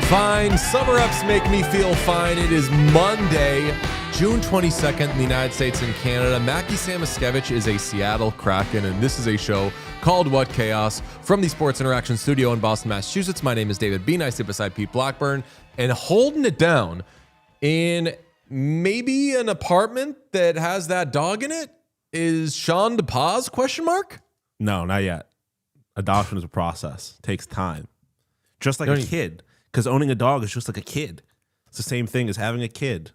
fine. Summer ups make me feel fine. It is Monday, June 22nd in the United States and Canada. Mackie Samoskevich is a Seattle Kraken, and this is a show called What Chaos from the Sports Interaction Studio in Boston, Massachusetts. My name is David Bean. I sit beside Pete Blackburn, and holding it down in maybe an apartment that has that dog in it is Sean DePaz, question mark? No, not yet. Adoption is a process. Takes time. Just like a kid. Because owning a dog is just like a kid. It's the same thing as having a kid.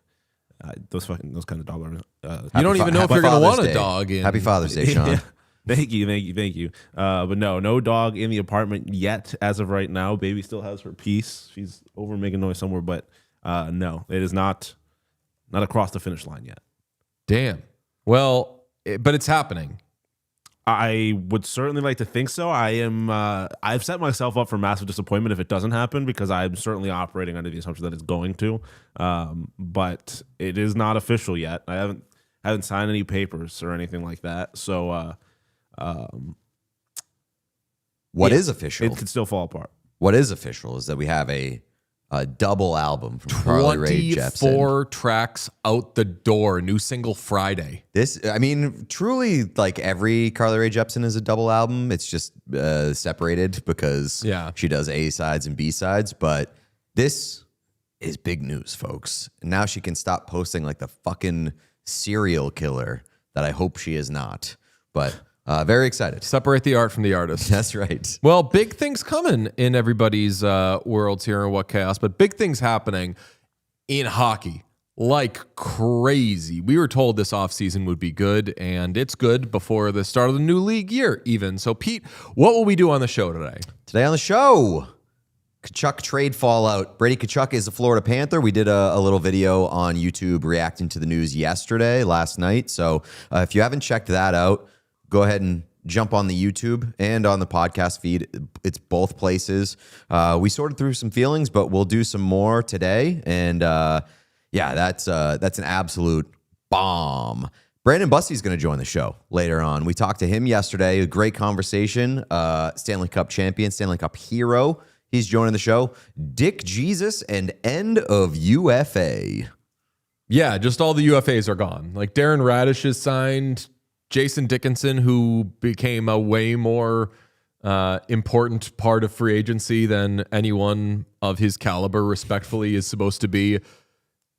Those kind of dogs are. You don't even know if you're going to want a dog. Happy Father's Day, Sean. Yeah. Thank you. But no dog in the apartment yet as of right now. Baby still has her piece. She's over making noise somewhere, but no, it is not across the finish line yet. Damn. Well, but it's happening. I would certainly like to think so. I've set myself up for massive disappointment if it doesn't happen, because I'm certainly operating under the assumption that it's going to. But it is not official yet. I haven't signed any papers or anything like that. So, what is official? It could still fall apart. What is official is that we have a double album from Carly Rae Jepsen. 24 tracks out the door. New single Friday. Truly, like every Carly Rae Jepsen is a double album. It's just separated because she does A sides and B sides. But this is big news, folks. And now she can stop posting like the fucking serial killer that I hope she is not. But very excited. Separate the art from the artist. That's right. Well, big things coming in everybody's worlds here in What Chaos, but big things happening in hockey like crazy. We were told this offseason would be good, and it's good before the start of the new league year even. So, Pete, what will we do on the show today? Today on the show, Tkachuk trade fallout. Brady Tkachuk is a Florida Panther. We did a little video on YouTube reacting to the news last night. So if you haven't checked that out, go ahead and jump on the YouTube and on the podcast feed. It's both places. We sorted through some feelings, but we'll do some more today. And that's an absolute bomb. Brandon Bussi is going to join the show later on. We talked to him yesterday. A great conversation. Stanley Cup champion, Stanley Cup hero. He's joining the show. Dick Jesus and end of UFA. Yeah, just all the UFAs are gone. Like Darren Raddysh is signed. Jason Dickinson, who became a way more important part of free agency than anyone of his caliber, respectfully, is supposed to be.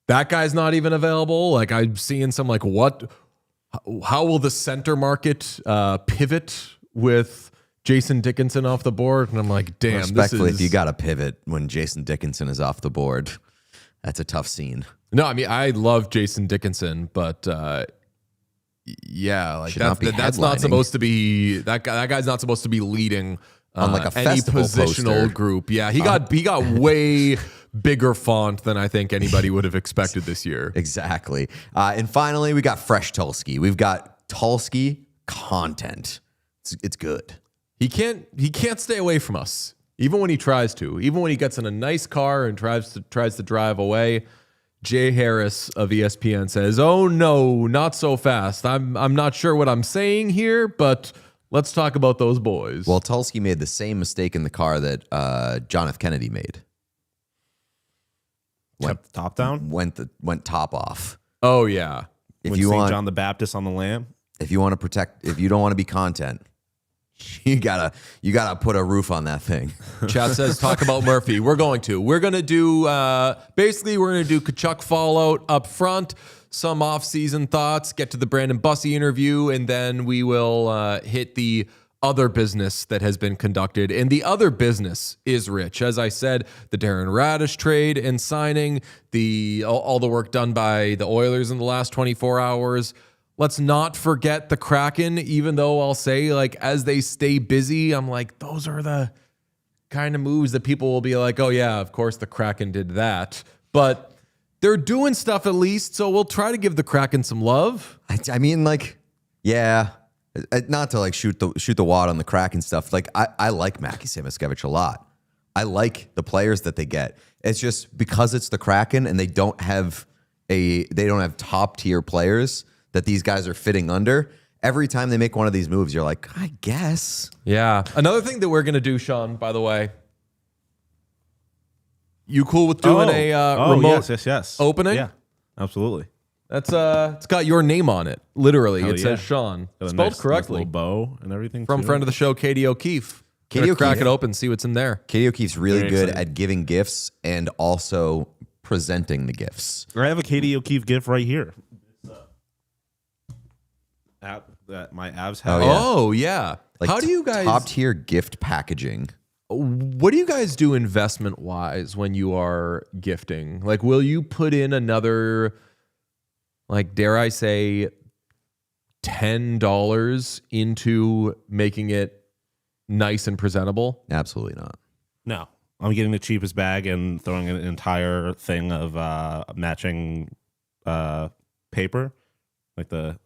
That guy's not even available. Like, I'm seeing some like, how will the center market pivot with Jason Dickinson off the board? And I'm like, damn, respectfully, if you got to pivot when Jason Dickinson is off the board, that's a tough scene. No, I mean, I love Jason Dickinson, but yeah, like that's not supposed to be that guy's not supposed to be leading on like a any positional poster. group. Yeah, he got way bigger font than I think anybody would have expected this year. Exactly. And finally, we got fresh Tulsky. We've got Tulsky content. It's good. He can't stay away from us, even when he tries to. Even when he gets in a nice car and tries to drive away. Jay Harris of ESPN says, "Oh no, not so fast. I'm not sure what I'm saying here, but let's talk about those boys." Well, Tulsky made the same mistake in the car that John F. Kennedy made. Kept the top down? Went top off. Oh yeah. If you want John the Baptist on the lamb? If you want to if you don't want to be content, you gotta put a roof on that thing. Chat says talk about Murphy. We're gonna do Tkachuk fallout up front, some off-season thoughts, get to the Brandon Bussi interview, and then we will hit the other business that has been conducted. And the other business is rich. As I said, the Darren Raddysh trade and signing, all the work done by the Oilers in the last 24 hours. Let's not forget the Kraken, even though I'll say, like, as they stay busy, I'm like, those are the kind of moves that people will be like, oh, yeah, of course the Kraken did that. But they're doing stuff at least, so we'll try to give the Kraken some love. I mean, like, yeah, not to, like, shoot the wad on the Kraken stuff. Like, I like Mackie Samoskevich a lot. I like the players that they get. It's just because it's the Kraken and they don't have top tier players that these guys are fitting under. Every time they make one of these moves, you're like, I guess. Yeah. Another thing that we're going to do, Sean, by the way, You cool with doing a remote yes. opening? Yeah, absolutely. That's it's got your name on it. Literally, Hell it says Sean. Got a Spelled nice correctly. little bow and everything. From too. friend of the show, Katie O'Keefe. Katie Gonna crack O'Keefe. it open, see what's in there. Katie O'Keefe's really Very good excited. at giving gifts and also presenting the gifts. I have a Katie O'Keefe gift right here. That my abs have. Oh, yeah. Oh yeah. Like How do you guys? top tier gift packaging? What do you guys do investment wise when you are gifting? Like, will you put in another, like, dare I say, $10 into making it nice and presentable? Absolutely not. No, I'm getting the cheapest bag and throwing an entire thing of matching paper, like the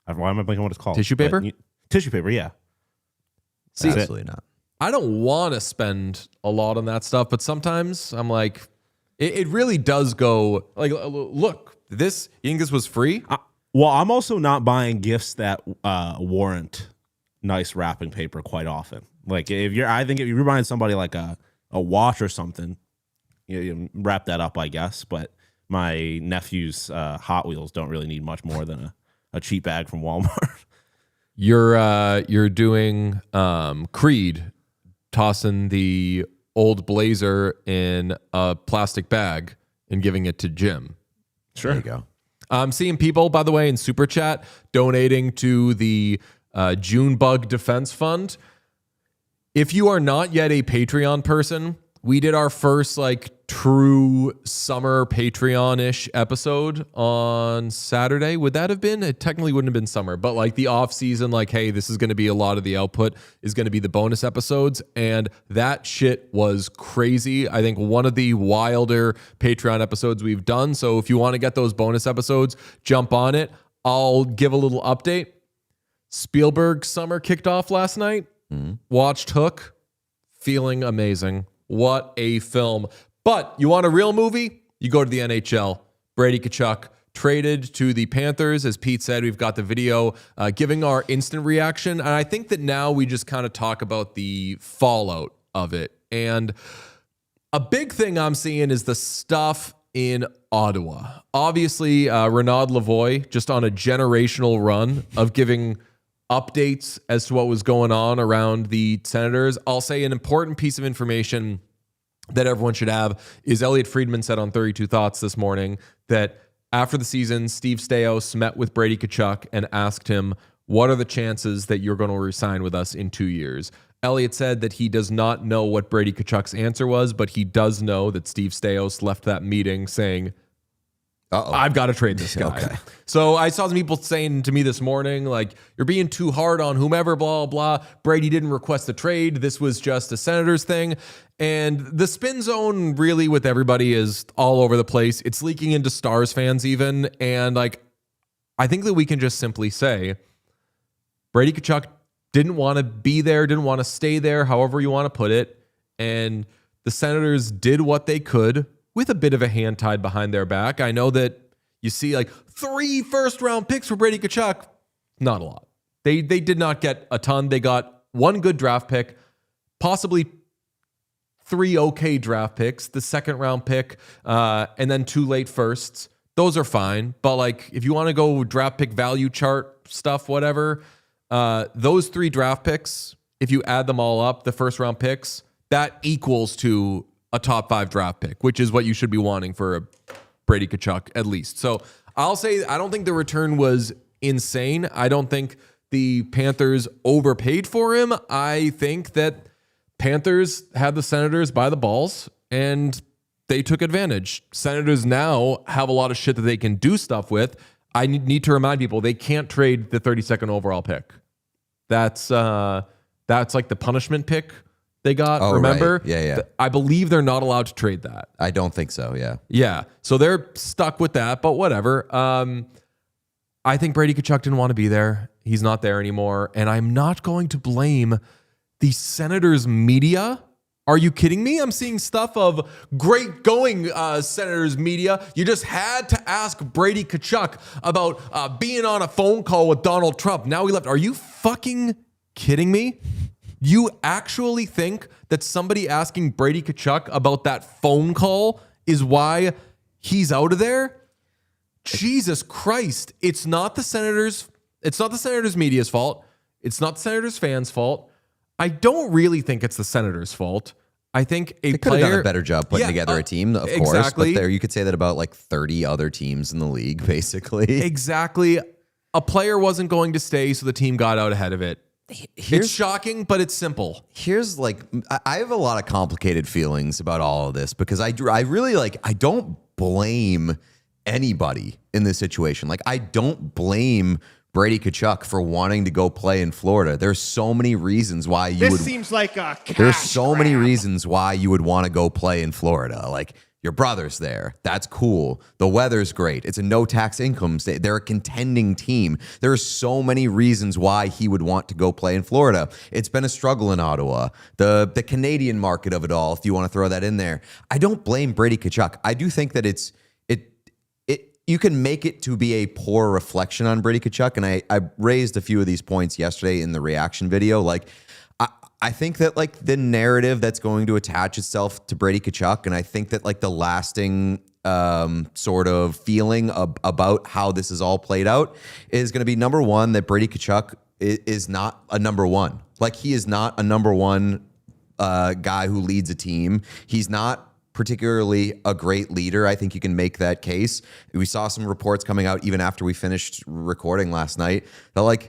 why am I blanking what it's called? Tissue paper? Tissue paper, yeah. See, Absolutely not. I don't want to spend a lot on that stuff, but sometimes I'm like, it really does go like, look, this, you think this was free? Well, I'm also not buying gifts that warrant nice wrapping paper quite often. Like if you're buying somebody like a watch or something, you wrap that up, I guess. But my nephew's Hot Wheels don't really need much more than a cheap bag from Walmart. You're doing Creed, tossing the old Blazer in a plastic bag and giving it to Jim. Sure. There you go. I'm seeing people, by the way, in Super Chat donating to the June Bug Defense Fund. If you are not yet a Patreon person, we did our first like true summer Patreon-ish episode on Saturday. Would that have been? It technically wouldn't have been summer, but like the off season, like, hey, this is going to be a lot of the output is going to be the bonus episodes. And that shit was crazy. I think one of the wilder Patreon episodes we've done. So if you want to get those bonus episodes, jump on it. I'll give a little update. Spielberg summer kicked off last night. Watched Hook. Feeling amazing. What a film. But you want a real movie? You go to the NHL. Brady Tkachuk traded to the Panthers. As Pete said, we've got the video giving our instant reaction. And I think that now we just kind of talk about the fallout of it. And a big thing I'm seeing is the stuff in Ottawa. Obviously, Renaud Lavoie just on a generational run of giving updates as to what was going on around the Senators. I'll say an important piece of information that everyone should have is Elliot Friedman said on 32 Thoughts this morning that after the season, Steve Staios met with Brady Tkachuk and asked him, what are the chances that you're going to resign with us in 2 years? Elliot said that he does not know what Brady Tkachuk's answer was, but he does know that Steve Staios left that meeting saying, I've got to trade this guy. Okay. So I saw some people saying to me this morning, like, you're being too hard on whomever, blah, blah. Brady didn't request a trade. This was just a Senators thing. And the spin zone really with everybody is all over the place. It's leaking into Stars fans even. And like, I think that we can just simply say Brady Tkachuk didn't want to be there, didn't want to stay there, however you want to put it. And the Senators did what they could with a bit of a hand tied behind their back. I know that you see like 3 first-round picks for Brady Tkachuk. Not a lot. They did not get a ton. They got 1 good draft pick, possibly 3 okay draft picks, the second-round pick, and then 2 late firsts. Those are fine. But like if you want to go draft pick value chart stuff, whatever, those 3 draft picks, if you add them all up, the first-round picks, that equals to a top 5 draft pick, which is what you should be wanting for a Brady Tkachuk at least. So I'll say I don't think the return was insane. I don't think the Panthers overpaid for him. I think that Panthers had the Senators by the balls and they took advantage. Senators now have a lot of shit that they can do stuff with. I need to remind people they can't trade the 32nd overall pick. That's like the punishment pick they got, remember? Right. Yeah. I believe they're not allowed to trade that. I don't think so, yeah. Yeah. So they're stuck with that, but whatever. I think Brady Tkachuk didn't want to be there. He's not there anymore. And I'm not going to blame the Senators media. Are you kidding me? I'm seeing stuff of great going Senators media. You just had to ask Brady Tkachuk about being on a phone call with Donald Trump. Now he left. Are you fucking kidding me? You actually think that somebody asking Brady Tkachuk about that phone call is why he's out of there? Jesus Christ. It's not the Senators' media's fault. It's not the Senators' fans' fault. I don't really think it's the Senators' fault. I think they could have done a better job putting together a team, of course. Exactly. But you could say that about like 30 other teams in the league, basically. Exactly. A player wasn't going to stay, so the team got out ahead of it. It's shocking, but it's simple. Here's I have a lot of complicated feelings about all of this because I really I don't blame anybody in this situation. Like, I don't blame Brady Tkachuk for wanting to go play in Florida. There's so many reasons why you would. Seems like a cash There's so grab. many reasons why you would want to go play in Florida. Like, your brother's there. That's cool. The weather's great. It's a no-tax income state. They're a contending team. There are so many reasons why he would want to go play in Florida. It's been a struggle in Ottawa. The Canadian market of it all, if you want to throw that in there. I don't blame Brady Tkachuk. I do think that you can make it to be a poor reflection on Brady Tkachuk, and I raised a few of these points yesterday in the reaction video. Like, I think that the narrative that's going to attach itself to Brady Tkachuk, and I think that the lasting sort of feeling about how this is all played out is going to be, number one, that Brady Tkachuk is not a number one. Like, he is not a number one guy who leads a team. He's not particularly a great leader. I think you can make that case. We saw some reports coming out even after we finished recording last night that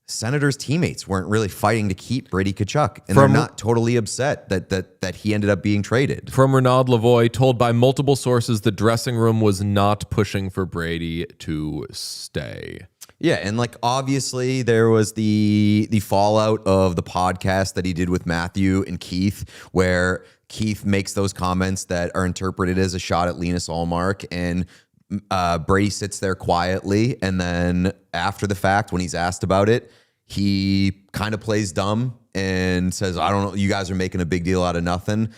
Senators teammates weren't really fighting to keep Brady Tkachuk, and they're not totally upset that he ended up being traded. From Renaud Lavoie, told by multiple sources the dressing room was not pushing for Brady to stay. Yeah, and obviously there was the fallout of the podcast that he did with Matthew and Keith, where Keith makes those comments that are interpreted as a shot at Linus Ullmark, and Brady sits there quietly, and then after the fact, when he's asked about it, he kind of plays dumb and says, I don't know, you guys are making a big deal out of nothing.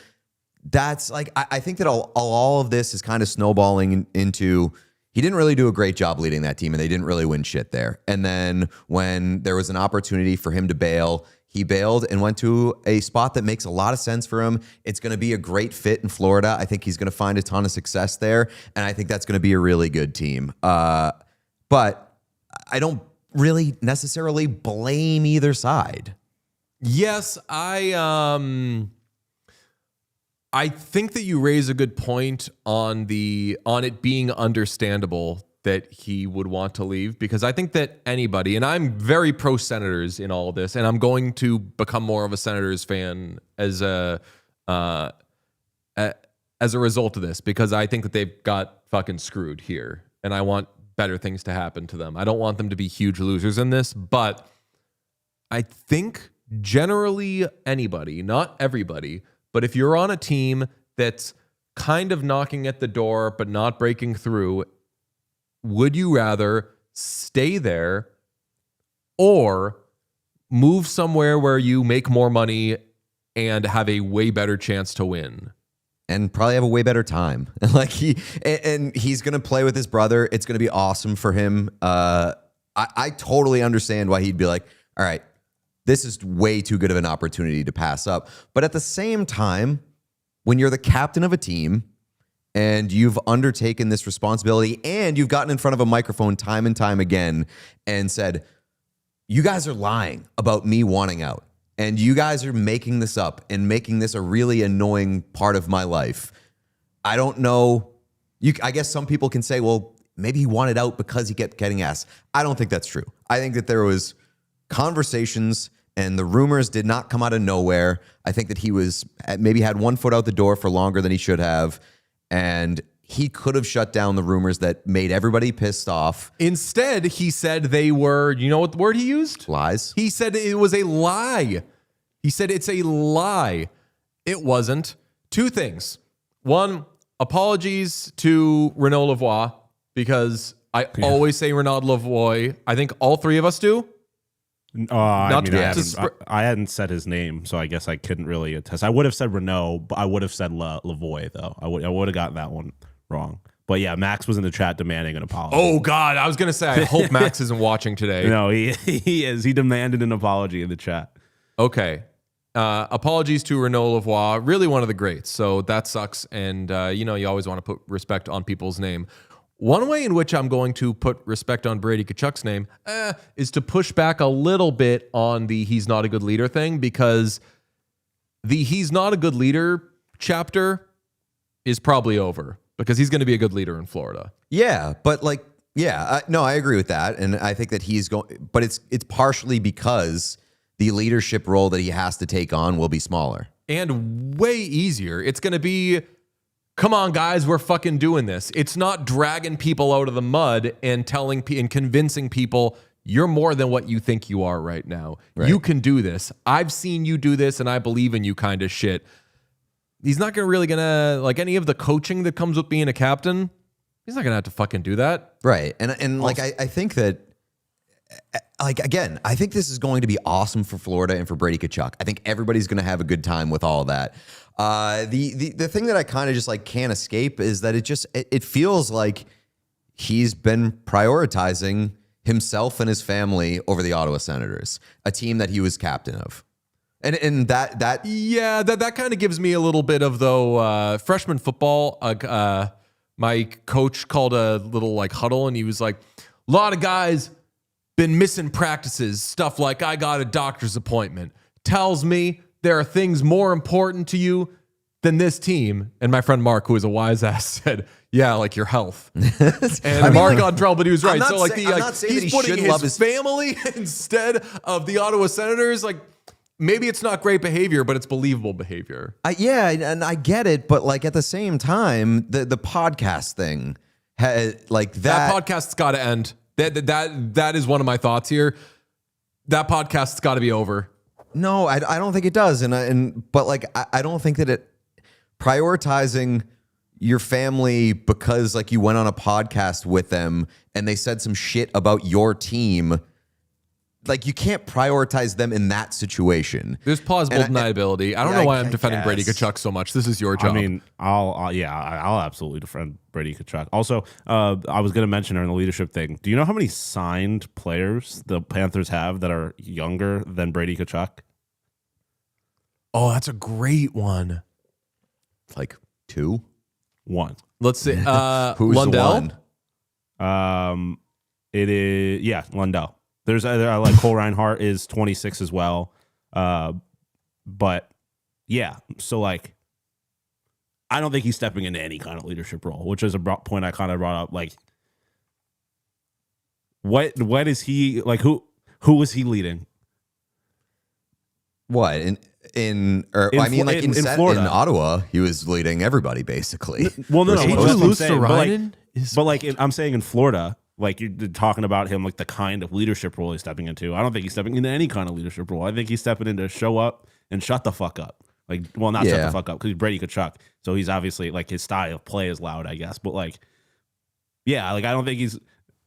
That's I think that all of this is kind of snowballing into, he didn't really do a great job leading that team, and they didn't really win shit there. And then when there was an opportunity for him to bail, he bailed and went to a spot that makes a lot of sense for him. It's going to be a great fit in Florida. I think he's going to find a ton of success there, and I think that's going to be a really good team. But I don't really necessarily blame either side. Yes, I think that you raise a good point on it being understandable that he would want to leave, because I think that anybody, and I'm very pro Senators in all of this, and I'm going to become more of a Senators fan as a result of this, because I think that they've got fucking screwed here, and I want better things to happen to them. I don't want them to be huge losers in this, but I think generally anybody, not everybody, but if you're on a team that's kind of knocking at the door but not breaking through, would you rather stay there or move somewhere where you make more money and have a way better chance to win? And probably have a way better time. He's going to play with his brother. It's going to be awesome for him. I totally understand why he'd be like, all right, this is way too good of an opportunity to pass up. But at the same time, when you're the captain of a team and you've undertaken this responsibility and you've gotten in front of a microphone time and time again and said, you guys are lying about me wanting out, and you guys are making this up and making this a really annoying part of my life. I don't know. I guess some people can say, well, maybe he wanted out because he kept getting asked. I don't think that's true. I think that there was conversations and the rumors did not come out of nowhere. I think that he was maybe had one foot out the door for longer than he should have, and he could have shut down the rumors that made everybody pissed off. Instead, he said they were, you know what the word he used? Lies. He said it was a lie. He said it's a lie. It wasn't. Two things. One, apologies to Renaud Lavoie, because I always say Renaud Lavoie. I think all three of us do. I hadn't said his name, so I guess I couldn't really attest. I would have said Renaud, but I would have said Lavoie, though. I would have gotten that one wrong. But yeah, Max was in the chat demanding an apology. Oh, God. I was going to say, I hope Max isn't watching today. No, he is. He demanded an apology in the chat. Okay. apologies to Renaud Lavoie, really one of the greats. So that sucks. And, you always want to put respect on people's name. One way in which I'm going to put respect on Brady Tkachuk's name is to push back a little bit on the he's not a good leader thing, because the he's not a good leader chapter is probably over, because he's going to be a good leader in Florida. Yeah, but no, I agree with that. And I think that he's going, but it's partially because the leadership role that he has to take on will be smaller. And way easier. It's going to be, come on, guys, we're fucking doing this. It's not dragging people out of the mud and convincing people you're more than what you think you are right now. Right. You can do this. I've seen you do this, and I believe in you kind of shit. He's not gonna like any of the coaching that comes with being a captain. He's not gonna have to fucking do that. Right. And like I think that, like, again, I think this is going to be awesome for Florida and for Brady Tkachuk. I think everybody's going to have a good time with all of that. The thing that I kind of just like can't escape is that it feels like he's been prioritizing himself and his family over the Ottawa Senators, a team that he was captain of. And that kind of gives me a little bit of, though, freshman football. My coach called a little like huddle, and he was like, a lot of guys been missing practices, stuff like I got a doctor's appointment. Tells me there are things more important to you than this team. And my friend Mark, who is a wise ass, said, yeah, like your health. And Mark got in trouble, but he was right. So like he's putting his family instead of the Ottawa Senators. Like, maybe it's not great behavior, but it's believable behavior. Yeah, and I get it, but like at the same time, the podcast thing, like that podcast's got to end. That is one of my thoughts here. That podcast's got to be over. No, I don't think it does. But like I don't think that it prioritizing your family because like you went on a podcast with them and they said some shit about your team. Like, you can't prioritize them in that situation. There's plausible deniability. I don't know why I'm defending Brady Tkachuk so much. This is your job. I mean, I'll absolutely defend Brady Tkachuk. Also, I was going to mention during the leadership thing, do you know how many signed players the Panthers have that are younger than Brady Tkachuk? Oh, that's a great one. Like 2? 1. Let's see. Who's Lundell? the one? It is, Lundell. There's like Cole Reinhardt is 26 as well. But yeah, so like, I don't think he's stepping into any kind of leadership role, which is a point I kind of brought up. Like, what is he like? Who was he leading? What in Florida, in Ottawa, he was leading everybody basically. Well, no, but I'm saying in Florida. Like, you're talking about him, like the kind of leadership role he's stepping into. I don't think he's stepping into any kind of leadership role. I think he's stepping into show up and shut the fuck up. Like, well, not shut the fuck up because he's Brady Tkachuk. So he's obviously like his style of play is loud, I guess. But like, yeah, like I don't think he's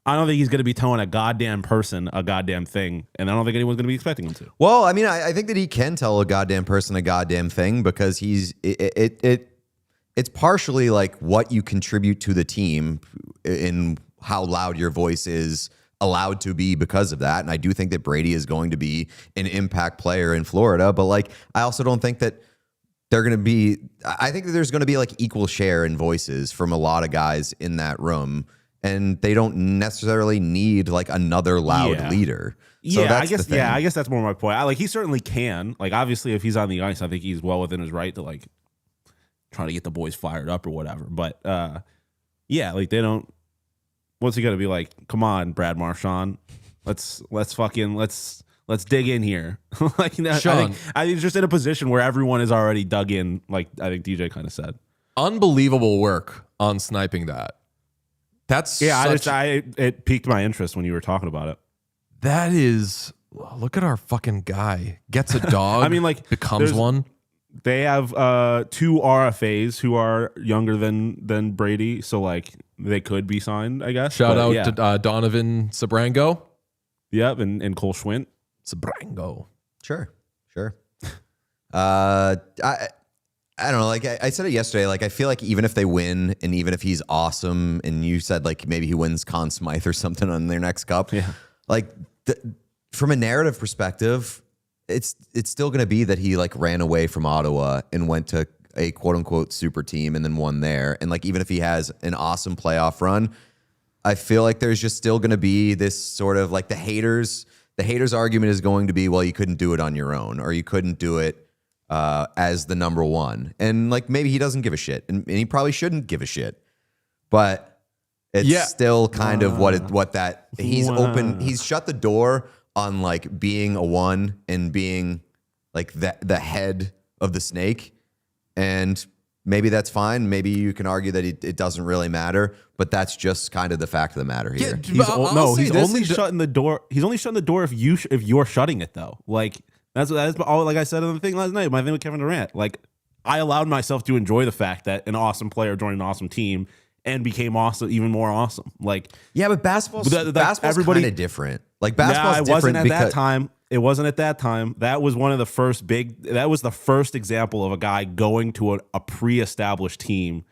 going to be telling a goddamn person a goddamn thing, and I don't think anyone's going to be expecting him to. Well, I mean, I think that he can tell a goddamn person a goddamn thing because it's partially like what you contribute to the team in how loud your voice is allowed to be because of that. And I do think that Brady is going to be an impact player in Florida, but like, I also don't think that I think that there's going to be like equal share in voices from a lot of guys in that room, and they don't necessarily need like another loud leader. So I guess that's more my point. He certainly can. Like, obviously if he's on the ice, I think he's well within his right to like try to get the boys fired up or whatever. But like they don't. What's he gonna be like? Come on, Brad Marchand, let's dig in here. Like, Sean, I think he's just in a position where everyone is already dug in. Like I think DJ kind of said, unbelievable work on sniping that. It piqued my interest when you were talking about it. That is, look at our fucking guy gets a dog. I mean, like becomes one. They have 2 RFAs who are younger than Brady, so like they could be signed, I guess. Shout out to Donovan Sabrango. Yep, and Cole Schwint. Sabrango. Sure. I don't know. Like I said it yesterday. Like, I feel like even if they win, and even if he's awesome, and you said like maybe he wins Conn Smythe or something on their next cup. Yeah. Like from a narrative perspective, it's still going to be that he like ran away from Ottawa and went to a quote unquote super team and then won there. And like, even if he has an awesome playoff run, I feel like there's just still going to be this sort of like the haters argument is going to be, well, you couldn't do it on your own, or you couldn't do it as the number one. And like, maybe he doesn't give a shit, and he probably shouldn't give a shit, but it's still kind of he's shut the door on like being a one and being like the head of the snake. And maybe that's fine. Maybe you can argue that it doesn't really matter, but that's just kind of the fact of the matter here. He's only shutting the door. He's only shutting the door if you're shutting it though. Like that's all. Like I said on the thing last night, my thing with Kevin Durant. Like I allowed myself to enjoy the fact that an awesome player joined an awesome team and became awesome, even more awesome. Like but basketball's kind of different. Like basketball's different It wasn't at that time. That was one of the first that was the first example of a guy going to a pre-established team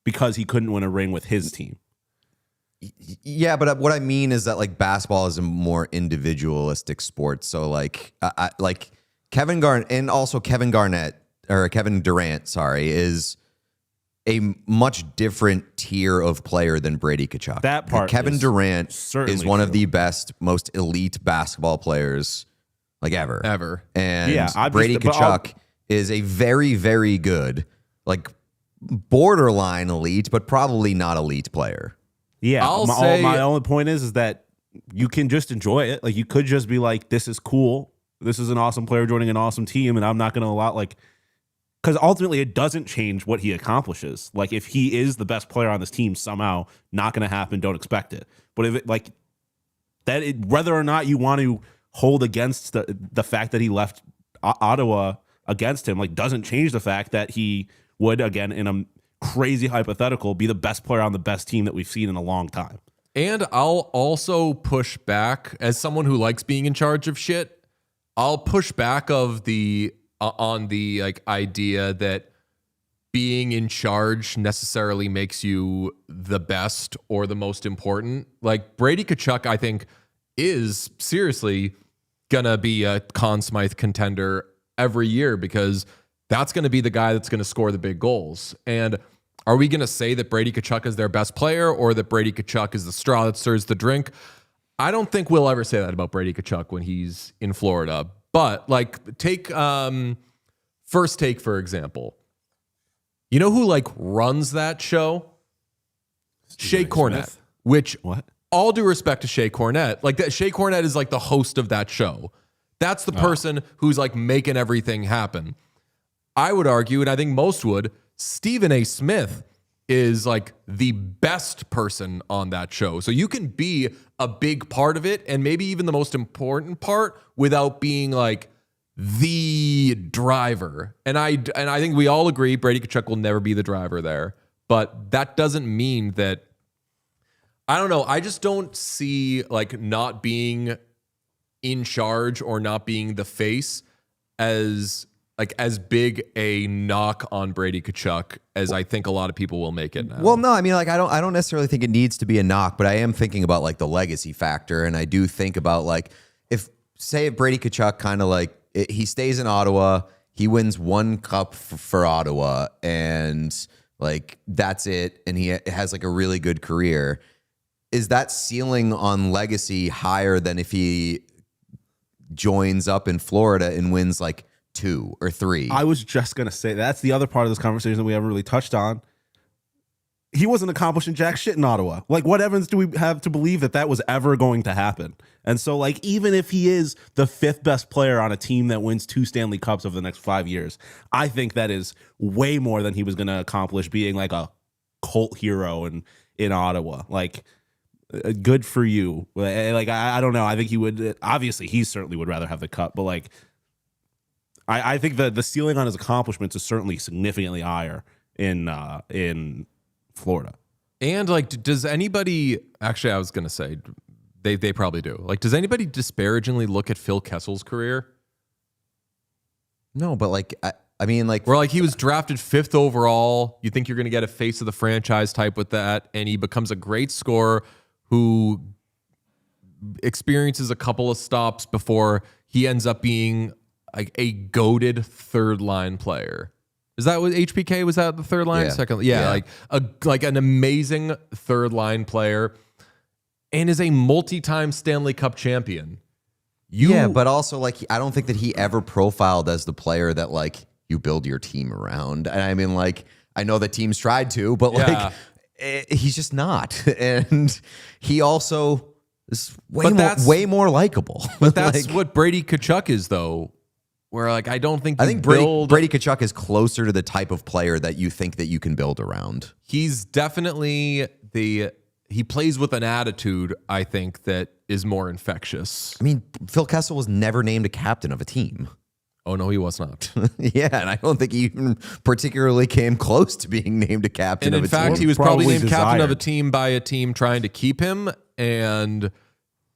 because he couldn't win a ring with his team. Yeah, but what I mean is that like basketball is a more individualistic sport. So like, like Kevin Durant, is a much different tier of player than Brady Tkachuk. That part, Kevin Durant is one of the best, most elite basketball players like ever. And Brady Tkachuk is a very, very good, like borderline elite, but probably not elite player. Yeah, my only point is that you can just enjoy it. Like you could just be like, this is cool. This is an awesome player joining an awesome team, and I'm not going to allow like. Because ultimately, it doesn't change what he accomplishes. Like, if he is the best player on this team, somehow not going to happen. Don't expect it. But if it like that, whether or not you want to hold against the fact that he left Ottawa against him, like, doesn't change the fact that he would, again, in a crazy hypothetical, be the best player on the best team that we've seen in a long time. And I'll also push back as someone who likes being in charge of shit. I'll push back on the like idea that being in charge necessarily makes you the best or the most important. Like Brady Tkachuk, I think, is seriously gonna be a Conn Smythe contender every year because that's gonna be the guy that's gonna score the big goals. And are we gonna say that Brady Tkachuk is their best player or that Brady Tkachuk is the straw that stirs the drink? I don't think we'll ever say that about Brady Tkachuk when he's in Florida. But like take First Take, for example. You know who like runs that show? Shea Cornette. Which all due respect to Shea Cornette, like that Shea Cornette is like the host of that show. That's the person who's like making everything happen. I would argue, and I think most would, Stephen A. Smith is like the best person on that show. So you can be a big part of it and maybe even the most important part without being like the driver. And I think we all agree Brady Tkachuk will never be the driver there. But that doesn't mean that, I don't know, I just don't see like not being in charge or not being the face as big a knock on Brady Tkachuk as I think a lot of people will make it now. Well, no, I mean, like I don't necessarily think it needs to be a knock, but I am thinking about like the legacy factor, and I do think about like if Brady Tkachuk kind of like he stays in Ottawa, he wins one cup for Ottawa, and like that's it, and he has like a really good career. Is that ceiling on legacy higher than if he joins up in Florida and wins like 2 or 3? I was just going to say that's the other part of this conversation that we haven't really touched on. He wasn't accomplishing jack shit in Ottawa. Like, what evidence do we have to believe that was ever going to happen? And so, like, even if he is the 5th best player on a team that wins 2 Stanley Cups over the next 5 years, I think that is way more than he was going to accomplish being like a cult hero in Ottawa. Like, good for you. Like, I don't know. I think he would. Obviously, he certainly would rather have the cup, but like, I think the ceiling on his accomplishments is certainly significantly higher in Florida. And like, does anybody actually? I was gonna say they probably do. Like, does anybody disparagingly look at Phil Kessel's career? No, but like I mean, like where like he was drafted 5th overall. You think you're gonna get a face of the franchise type with that, and he becomes a great scorer who experiences a couple of stops before he ends up being like a goated third line player. Is that what HPK was? That the third line, Yeah. second? Yeah, like an amazing third line player, and is a multi-time Stanley Cup champion. But also like I don't think that he ever profiled as the player that like you build your team around. And I mean, like I know that teams tried to, but like he's just not. And he also is way more likable. But that's like, what Brady Tkachuk is, though. Where like I think Brady Tkachuk is closer to the type of player that you think that you can build around. He's definitely he plays with an attitude, I think, that is more infectious. I mean, Phil Kessel was never named a captain of a team. Oh, no, he was not. Yeah, and I don't think he even particularly came close to being named a captain of a team. And in fact, he was probably named captain of a team by a team trying to keep him, and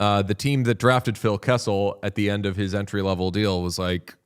the team that drafted Phil Kessel at the end of his entry-level deal was like,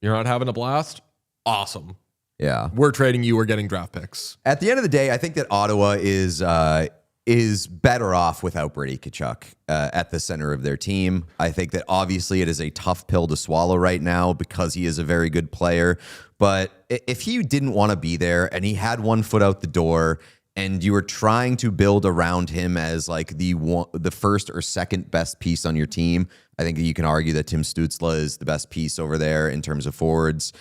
you're not having a blast? Awesome. Yeah. We're trading you. We're getting draft picks. At the end of the day, I think that Ottawa is better off without Brady Tkachuk at the center of their team. I think that obviously it is a tough pill to swallow right now because he is a very good player. But if he didn't want to be there and he had one foot out the door and you were trying to build around him as like the first or second best piece on your team, I think that you can argue that Tim Stützle is the best piece over there in terms of forwards.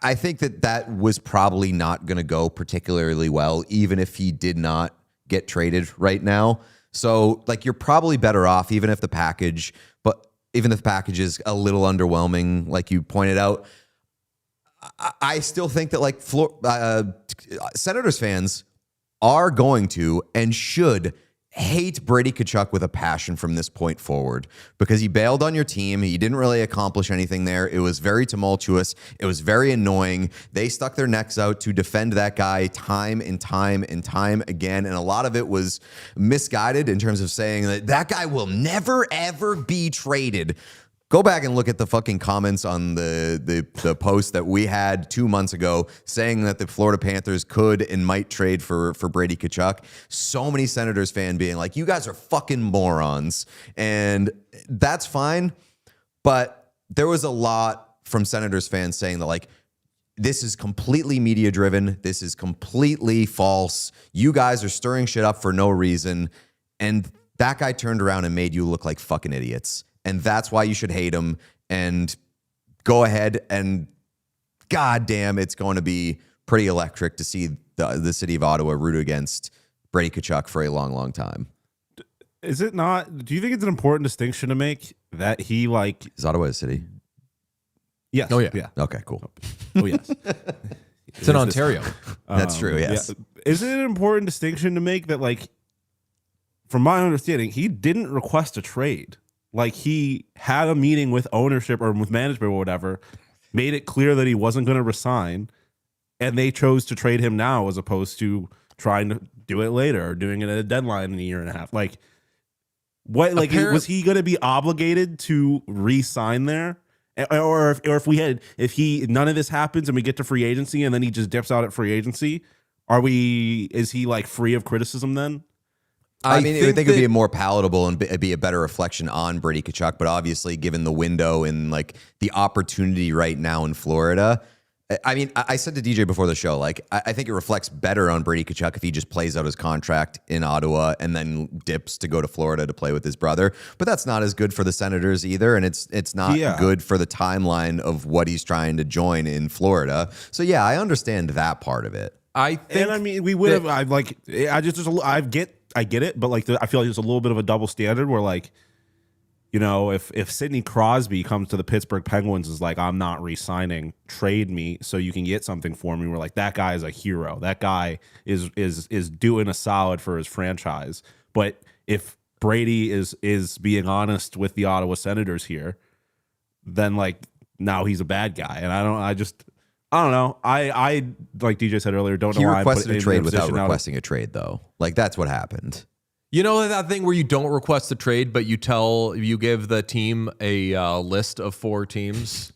I think that was probably not going to go particularly well, even if he did not get traded right now. So like you're probably better off, even if the package is a little underwhelming, like you pointed out. I still think that like Senators fans are going to and should hate Brady Tkachuk with a passion from this point forward because he bailed on your team. He didn't really accomplish anything there. It was very tumultuous. It was very annoying. They stuck their necks out to defend that guy time and time and time again. And a lot of it was misguided in terms of saying that guy will never, ever be traded. Go back and look at the fucking comments on the post that we had 2 months ago saying that the Florida Panthers could and might trade for Brady Tkachuk. So many Senators fan being like, you guys are fucking morons. And that's fine. But there was a lot from Senators fans saying that like, this is completely media driven. This is completely false. You guys are stirring shit up for no reason. And that guy turned around and made you look like fucking idiots. And that's why you should hate him. And go ahead and goddamn, it's going to be pretty electric to see the city of Ottawa root against Brady Tkachuk for a long, long time. Is it not? Do you think it's an important distinction to make that he like is Ottawa a city? Yes. Oh yeah. Yeah. Okay. Cool. Oh yes. It's in Ontario. That's true. Yes. Yeah. Is it an important distinction to make that like, from my understanding, he didn't request a trade. Like he had a meeting with ownership or with management or whatever, made it clear that he wasn't going to resign, and they chose to trade him now as opposed to trying to do it later or doing it at a deadline in a year and a half. Like, what? Like, was he going to be obligated to re-sign there, or if none of this happens and we get to free agency and then he just dips out at free agency? Is he like free of criticism then? I mean, I think it would be more palatable and be a better reflection on Brady Tkachuk, but obviously given the window and like the opportunity right now in Florida, I mean, I said to DJ before the show, like, I think it reflects better on Brady Tkachuk if he just plays out his contract in Ottawa and then dips to go to Florida to play with his brother. But that's not as good for the Senators either, and it's not good for the timeline of what he's trying to join in Florida. So yeah, I understand that part of it. I mean, we would have. I get it, but like I feel like there's a little bit of a double standard where like, you know, if Sidney Crosby comes to the Pittsburgh Penguins is like, I'm not re-signing, trade me so you can get something for me. We're like, that guy is a hero. That guy is doing a solid for his franchise. But if Brady is being honest with the Ottawa Senators here, then like now he's a bad guy. And I don't know. I like DJ said earlier, don't know why he requested a trade without requesting a trade, though. Like, that's what happened. You know that thing where you don't request a trade, but you give the team a list of 4 teams?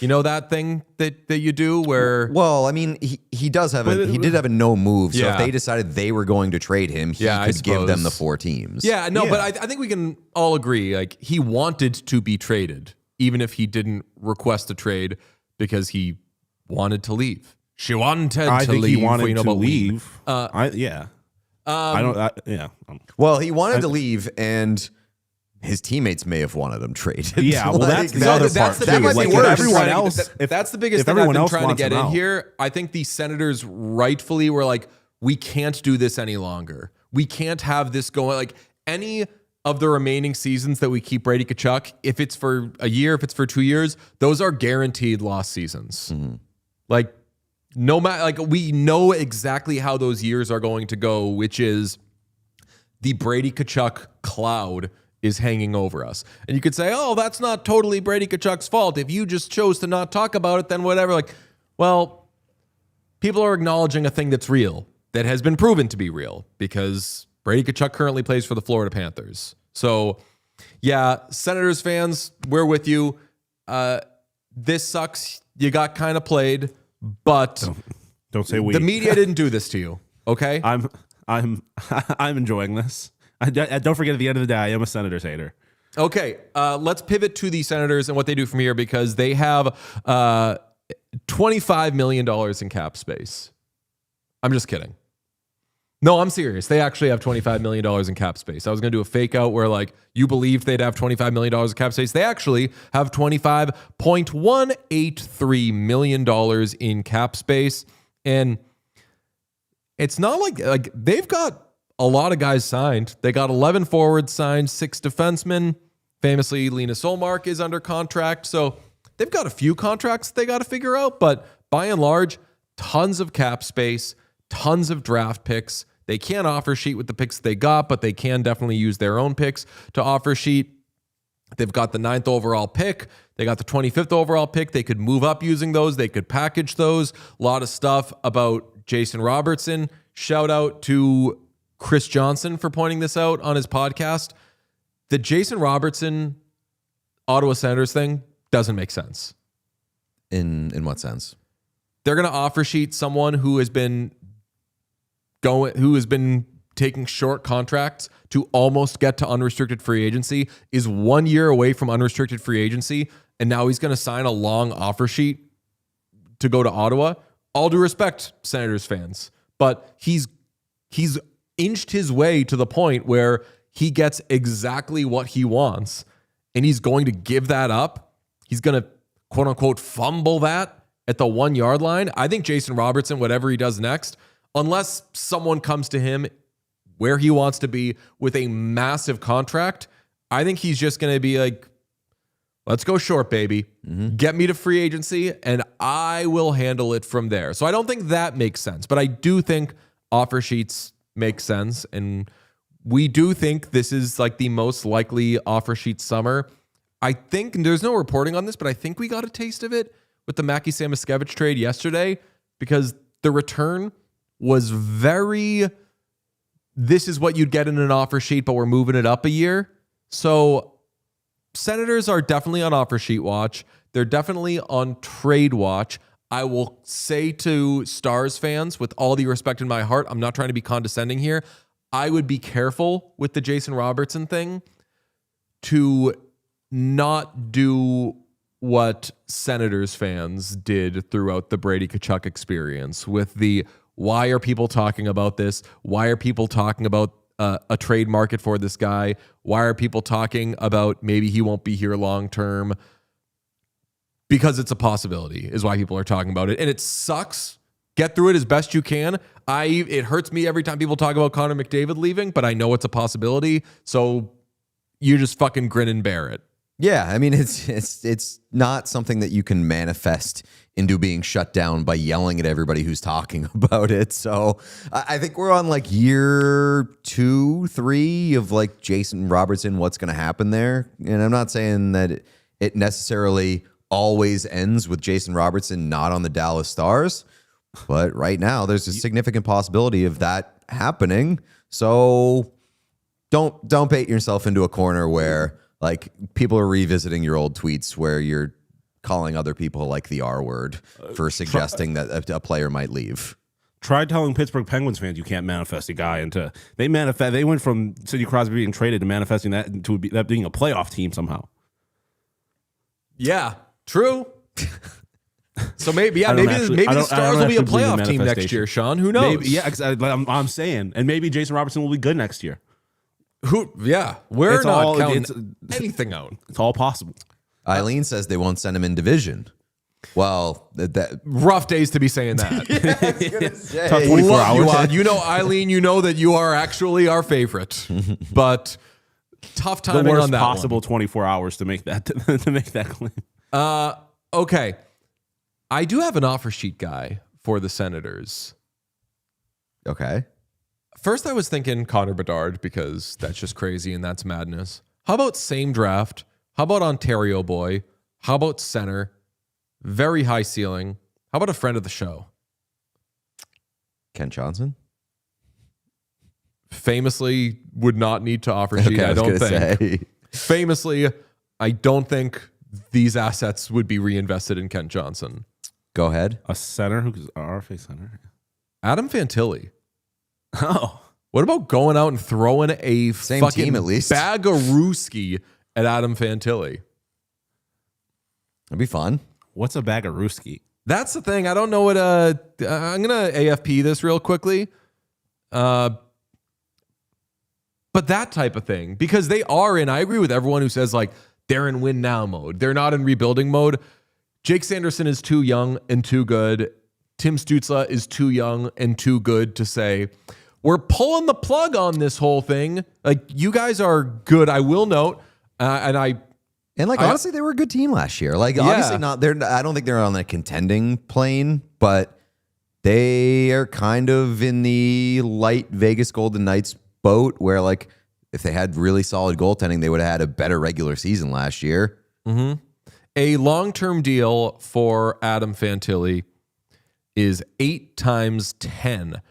You know that thing that you do where... Well, I mean, he did have a no move, so if they decided they were going to trade him, he could give them the 4 teams. Yeah, no, but I think we can all agree, like, he wanted to be traded. even if he didn't request a trade because he wanted to leave. She wanted to I think leave. he wanted to leave. leave. I don't. Well, he wanted to leave, and his teammates may have wanted him traded. Yeah, well, that's the other part the too. That might biggest be thing worse. I've been Everyone trying to- else, that's the biggest if thing I've everyone been else trying to wants get him in out. here. I think the Senators rightfully were like, we can't do this any longer. We can't have this going. Like any of the remaining seasons that we keep Brady Tkachuk, if it's for a year, if it's for 2 years, those are guaranteed lost seasons. Like no matter, like we know exactly how those years are going to go, which is the Brady Tkachuk cloud is hanging over us. And you could say, oh, that's not totally Brady Tkachuk's fault. If you just chose to not talk about it, then whatever. Like, well, people are acknowledging a thing that's real, that has been proven to be real, because Brady Tkachuk currently plays for the Florida Panthers. So, yeah, Senators fans, we're with you. This sucks. You got kind of played, but Don't say we. the media didn't do this to you, okay? I'm enjoying this. Don't forget, at the end of the day, I am a Senators hater. Okay, let's pivot to the Senators and what they do from here, because they have $25 million in cap space. I'm just kidding. No, I'm serious. They actually have $25 million in cap space. I was going to do a fake out where like you believed they'd have $25 million in cap space. They actually have $25.183 million in cap space. And it's not like they've got a lot of guys signed. They got 11 forwards signed, 6 defensemen. Famously, Linus Ullmark is under contract. So they've got a few contracts they got to figure out. But by and large, tons of cap space, tons of draft picks. They can't offer sheet with the picks they got, but they can definitely use their own picks to offer sheet. They've got the 9th overall pick. They got the 25th overall pick. They could move up using those. They could package those. A lot of stuff about Jason Robertson. Shout out to Chris Johnson for pointing this out on his podcast. The Jason Robertson Ottawa Senators thing doesn't make sense. In what sense? They're going to offer sheet someone who has been taking short contracts to almost get to unrestricted free agency, is 1 year away from unrestricted free agency, and now he's going to sign a long offer sheet to go to Ottawa. All due respect, Senators fans, but he's inched his way to the point where he gets exactly what he wants, and he's going to give that up. He's going to, quote unquote, fumble that at the 1 yard line. I think Jason Robertson, whatever he does next, unless someone comes to him where he wants to be with a massive contract, I think he's just going to be like, let's go short, baby. Get me to free agency, and I will handle it from there. So I don't think that makes sense, but I do think offer sheets make sense, and we do think this is like the most likely offer sheet summer. I think, and there's no reporting on this, but I think we got a taste of it with the Mackie Samoskevich trade yesterday, because the return was very, this is what you'd get in an offer sheet, but we're moving it up a year. So Senators are definitely on offer sheet watch. They're definitely on trade watch. I will say to Stars fans, with all the respect in my heart, I'm not trying to be condescending here, I would be careful with the Jason Robertson thing to not do what Senators fans did throughout the Brady Tkachuk experience with the, why are people talking about this? Why are people talking about a trade market for this guy? Why are people talking about maybe he won't be here long term? Because it's a possibility is why people are talking about it. And it sucks. Get through it as best you can. It hurts me every time people talk about Connor McDavid leaving, but I know it's a possibility. So you just fucking grin and bear it. Yeah, I mean, it's not something that you can manifest into being shut down by yelling at everybody who's talking about it. So I think we're on like year 2, 3 of like Jason Robertson, what's going to happen there. And I'm not saying that it necessarily always ends with Jason Robertson not on the Dallas Stars, but right now there's a significant possibility of that happening. So don't bait yourself into a corner where like people are revisiting your old tweets where you're calling other people like the R word for suggesting that a player might leave. Try telling Pittsburgh Penguins fans you can't manifest a guy into they went from Sidney Crosby being traded to manifesting that into that being a playoff team somehow. Yeah, true. So maybe I don't the actually- I don't Stars will be a actually believe in playoff team next manifestation. year, Sean. Who knows? Maybe, yeah, I'm saying, and maybe Jason Robertson will be good next year. We're It's not all- counting anything out. It's all possible. Eileen says they won't send him in division. Well, that Rough days to be saying that. Tough 24 Love you, hours. you know, Eileen, you know that you are actually our favorite, but tough The timing worst on that possible 24 hours to make that to make that claim. one. Okay, I do have an offer sheet guy for the Senators. okay. First, I was thinking Connor Bedard because that's just crazy and that's madness. How about same draft? How about Ontario boy? How about center? Very high ceiling. How about a friend of the show? Ken Johnson. Famously would not need to offer sheet, Okay, I don't was gonna think. say. Famously, I don't think these assets would be reinvested in Kent Johnson. Go ahead. A center who's RFA center. Adam Fantilli. Oh, What about going out and throwing a Same fucking team, at least. bag of Ruski at Adam Fantilli? That'd be fun. what's a bag of Ruski? That's the thing. I don't know what. I'm gonna AFP this real quickly. But that type of thing, because they are in. I agree with everyone who says like they're in win now mode. They're not in rebuilding mode. Jake Sanderson is too young and too good. Tim Stützle is too young and too good to say we're pulling the plug on this whole thing. Like you guys are good. I will note, and honestly, they were a good team last year. Like obviously not. I don't think they're on a contending plane, but they are kind of in the light Vegas Golden Knights boat where like if they had really solid goaltending, they would have had a better regular season last year. a long-term deal for Adam Fantilli is 8 times 10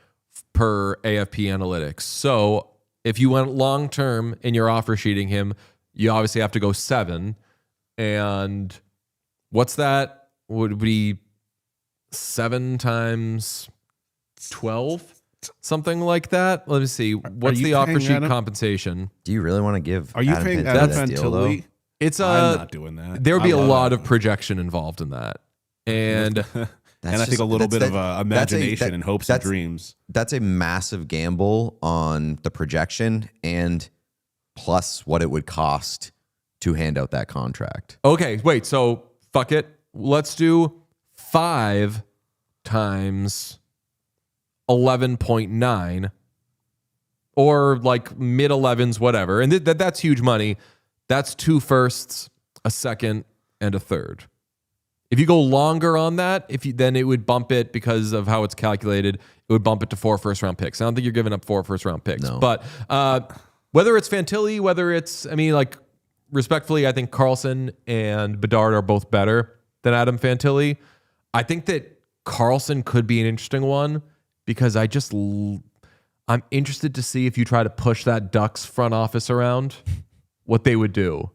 per AFP analytics. So if you went long-term and you're offer sheeting him, you obviously have to go 7. And what's that? Would be 7 times 12? Something like that. Let me see. What's you the offer paying sheet Adam? compensation? Do you really want to give? Are you Adam paying Fantilli Adam that deal, though? Fantilli? It's I'm not doing that. There would be I a love lot Adam. of projection involved in that. And and I just- think a little bit that's- of that's imagination and hopes and dreams. That's a massive gamble on the projection and plus what it would cost to hand out that contract. okay, wait, so fuck it. Let's do 5 times 11.9 or like mid 11s, whatever. And that's huge money. That's 2 firsts, a second, and a third. If you go longer on that, then it would bump it because of how it's calculated. It would bump it to 4 first-round picks. I don't think you're giving up 4 first-round picks. No. But whether it's Fantilli, whether it's, respectfully, I think Carlson and Bedard are both better than Adam Fantilli. I think that Carlson could be an interesting one because I'm interested to see if you try to push that Ducks front office around, what they would do.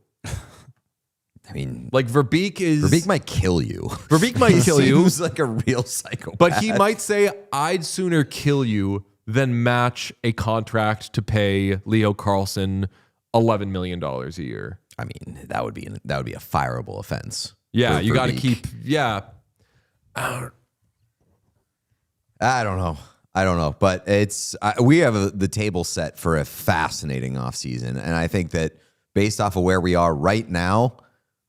I mean, Like Verbeek might kill you. Verbeek might kill you. He's like a real psychopath. But he might say, I'd sooner kill you than match a contract to pay Leo Carlson $11 million a year. I mean, that would be a fireable offense. Yeah, for you got to Verbeek. keep. Yeah, I don't know, but we have the table set for a fascinating offseason, and I think that based off of where we are right now,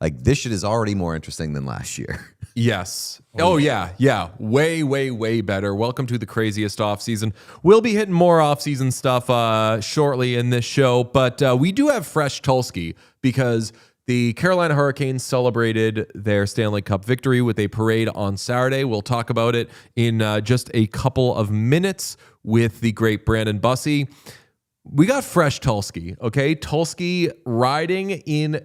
like this shit is already more interesting than last year. yes. Oh, yeah. Way, way, way better. Welcome to the craziest offseason. We'll be hitting more offseason stuff shortly in this show, but we do have fresh Tulsky because the Carolina Hurricanes celebrated their Stanley Cup victory with a parade on Saturday. We'll talk about it in just a couple of minutes with the great Brandon Bussi. We got fresh Tulsky, okay? Tulsky riding in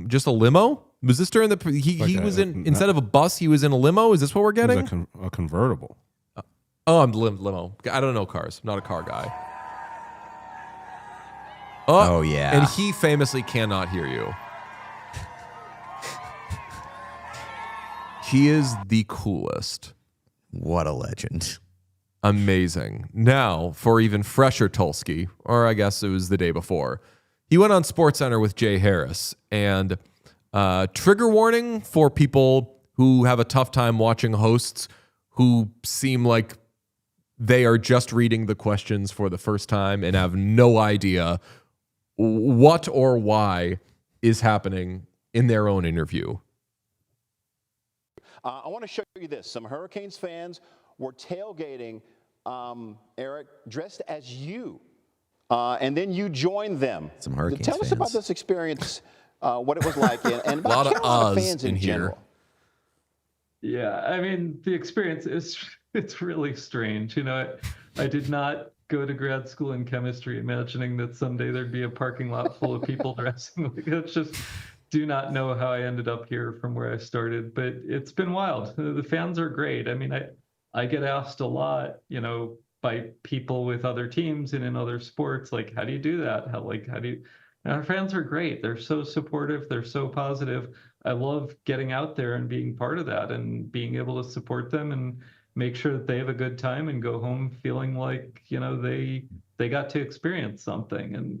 just a limo. Was this during he was in instead of a bus, he was in a limo? Is this what we're It was getting? a convertible. Oh, I'm limo. I don't know cars. I'm not a car guy. Oh, yeah. And he famously cannot hear you. He is the coolest. What a legend. Amazing. Now, for even fresher Tulsky, or I guess it was the day before, he went on SportsCenter with Jay Harris, and Trigger warning for people who have a tough time watching hosts who seem like they are just reading the questions for the first time and have no idea what or why is happening in their own interview. I want to show you this. Some Hurricanes fans were tailgating, Eric, dressed as you. And then you joined them. Some Hurricanes Tell us about this experience, what it was like, and A lot about of Carolina us fans in in here. general. Yeah, I mean, the experience it's really strange. I did not go to grad school in chemistry imagining that someday there'd be a parking lot full of people dressing like that. Just do not know how I ended up here from where I started, but it's been wild. The fans are great. I mean, I get asked a lot, by people with other teams and in other sports, like, how do you do that? How do you, and our fans are great. They're so supportive. They're so positive. I love getting out there and being part of that and being able to support them and make sure that they have a good time and go home feeling like, they got to experience something. And,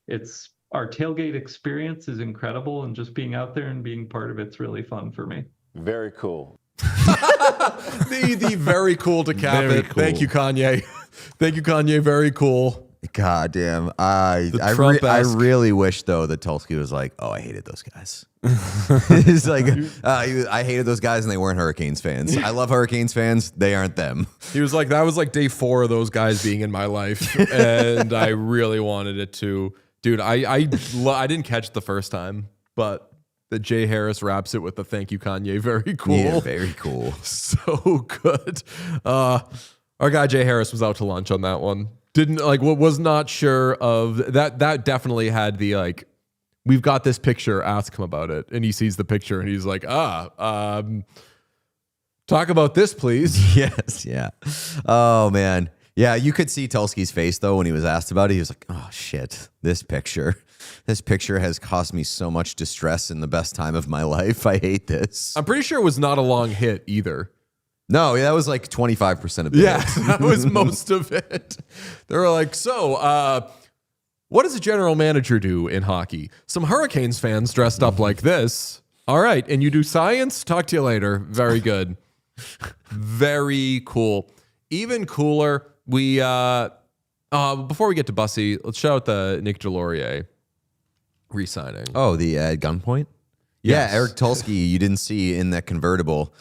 it's our tailgate experience is incredible. And just being out there and being part of it's really fun for me. Very cool. The very cool to cap Very it. cool. Thank you, Kanye. Thank you, Kanye. Very cool. God damn. I Trump-esque. really wish, though, that Tulsky was like, oh, I hated those guys. He's like, I hated those guys and they weren't Hurricanes fans. I love Hurricanes fans. They aren't them. He was like, that was like day 4 of those guys being in my life. And I really wanted it to. Dude, I didn't catch it the first time, but that Jay Harris wraps it with the thank you, Kanye. Very cool. Yeah, very cool. So good. Our guy Jay Harris was out to lunch on that one. Was not sure of that. That definitely had the we've got this picture, ask him about it. And he sees the picture and he's like, talk about this, please. Yes, yeah. Oh, man. Yeah, you could see Tulsky's face, though, when he was asked about it. He was like, oh, shit, this picture has caused me so much distress in the best time of my life. I hate this. I'm pretty sure it was not a long hit either. No, that was like 25% of the Yeah, hit. that was most of it. They were like, so, what does a general manager do in hockey? Some Hurricanes fans dressed up like this. All right, and you do science? Talk to you later. Very good. Very cool. Even cooler, we before we get to Bussi, let's shout out the Nick Delorier re-signing. Oh, the gunpoint? Yes. Yeah, Eric Tulsky, you didn't see in that convertible.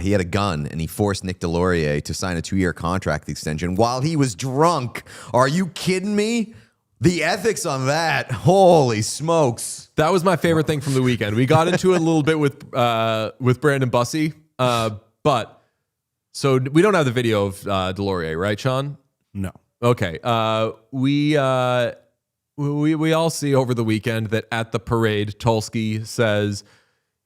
He had a gun, and he forced Nick Delorier to sign a 2-year contract extension while he was drunk. Are you kidding me? The ethics on that, holy smokes. That was my favorite thing from the weekend. We got into it a little bit with Brandon Bussi, but so we don't have the video of Delorier, right, Sean? No. Okay. We all see over the weekend that at the parade, Tulsky says,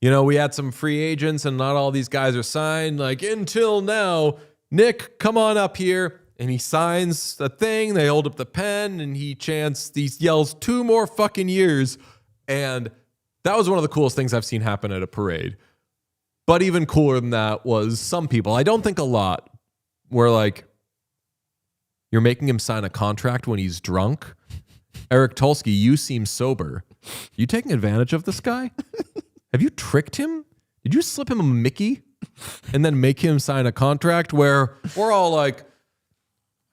we had some free agents and not all these guys are signed. Like, until now, Nick, come on up here. And he signs the thing. They hold up the pen and he yells 2 more fucking years. And that was one of the coolest things I've seen happen at a parade. But even cooler than that was some people, I don't think a lot, were like, you're making him sign a contract when he's drunk? Eric Tulsky, you seem sober. You taking advantage of this guy? Have you tricked him? Did you slip him a Mickey and then make him sign a contract where we're all like,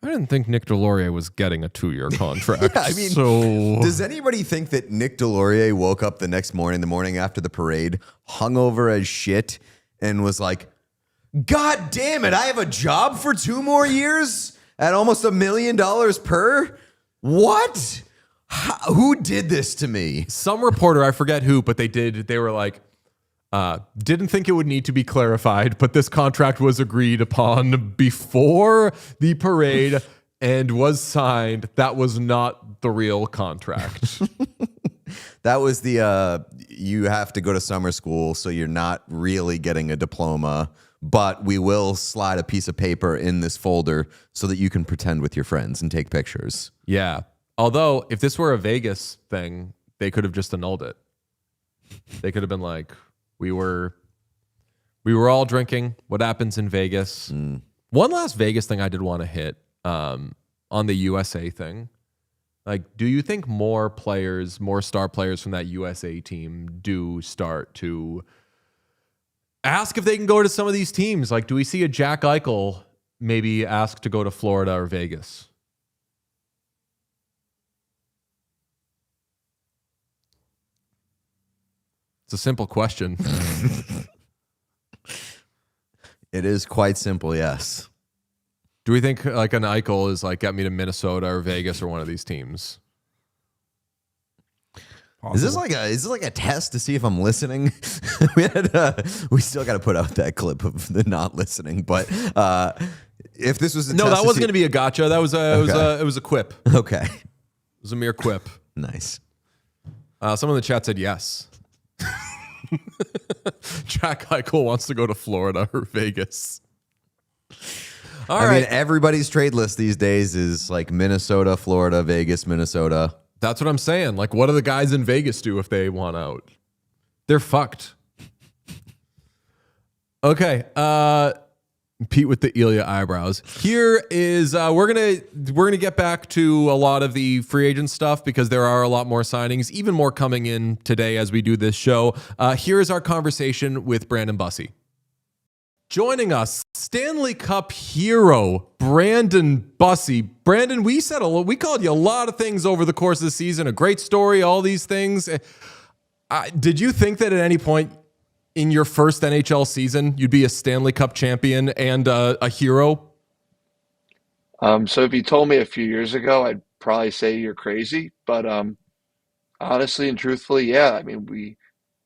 I didn't think Nick Delorier was getting a 2-year contract. Yeah, I mean, so does anybody think that Nick Delorier woke up the next morning, the morning after the parade, hungover as shit, and was like, God damn it, I have a job for 2 more years at almost $1 million per? What? Who did this to me? some reporter, I forget who, but they were like, didn't think it would need to be clarified, but this contract was agreed upon before the parade and was signed. That was not the real contract. That was the, you have to go to summer school, so you're not really getting a diploma, but we will slide a piece of paper in this folder so that you can pretend with your friends and take pictures. Yeah. Although, if this were a Vegas thing, they could have just annulled it. They could have been like, we were all drinking. What happens in Vegas? One last Vegas thing I did want to hit on the USA thing. Like, do you think more players, more star players from that USA team do start to ask if they can go to some of these teams? Like, do we see a Jack Eichel maybe ask to go to Florida or Vegas? It's a simple question. It is quite simple, yes. Do we think like an Eichel is like, get me to Minnesota or Vegas or one of these teams? Is this like a test to see if I'm listening? We still got to put out that clip of the not listening, but if this was a No, test that wasn't going to be a gotcha. That was it was a quip. Okay. It was a mere quip. Nice. Someone in the chat said yes. Jack Eichel wants to go to Florida or Vegas. I mean, everybody's trade list these days is like Minnesota, Florida, Vegas, Minnesota. That's what I'm saying. Like, what do the guys in Vegas do if they want out? They're fucked. Okay. Pete with the Ilya eyebrows. Here is we're gonna get back to a lot of the free agent stuff because there are a lot more signings, even more coming in today as we do this show. Here is our conversation with Brandon Bussi. Joining us, Stanley Cup hero Brandon Bussi. Brandon, we called you a lot of things over the course of the season. A great story, all these things. Did you think that at any point in your first NHL season, you'd be a Stanley Cup champion and a hero? So if you told me a few years ago, I'd probably say you're crazy. But honestly and truthfully, yeah. I mean,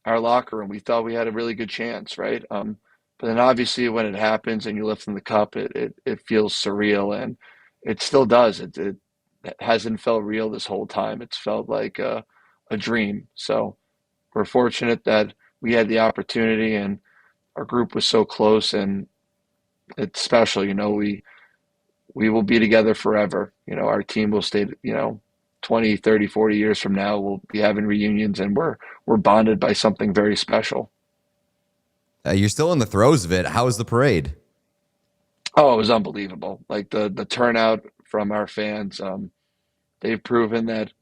our locker room, we thought we had a really good chance, right? But then obviously when it happens and you lift in the cup, it feels surreal, and it still does. It hasn't felt real this whole time. It's felt like a dream. So we're fortunate that we had the opportunity and our group was so close, and it's special. We will be together forever. Our team will stay, 20, 30, 40 years from now, we'll be having reunions, and we're bonded by something very special. You're still in the throes of it. How was the parade? Oh, it was unbelievable. Like the turnout from our fans. They've proven that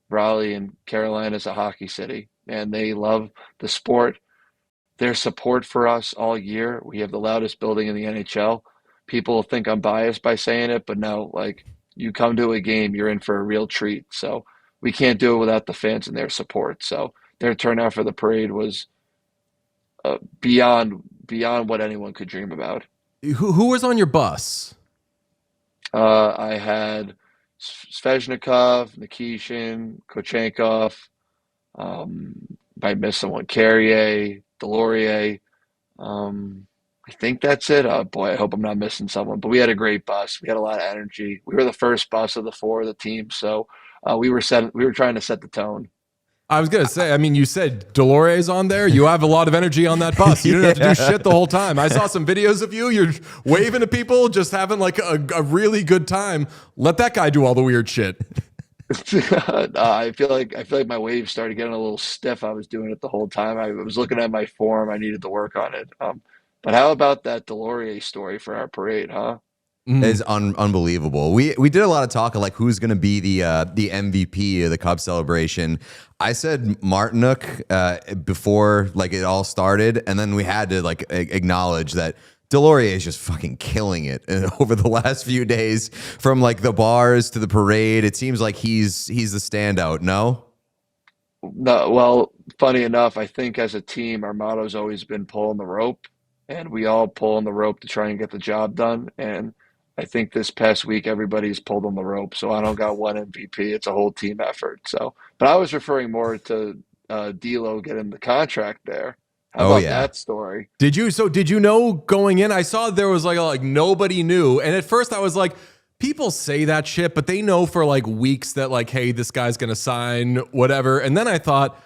Raleigh and Carolina is a hockey city, and they love the sport. Their support for us all year. We have the loudest building in the NHL. People think I'm biased by saying it, but no, like, you come to a game, you're in for a real treat. So we can't do it without the fans and their support. So their turnout for the parade was beyond what anyone could dream about. Who was on your bus? I had Svechnikov, Nikishin, Kochenkov. I missed someone. Carrier, Delorier. I think that's it. Boy, I hope I'm not missing someone. But we had a great bus. We had a lot of energy. We were the first bus of the four of the team, so we were trying to set the tone. I was going to say, I mean, you said Delorier's on there. You have a lot of energy on that bus. You didn't have to do shit the whole time. I saw some videos of you. You're waving to people, just having like a really good time. Let that guy do all the weird shit. I feel like my waves started getting a little stiff. I was doing it the whole time. I was looking at my form. I needed to work on it. But how about that Delorier story for our parade, huh? Is unbelievable. We did a lot of talk of like who's going to be the MVP of the Cup celebration. I said Martinook before like it all started, and then we had to like acknowledge that Delorier is just fucking killing it over the last few days, from like the bars to the parade. It seems like he's the standout. No. No, well, funny enough, I think as a team, our motto's always been pulling the rope, and we all pull on the rope to try and get the job done. And I think this past week, everybody's pulled on the rope. So I don't got one MVP. It's a whole team effort. So, but I was referring more to D'Lo getting the contract there. How about that story? Did you know going in? I saw there was like nobody knew. And at first I was like, people say that shit, but they know for like weeks that like, hey, this guy's going to sign whatever. And then I thought,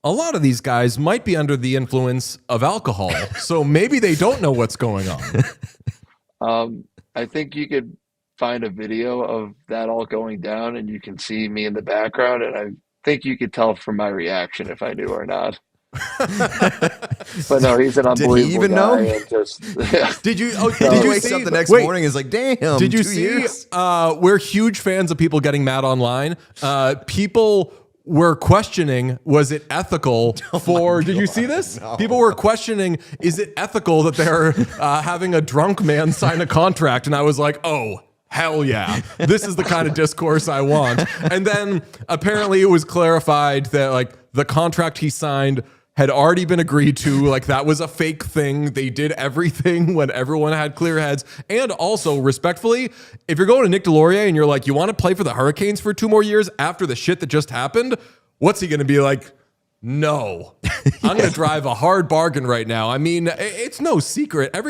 a lot of these guys might be under the influence of alcohol. So maybe they don't know what's going on. I think you could find a video of that all going down, and you can see me in the background, and I think you could tell from my reaction if I knew or not. But no, he's an Did he unbelievable even guy. know? And just, yeah. Did you? Oh, He did you wakes see? up the next wait, morning and is like, damn, Did you 2 see? years? We're huge fans of people getting mad online. People were questioning, was it ethical for? Did you see this? No. People were questioning, is it ethical that they're having a drunk man sign a contract? And I was like, oh. Hell yeah. This is the kind of discourse I want. And then apparently it was clarified that like the contract he signed had already been agreed to. Like that was a fake thing. They did everything when everyone had clear heads. And also, respectfully, if you're going to Nick Delorier and you're like, you want to play for the Hurricanes for 2 more years after the shit that just happened, what's he going to be like? No, I'm going to drive a hard bargain right now. I mean, it's no secret. And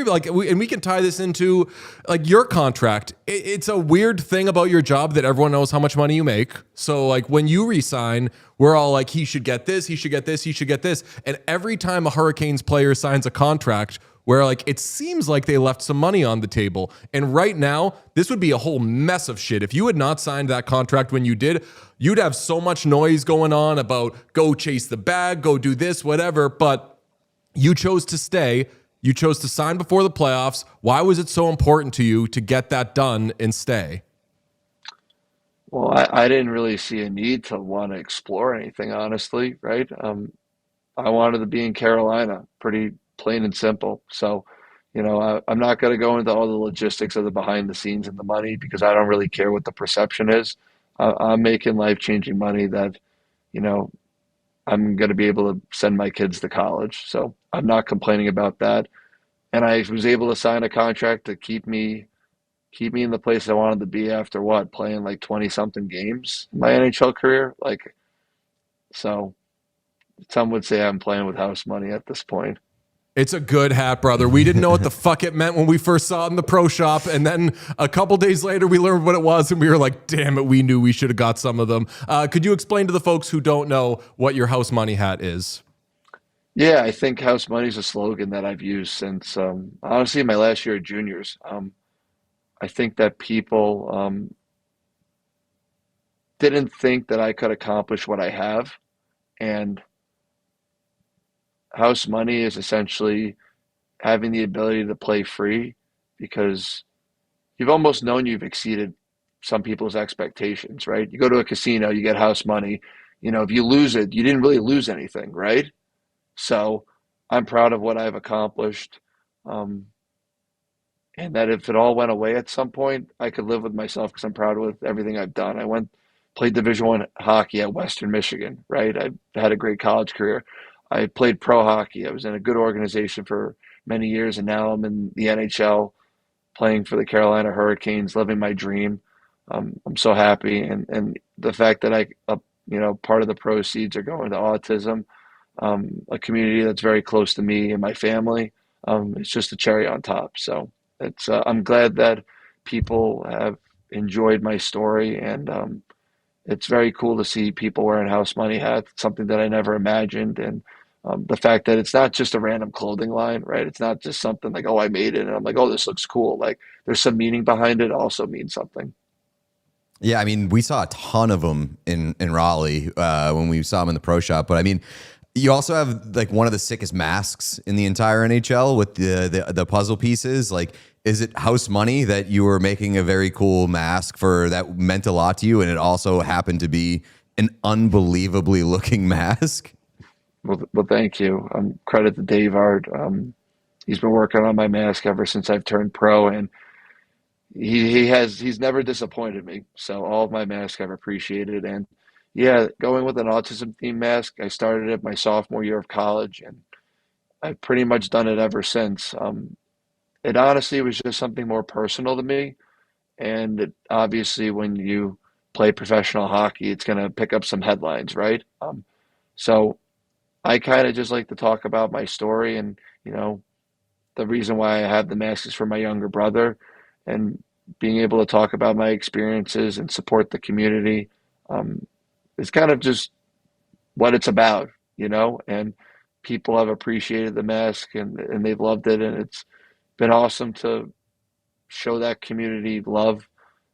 we can tie this into like your contract. It's a weird thing about your job that everyone knows how much money you make. So like when you resign, we're all like, he should get this, he should get this, he should get this. And every time a Hurricanes player signs a contract where like it seems like they left some money on the table. And right now, this would be a whole mess of shit. If you had not signed that contract when you did, you'd have so much noise going on about go chase the bag, go do this, whatever. But you chose to stay. You chose to sign before the playoffs. Why was it so important to you to get that done and stay? Well, I didn't really see a need to want to explore anything, honestly, right? I wanted to be in Carolina, pretty plain and simple. So, I'm not going to go into all the logistics of the behind the scenes and the money because I don't really care what the perception is. I'm making life-changing money that, you know, I'm going to be able to send my kids to college. So I'm not complaining about that. And I was able to sign a contract to keep me in the place I wanted to be after what, playing like 20 something games in my NHL career. Like, so some would say I'm playing with house money at this point. It's a good hat, brother. We didn't know what the fuck it meant when we first saw it in the pro shop. And then a couple days later, we learned what it was. And we were like, damn it, we knew we should have got some of them. Could you explain to the folks who don't know what your house money hat is? Yeah, I think house money is a slogan that I've used since, honestly, my last year at juniors. I think that people didn't think that I could accomplish what I have. And house money is essentially having the ability to play free because you've almost known you've exceeded some people's expectations, right? You go to a casino, you get house money. If you lose it, you didn't really lose anything, right? So I'm proud of what I've accomplished. Um, and that if it all went away at some point, I could live with myself because I'm proud with everything I've done. Played Division I hockey at Western Michigan, right? I had a great college career. I played pro hockey. I was in a good organization for many years, and now I'm in the NHL playing for the Carolina Hurricanes, living my dream. I'm so happy, and the fact that part of the proceeds are going to autism, a community that's very close to me and my family. It's just a cherry on top. So I'm glad that people have enjoyed my story, and it's very cool to see people wearing house money hats. It's something that I never imagined, and the fact that it's not just a random clothing line, right? It's not just something like, oh, I made it, and I'm like, oh, this looks cool. Like there's some meaning behind it. Also means something. Yeah, I mean, we saw a ton of them in Raleigh when we saw them in the pro shop. But I mean, you also have like one of the sickest masks in the entire NHL with the puzzle pieces. Like, is it house money that you were making a very cool mask for that meant a lot to you, and it also happened to be an unbelievably looking mask? Well, thank you. Credit to Dave Art. He's been working on my mask ever since I've turned pro, and he's never disappointed me. So all of my masks I've appreciated, and yeah, going with an autism themed mask, I started it my sophomore year of college, and I've pretty much done it ever since. It honestly was just something more personal to me, and obviously when you play professional hockey, it's going to pick up some headlines, right? So I kind of just like to talk about my story, and the reason why I have the mask is for my younger brother, and being able to talk about my experiences and support the community is kind of just what it's about, and people have appreciated the mask, and they've loved it, and it's been awesome to show that community love,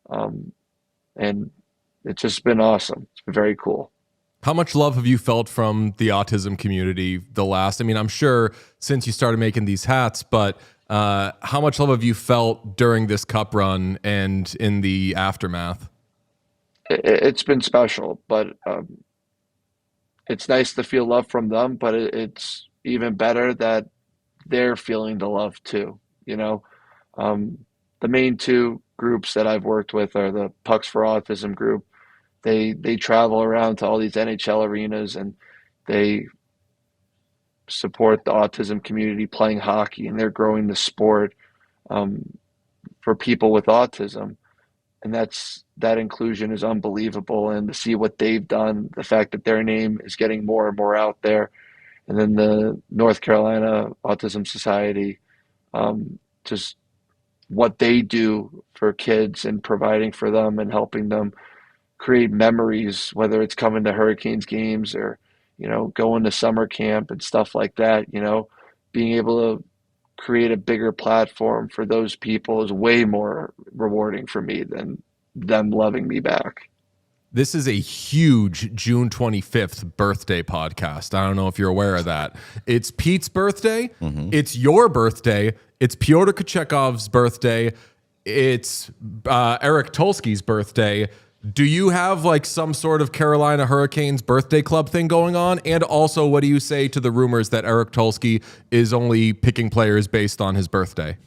and it's just been awesome. It's been very cool. How much love have you felt from the autism community I'm sure since you started making these hats, but how much love have you felt during this cup run and in the aftermath? It's been special, but it's nice to feel love from them, but it's even better that they're feeling the love too. You know, the main two groups that I've worked with are the Pucks for Autism group. They travel around to all these NHL arenas and they support the autism community playing hockey, and they're growing the sport for people with autism. And that inclusion is unbelievable. And to see what they've done, the fact that their name is getting more and more out there, and then the North Carolina Autism Society, just what they do for kids and providing for them and helping them create memories, whether it's coming to Hurricanes games or, going to summer camp and stuff like that, being able to create a bigger platform for those people is way more rewarding for me than them loving me back. This is a huge June 25th birthday podcast. I don't know if you're aware of that. It's Pete's birthday. Mm-hmm. It's your birthday. It's Pyotr Kochekov's birthday. It's Eric Tulsky's birthday. Do you have like some sort of Carolina Hurricanes birthday club thing going on? And also, what do you say to the rumors that Eric Tulsky is only picking players based on his birthday?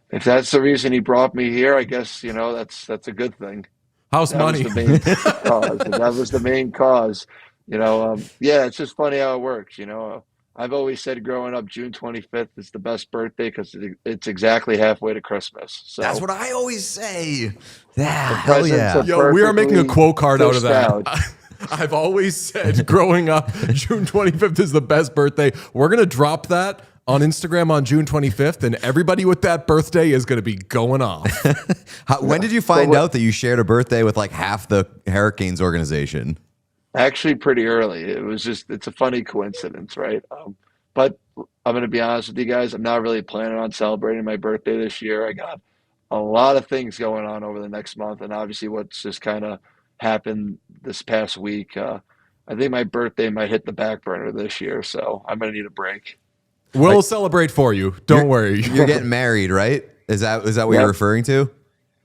If that's the reason he brought me here, I guess, that's a good thing. House money. Was the main cause. That was the main cause. Yeah, it's just funny how it works. I've always said growing up, June 25th is the best birthday because it's exactly halfway to Christmas. So that's what I always say. Yeah, hell yeah. Yo, we are making a quote card out of that. I've always said growing up, June 25th is the best birthday. We're going to drop that on Instagram on June 25th, and everybody with that birthday is going to be going off. When did you find out that you shared a birthday with like half the Hurricanes organization? Actually, pretty early. It's a funny coincidence, right? But I'm going to be honest with you guys. I'm not really planning on celebrating my birthday this year. I got a lot of things going on over the next month, and obviously what's just kind of happened this past week. I think my birthday might hit the back burner this year, so I'm going to need a break. We'll celebrate for you. Don't worry. You're getting married, right? Is that what you're referring to?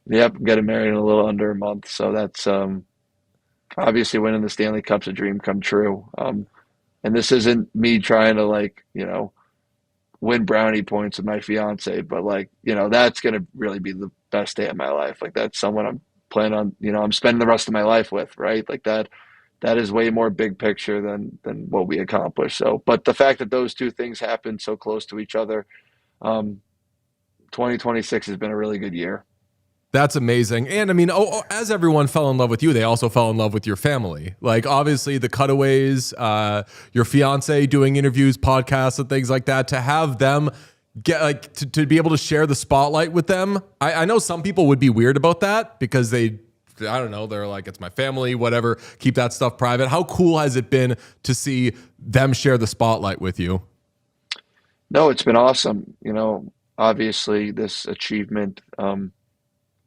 Yep, I'm getting married in a little under a month, so that's obviously winning the Stanley Cup's a dream come true. And this isn't me trying to win brownie points with my fiance, but that's going to really be the best day of my life. Like that's someone I'm planning on, I'm spending the rest of my life with, right? Like that is way more big picture than what we accomplished. So, but the fact that those two things happen so close to each other, 2026 has been a really good year. That's amazing. And as everyone fell in love with you, they also fell in love with your family. Like obviously the cutaways, your fiance doing interviews, podcasts and things like that, to have them get to be able to share the spotlight with them. I know some people would be weird about that because they're like, it's my family, whatever, keep that stuff private. How cool has it been to see them share the spotlight with you? No, it's been awesome. Obviously this achievement,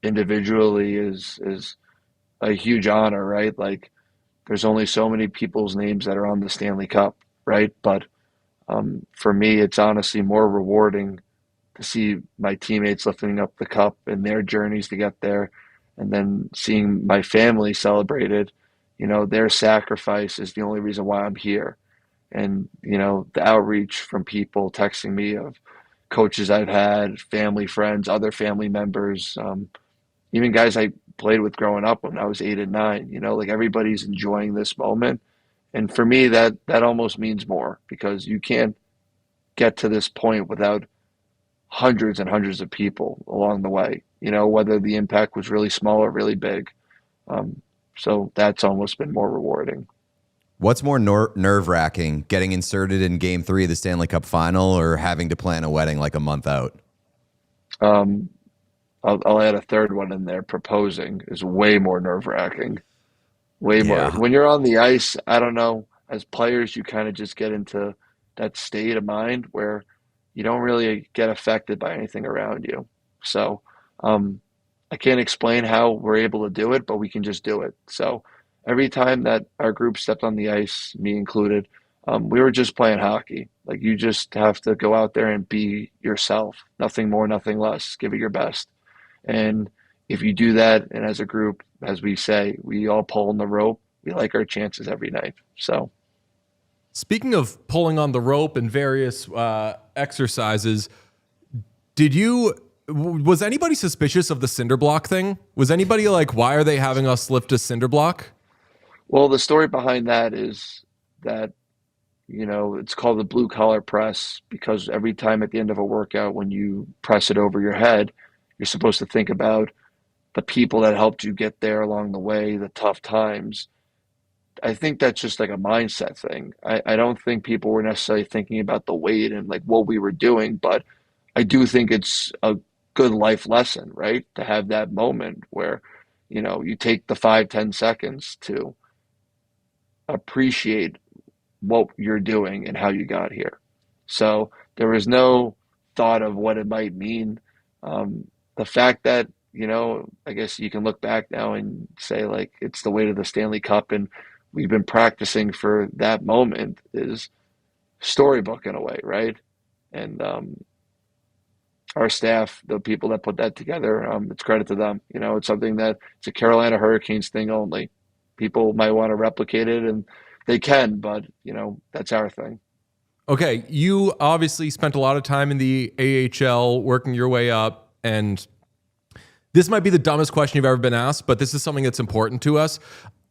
individually is a huge honor, right? Like there's only so many people's names that are on the Stanley Cup, right? But for me, it's honestly more rewarding to see my teammates lifting up the cup and their journeys to get there, and then seeing my family celebrated. Their sacrifice is the only reason why I'm here. And the outreach from people texting me of coaches I've had, family, friends, other family members, even guys I played with growing up when I was 8 and 9, everybody's enjoying this moment. And for me, that almost means more because you can't get to this point without hundreds and hundreds of people along the way, whether the impact was really small or really big. So that's almost been more rewarding. What's more nerve-wracking, getting inserted in Game 3 of the Stanley Cup Final or having to plan a wedding like a month out? I'll add a third one in there. Proposing is way more nerve-wracking. Way more. When you're on the ice, I don't know, as players, you kind of just get into that state of mind where you don't really get affected by anything around you. So I can't explain how we're able to do it, but we can just do it. So every time that our group stepped on the ice, me included, we were just playing hockey. Like you just have to go out there and be yourself, nothing more, nothing less. Give it your best. And if you do that, and as a group, as we say, we all pull on the rope, we like our chances every night. So, speaking of pulling on the rope and various exercises, was anybody suspicious of the cinder block thing? Was anybody like, why are they having us lift a cinder block? well, the story behind that is that, it's called the blue collar press because every time at the end of a workout, when you press it over your head, you're supposed to think about the people that helped you get there along the way, the tough times. I think that's just like a mindset thing. I don't think people were necessarily thinking about the weight and like what we were doing, but I do think it's a good life lesson, right? To have that moment where, you take the 5-10 seconds to appreciate what you're doing and how you got here. So there was no thought of what it might mean. The fact that, I guess you can look back now and say like it's the weight of the Stanley Cup and we've been practicing for that moment is storybook in a way, right? And our staff, the people that put that together, it's credit to them. It's something that it's a Carolina Hurricanes thing only. People might want to replicate it, and they can, but that's our thing. Okay, you obviously spent a lot of time in the AHL working your way up, and this might be the dumbest question you've ever been asked, but this is something that's important to us.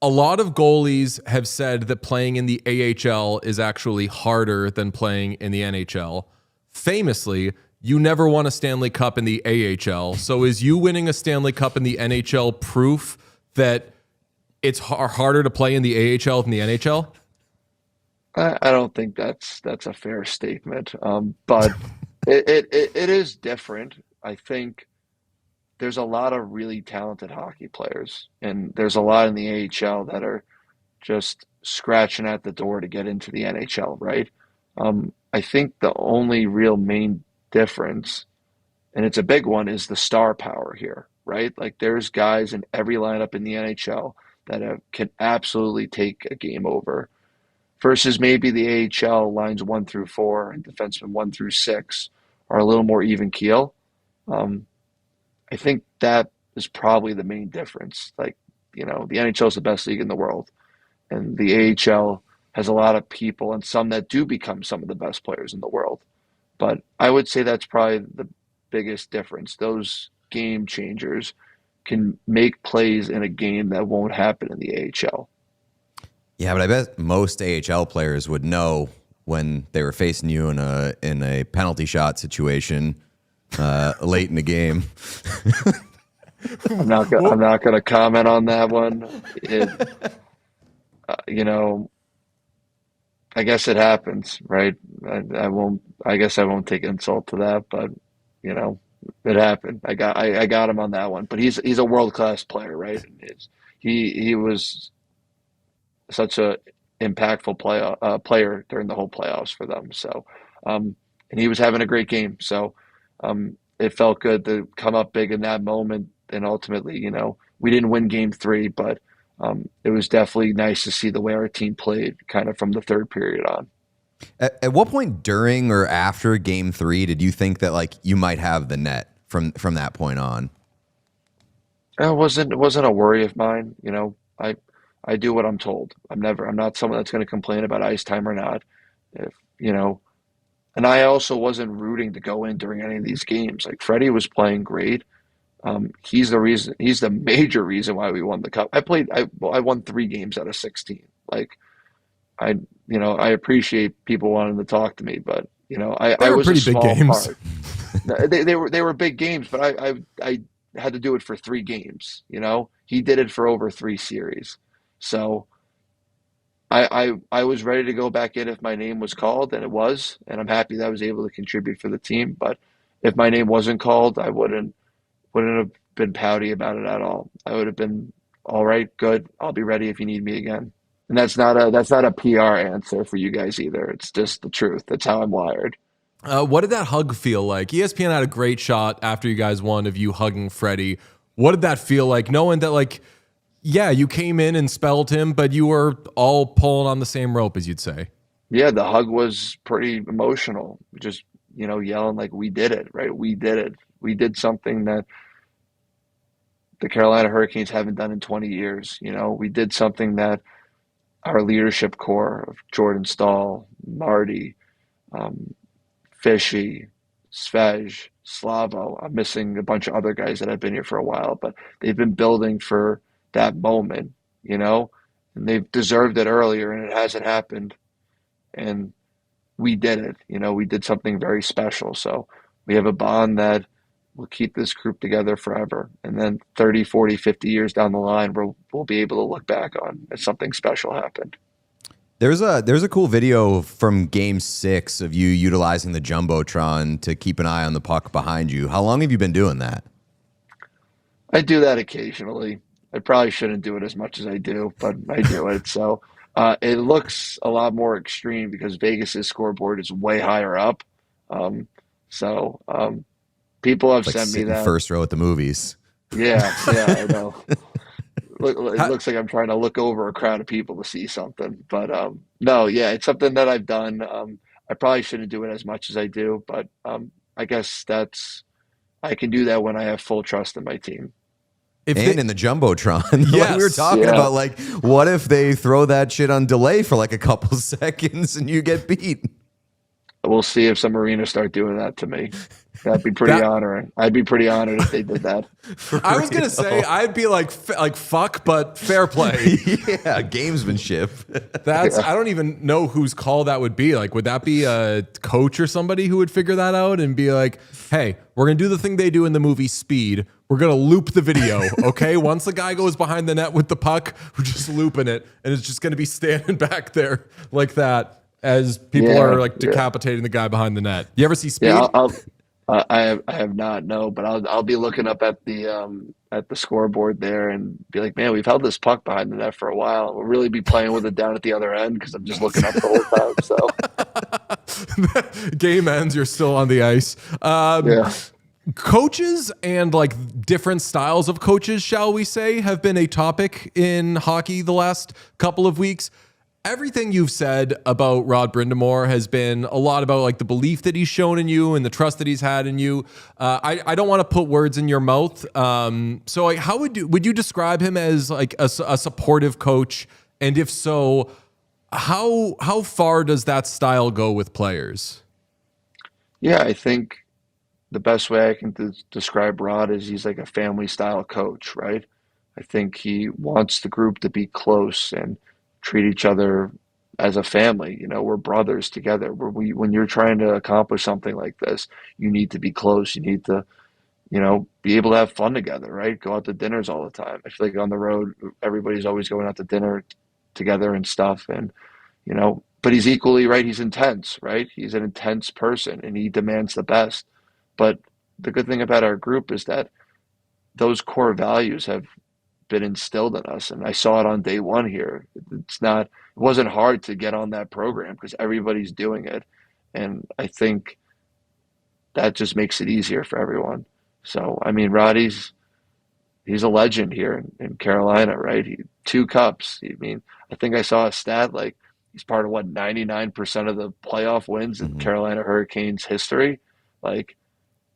A lot of goalies have said that playing in the AHL is actually harder than playing in the NHL. Famously, you never won a Stanley Cup in the AHL. So is you winning a Stanley Cup in the NHL proof that it's harder to play in the AHL than the NHL? I don't think that's a fair statement, but it is different. I think there's a lot of really talented hockey players, and there's a lot in the AHL that are just scratching at the door to get into the NHL, right? I think the only real main difference, and it's a big one, is the star power here, right? Like there's guys in every lineup in the NHL that can absolutely take a game over versus maybe the AHL lines 1 through 4 and defensemen 1 through 6 are a little more even keel. I think that is probably the main difference. Like, the NHL is the best league in the world, and the AHL has a lot of people and some that do become some of the best players in the world. But I would say that's probably the biggest difference. Those game changers can make plays in a game that won't happen in the AHL. Yeah, but I bet most AHL players would know when they were facing you in a penalty shot situation late in the game. I'm not going to comment on that one. I guess it happens, right? I guess I won't take insult to that, but it happened. I got him on that one. But he's a world-class player, right? He was such a impactful player during the whole playoffs for them. So, and he was having a great game. So, it felt good to come up big in that moment. And ultimately, we didn't win game 3, but it was definitely nice to see the way our team played kind of from the third period on. At what point during or after game 3 did you think that like you might have the net from that point on? It wasn't a worry of mine. I do what I'm told. I'm not someone that's going to complain about ice time or not. And I also wasn't rooting to go in during any of these games. Like Freddie was playing great. He's the major reason why we won the cup. I won 3 games out of 16. Like I appreciate people wanting to talk to me, but I was pretty a small big games. part. They were big games, but I had to do it for 3 games. He did it for over 3 series. So I was ready to go back in if my name was called, and it was, and I'm happy that I was able to contribute for the team. But if my name wasn't called, I wouldn't have been pouty about it at all. I would have been all right, good. I'll be ready if you need me again. And that's not a PR answer for you guys either. It's just the truth. That's how I'm wired. What did that hug feel like? ESPN had a great shot after you guys won of you hugging Freddie. What did that feel like, knowing that like yeah, you came in and spelled him, but you were all pulling on the same rope, as you'd say. Yeah, the hug was pretty emotional. Just, yelling like we did it, right? We did it. We did something that the Carolina Hurricanes haven't done in 20 years. We did something that our leadership core of Jordan Staal, Marty, Fishy, Svaj, Slavo. I'm missing a bunch of other guys that have been here for a while, but they've been building for that moment, and they've deserved it earlier, and it hasn't happened. And we did it. We did something very special. So we have a bond that will keep this group together forever. And then 30, 40, 50 years down the line, we'll be able to look back on as something special happened. There's a cool video from Game 6 of you utilizing the Jumbotron to keep an eye on the puck behind you. How long have you been doing that? I do that occasionally. I probably shouldn't do it as much as I do, but I do it. So it looks a lot more extreme because Vegas's scoreboard is way higher up. People have It's like sent me sitting that. first row at the movies. Yeah, I know. It looks like I'm trying to look over a crowd of people to see something. But no, yeah, it's something that I've done. I probably shouldn't do it as much as I do, but I guess I can do that when I have full trust in my team. In the Jumbotron. Like Yes. we were talking about, like, what if they throw that shit on delay for like a couple seconds and you get beat? We'll see if some arenas start doing that to me. That'd be pretty honoring. I'd be pretty honored if they did that. I was gonna say I'd be like fuck, but fair play. Yeah, gamesmanship. I don't even know whose call that would be. Like, would that be a coach or somebody who would figure that out and be like, hey, we're going to do the thing they do in the movie Speed. We're going to loop the video, okay? Once the guy goes behind the net with the puck, we're just looping it. And it's just going to be standing back there like that as people are like decapitating the guy behind the net. You ever see Speed? Yeah, I have not, no, but I'll be looking up at the scoreboard there and be like, man, we've held this puck behind the net for a while. We'll really be playing with it down at the other end because I'm just looking up the whole time. So Game ends, you're still on the ice. Coaches and like different styles of coaches, shall we say, have been a topic in hockey the last couple of weeks. Everything you've said about Rod Brind'Amour has been a lot about like the belief that he's shown in you and the trust that he's had in you. I don't want to put words in your mouth. So like, how would you describe him as like a supportive coach? And if so, how far does that style go with players? yeah, I think the best way I can describe Rod is he's like a family style coach, right? I think he wants the group to be close and treat each other as a family. We're brothers together. When you're trying to accomplish something like this, you need to be close. You need to, be able to have fun together, right? Go out to dinners all the time. I feel like on the road, everybody's always going out to dinner together and stuff. And, but he's equally, right? He's intense, right? He's an intense person and he demands the best. But the good thing about our group is that those core values have been instilled in us, and I saw it on day one here. It wasn't hard to get on that program because everybody's doing it, and I think that just makes it easier for everyone. So I mean, Roddy's he's a legend here in Carolina, right? 2 cups. I mean, I think I saw a stat like he's part of 99% of the playoff wins in Carolina Hurricanes history, like.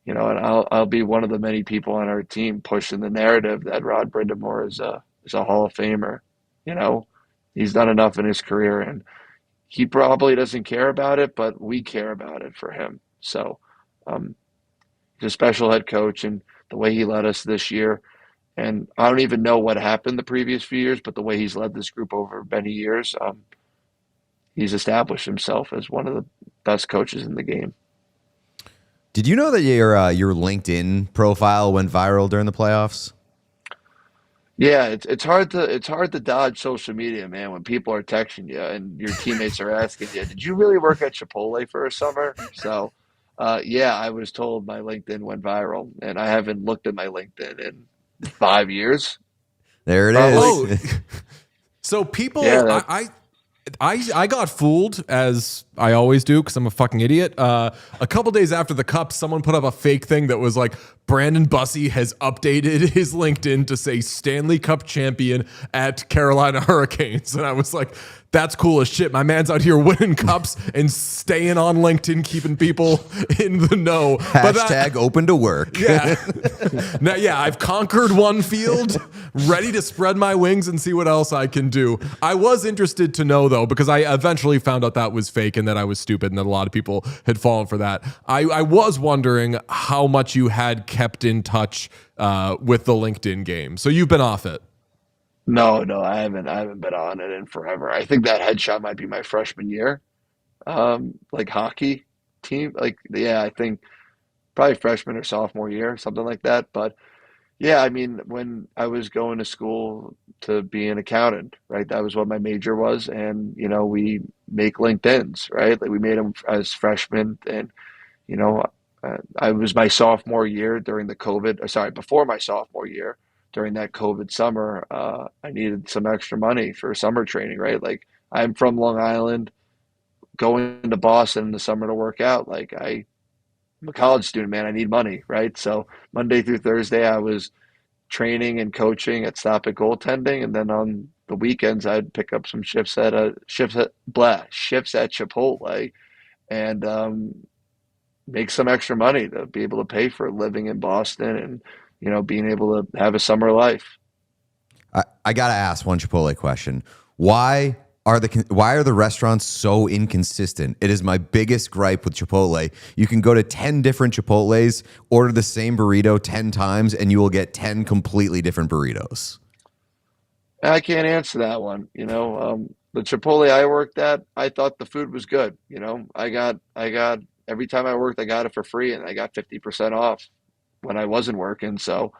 And I'll be one of the many people on our team pushing the narrative that Rod Brind'Amour is a Hall of Famer. He's done enough in his career, and he probably doesn't care about it, but we care about it for him. So he's a special head coach, and the way he led us this year, and I don't even know what happened the previous few years, but the way he's led this group over many years, he's established himself as one of the best coaches in the game. Did you know that your LinkedIn profile went viral during the playoffs? Yeah, it's hard to dodge social media, man, when people are texting you and your teammates are asking you, "Did you really work at Chipotle for a summer?" So, yeah, I was told my LinkedIn went viral, and I haven't looked at my LinkedIn in 5 years. There it is. So people, Yeah, I got fooled, as I always do, because I'm a fucking idiot. A couple days after the Cup, someone put up a fake thing that was like, Brandon Bussi has updated his LinkedIn to say Stanley Cup champion at Carolina Hurricanes. And I was like, that's cool as shit. My man's out here winning cups and staying on LinkedIn, keeping people in the know. Hashtag open to work. Yeah. Now, yeah, I've conquered one field, ready to spread my wings and see what else I can do. I was interested to know, though, because I eventually found out that was fake and that I was stupid and that a lot of people had fallen for that. I was wondering how much you had kept in touch with the LinkedIn game. So you've been off it. No, I haven't been on it in forever. I think that headshot might be my freshman year. Like hockey team. Like, yeah, I think probably freshman or sophomore year, something like that. But yeah, I mean, when I was going to school to be an accountant, right? That was what my major was. And, we make LinkedIn's, right? Like we made them as freshmen. And, I was my sophomore year during the before my sophomore year, during that COVID summer, I needed some extra money for summer training, right? Like I'm from Long Island, going to Boston in the summer to work out. Like I'm a college student, man. I need money, right? So Monday through Thursday, I was training and coaching at Stop It Goaltending, and then on the weekends, I'd pick up some shifts at Chipotle, and make some extra money to be able to pay for living in Boston and being able to have a summer life. I gotta ask one Chipotle question. Why are the restaurants so inconsistent? It is my biggest gripe with Chipotle. You can go to 10 different Chipotles, order the same burrito 10 times, and you will get 10 completely different burritos. I can't answer that one. The Chipotle I worked at, I thought the food was good. I got every time I worked, I got it for free, and I got 50% off when I wasn't working. So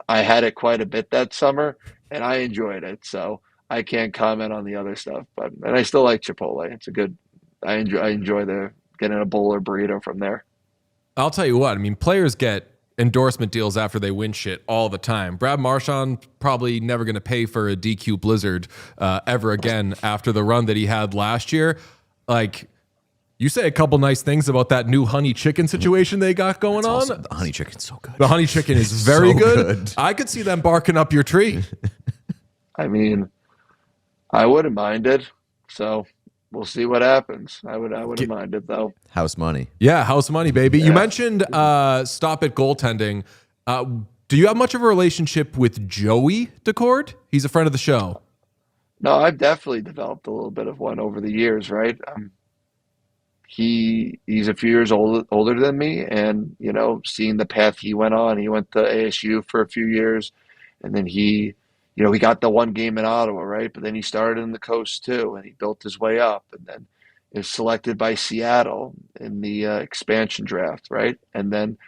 I had it quite a bit that summer, and I enjoyed it. So I can't comment on the other stuff, and I still like Chipotle. It's I enjoy getting a bowl or burrito from there. I'll tell you what, I mean, players get endorsement deals after they win shit all the time. Brad Marchand probably never going to pay for a DQ Blizzard ever again after the run that he had last year. Like, you say a couple nice things about that new honey chicken situation they got going on. The honey chicken's so good. The honey chicken is very So good. I could see them barking up your tree. I mean, I wouldn't mind it. So we'll see what happens. I wouldn't mind it though. House money. Yeah, house money, baby. Yeah. You mentioned Stop It Goaltending. Do you have much of a relationship with Joey Decord? He's a friend of the show. No, I've definitely developed a little bit of one over the years, right? He's a few years older than me, and seeing the path he went on, he went to ASU for a few years, and then he got the one game in Ottawa, right? But then he started in the coast too, and he built his way up, and then is selected by Seattle in the expansion draft, right? And then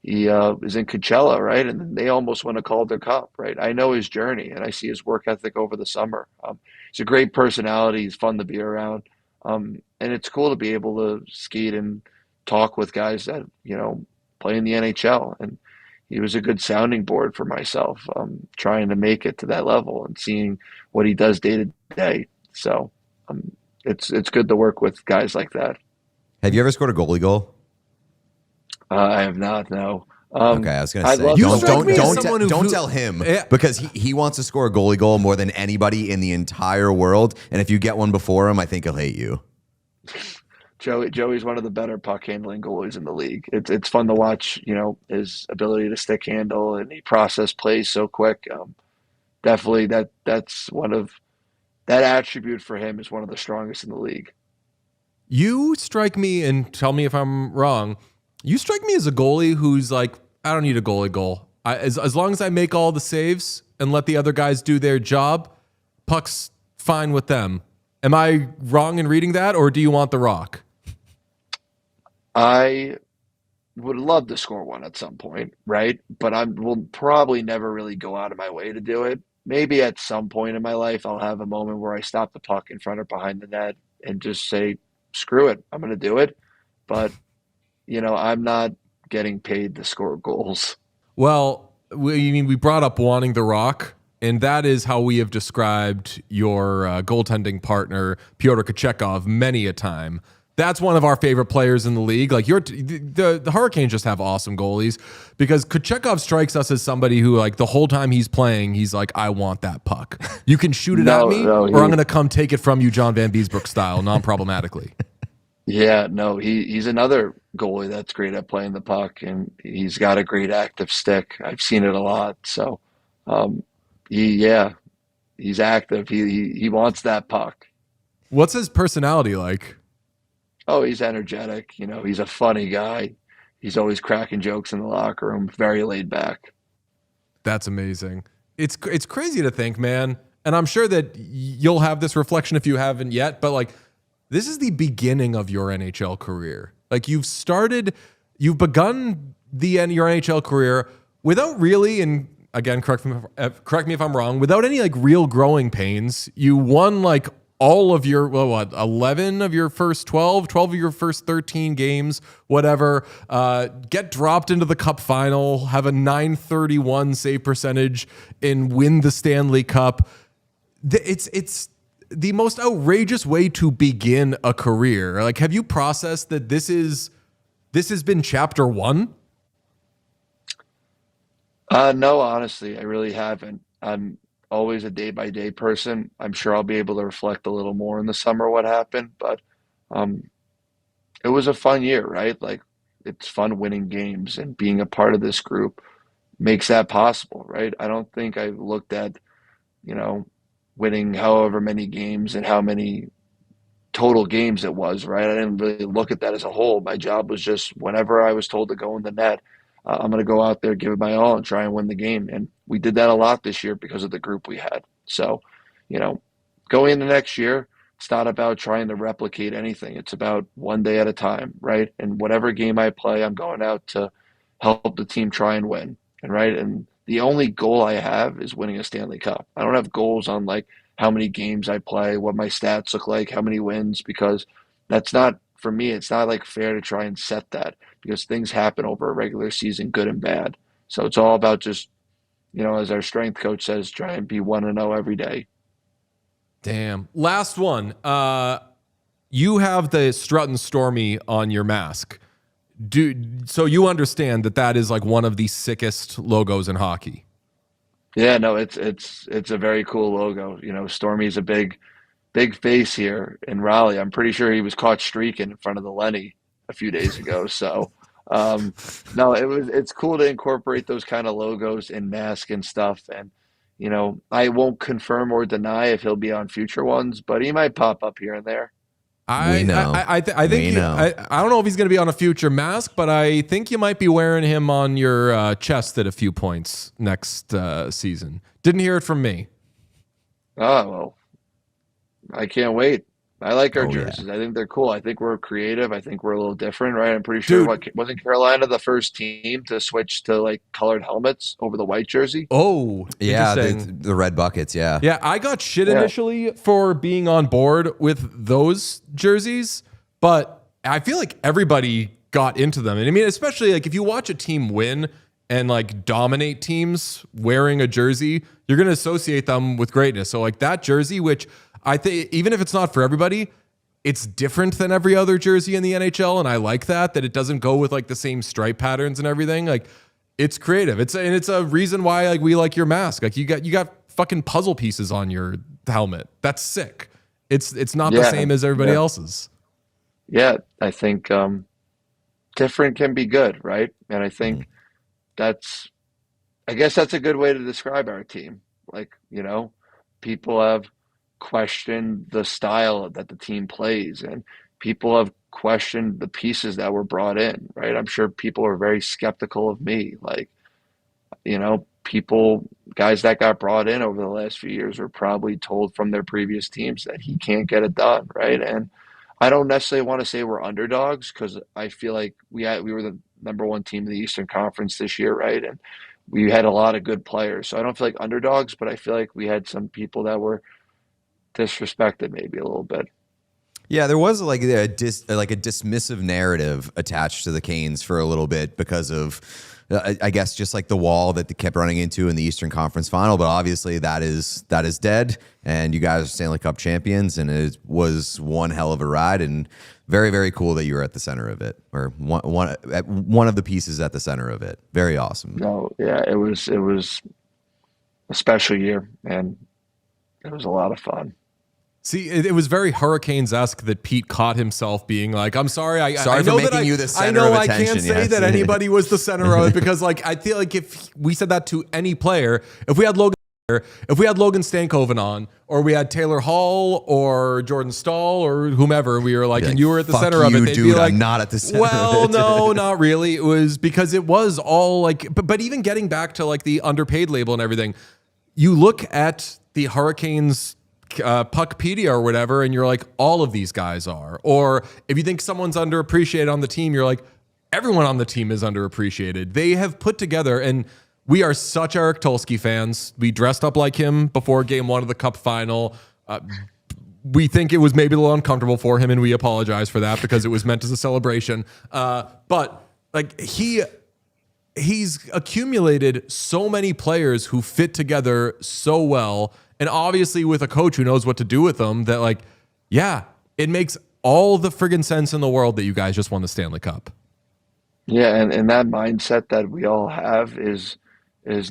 he is in Coachella, right? And then they almost won a Calder Cup, right? I know his journey, and I see his work ethic over the summer. He's a great personality. He's fun to be around. And it's cool to be able to skate and talk with guys that, play in the NHL. And he was a good sounding board for myself, trying to make it to that level and seeing what he does day to day. So it's good to work with guys like that. Have you ever scored a goalie goal? I have not, no. Okay, I was going to say, don't tell him, because he wants to score a goalie goal more than anybody in the entire world. And if you get one before him, I think he'll hate you. Joey's one of the better puck handling goalies in the league. It's fun to watch, his ability to stick handle, and he process plays so quick. Definitely that's one of that attribute for him is one of the strongest in the league. You strike me, and tell me if I'm wrong, you strike me as a goalie who's like, I don't need a goalie goal. As long as I make all the saves and let the other guys do their job, puck's fine with them. Am I wrong in reading that, or do you want the rock? I would love to score one at some point, right? But I will probably never really go out of my way to do it. Maybe at some point in my life, I'll have a moment where I stop the puck in front or behind the net and just say, screw it, I'm going to do it. But, I'm not getting paid to score goals. Well, we brought up wanting the rock, and that is how we have described your goaltending partner, Pyotr Kochetkov, many a time. that's one of our favorite players in the league. Like the Hurricanes just have awesome goalies because Kochetkov strikes us as somebody who like the whole time he's playing, he's like, I want that puck. You can shoot it at me or I'm going to come take it from you, John Van Beesbrook style, non-problematically. Yeah, no, he's another goalie that's great at playing the puck, and he's got a great active stick. I've seen it a lot. So, he's active. He wants that puck. What's his personality like? Oh, he's energetic. You know, he's a funny guy. He's always cracking jokes in the locker room, very laid back. That's amazing. It's crazy to think, man. And I'm sure that you'll have this reflection if you haven't yet, but like this is the beginning of your NHL career. Like you've begun your NHL career without really, and again, correct me if I'm wrong, without any like real growing pains. You won like all of your, 11 of your first 12 of your first 13 games, whatever, get dropped into the cup final, have a .931 save percentage and win the Stanley Cup. It's the most outrageous way to begin a career. Like, have you processed that this has been chapter one? No, honestly, I really haven't. I'm always a day by day person. I'm sure I'll be able to reflect a little more in the summer what happened, but it was a fun year, right? Like it's fun winning games and being a part of this group makes that possible, right? I don't think I looked at, winning however many games and how many total games it was, right? I didn't really look at that as a whole. My job was just whenever I was told to go in the net, I'm going to go out there, give it my all, and try and win the game. And we did that a lot this year because of the group we had. So, going into next year, it's not about trying to replicate anything. It's about one day at a time, right? And whatever game I play, I'm going out to help the team try and win. And right. And the only goal I have is winning a Stanley Cup. I don't have goals on like how many games I play, what my stats look like, how many wins, because that's not, for me, it's not like fair to try and set that because things happen over a regular season, good and bad. So it's all about just, as our strength coach says, try and be 1-0 every day. Damn. Last one. You have the Strut and Stormy on your mask. So you understand that is like one of the sickest logos in hockey. Yeah, no, it's a very cool logo. Stormy's a big face here in Raleigh. I'm pretty sure he was caught streaking in front of the Lenny a few days ago. So, no, it's cool to incorporate those kind of logos in mask and stuff. And, I won't confirm or deny if he'll be on future ones, but he might pop up here and there. I think I don't know if he's going to be on a future mask, but I think you might be wearing him on your chest at a few points next season. Didn't hear it from me. Oh, well, I can't wait. I like our jerseys. Yeah. I think they're cool. I think we're creative. I think we're a little different, right? I'm pretty sure wasn't Carolina the first team to switch to like colored helmets over the white jersey? Oh, yeah, the red buckets, yeah. Yeah, I got shit initially for being on board with those jerseys, but I feel like everybody got into them. And I mean, especially like if you watch a team win and like dominate teams wearing a jersey, you're going to associate them with greatness. So like that jersey, which I think even if it's not for everybody, it's different than every other jersey in the NHL. And I like that it doesn't go with like the same stripe patterns and everything. Like it's creative. It's a reason why like we like your mask. Like you got fucking puzzle pieces on your helmet. That's sick. It's not the same as everybody else's. Yeah. I think, different can be good. Right. And I think I guess that's a good way to describe our team. Like, people have questioned the style that the team plays and people have questioned the pieces that were brought in, right? I'm sure people are very skeptical of me. Like, guys that got brought in over the last few years were probably told from their previous teams that he can't get it done, right? And I don't necessarily want to say we're underdogs because I feel like we were the number one team in the Eastern Conference this year, right? And we had a lot of good players. So I don't feel like underdogs, but I feel like we had some people that were disrespected maybe a little bit. Yeah, there was like a dismissive narrative attached to the Canes for a little bit because of, I guess, just like the wall that they kept running into in the Eastern Conference Final. But obviously that is dead, and you guys are Stanley Cup champions, and it was one hell of a ride. And very, very cool that you were at the center of it, or one of the pieces at the center of it. Very awesome. No, yeah, it was a special year, and it was a lot of fun. See, it was very Hurricanes-esque that Pete caught himself being like, "I'm sorry, I Sorry know for that making you the center I know of I attention." can't say Yes. that anybody was the center of it because, like, I feel like if we said that to any player, if we had Logan Stankoven on, or we had Taylor Hall or Jordan Stahl or whomever, we were like, and you were at the "Fuck center of you, it, they'd dude, be like, I'm not at the center well, of it." no, not really. It was because it was all like, but even getting back to like the underpaid label and everything, you look at the Hurricanes Puckpedia or whatever, and you're like, all of these guys are. Or if you think someone's underappreciated on the team, you're like, everyone on the team is underappreciated. They have put together, and we are such Eric Tulsky fans. We dressed up like him before game 1 of the Cup final. We think it was maybe a little uncomfortable for him, and we apologize for that because it was meant as a celebration. But like he's accumulated so many players who fit together so well, and obviously with a coach who knows what to do with them, that like, yeah, it makes all the friggin' sense in the world that you guys just won the Stanley Cup. Yeah, and that mindset that we all have is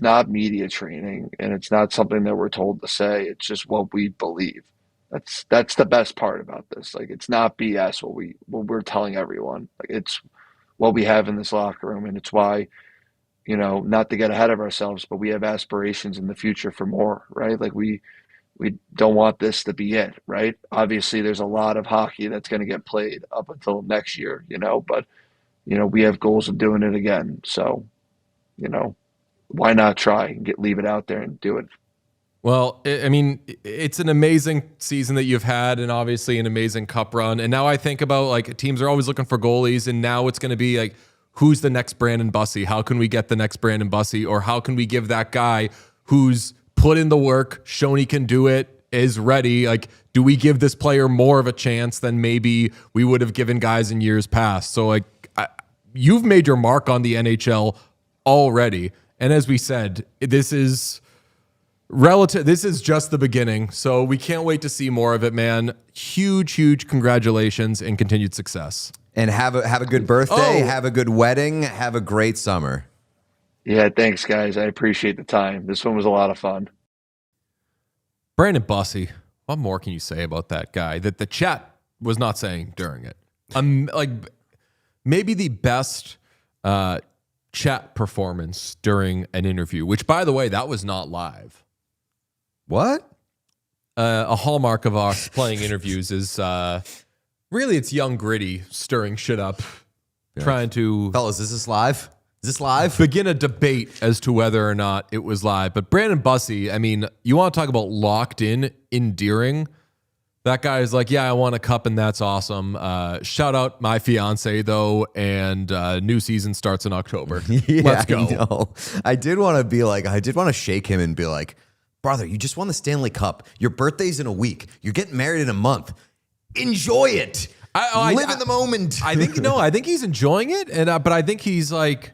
not media training, and it's not something that we're told to say. It's just what we believe. That's the best part about this. Like, it's not BS what we're telling everyone. Like, it's what we have in this locker room, and it's why, not to get ahead of ourselves, but we have aspirations in the future for more, right? Like, we don't want this to be it, right? Obviously, there's a lot of hockey that's going to get played up until next year, but we have goals of doing it again. So, why not try and leave it out there and do it? Well, I mean, it's an amazing season that you've had, and obviously an amazing cup run. And now I think about, like, teams are always looking for goalies, and now it's going to be like, who's the next Brandon Bussi? How can we get the next Brandon Bussi? Or how can we give that guy who's put in the work, shown he can do it, is ready? Like, do we give this player more of a chance than maybe we would have given guys in years past? So, like, you've made your mark on the NHL already. And as we said, this is just the beginning. So we can't wait to see more of it, man. Huge congratulations and continued success. And have a good birthday, have a good wedding, have a great summer. Yeah, thanks, guys. I appreciate the time. This one was a lot of fun. Brandon Bussi, what more can you say about that guy that the chat was not saying during it? Like, maybe the best chat performance during an interview, which, by the way, that was not live. What? A hallmark of us playing interviews is really it's young gritty stirring shit up, trying to Fellas, is this live? Is this live? begin a debate as to whether or not it was live. But Brandon Bussi, I mean, you want to talk about locked in, endearing. That guy is like, yeah, I want a cup, and that's awesome. Shout out my fiance, though, and new season starts in October. Yeah, Let's go. I know. I did want to shake him and be like, brother, you just won the Stanley Cup. Your birthday's in a week. You're getting married in a month. Enjoy it. Live in the moment. I think he's enjoying it, and but I think he's like,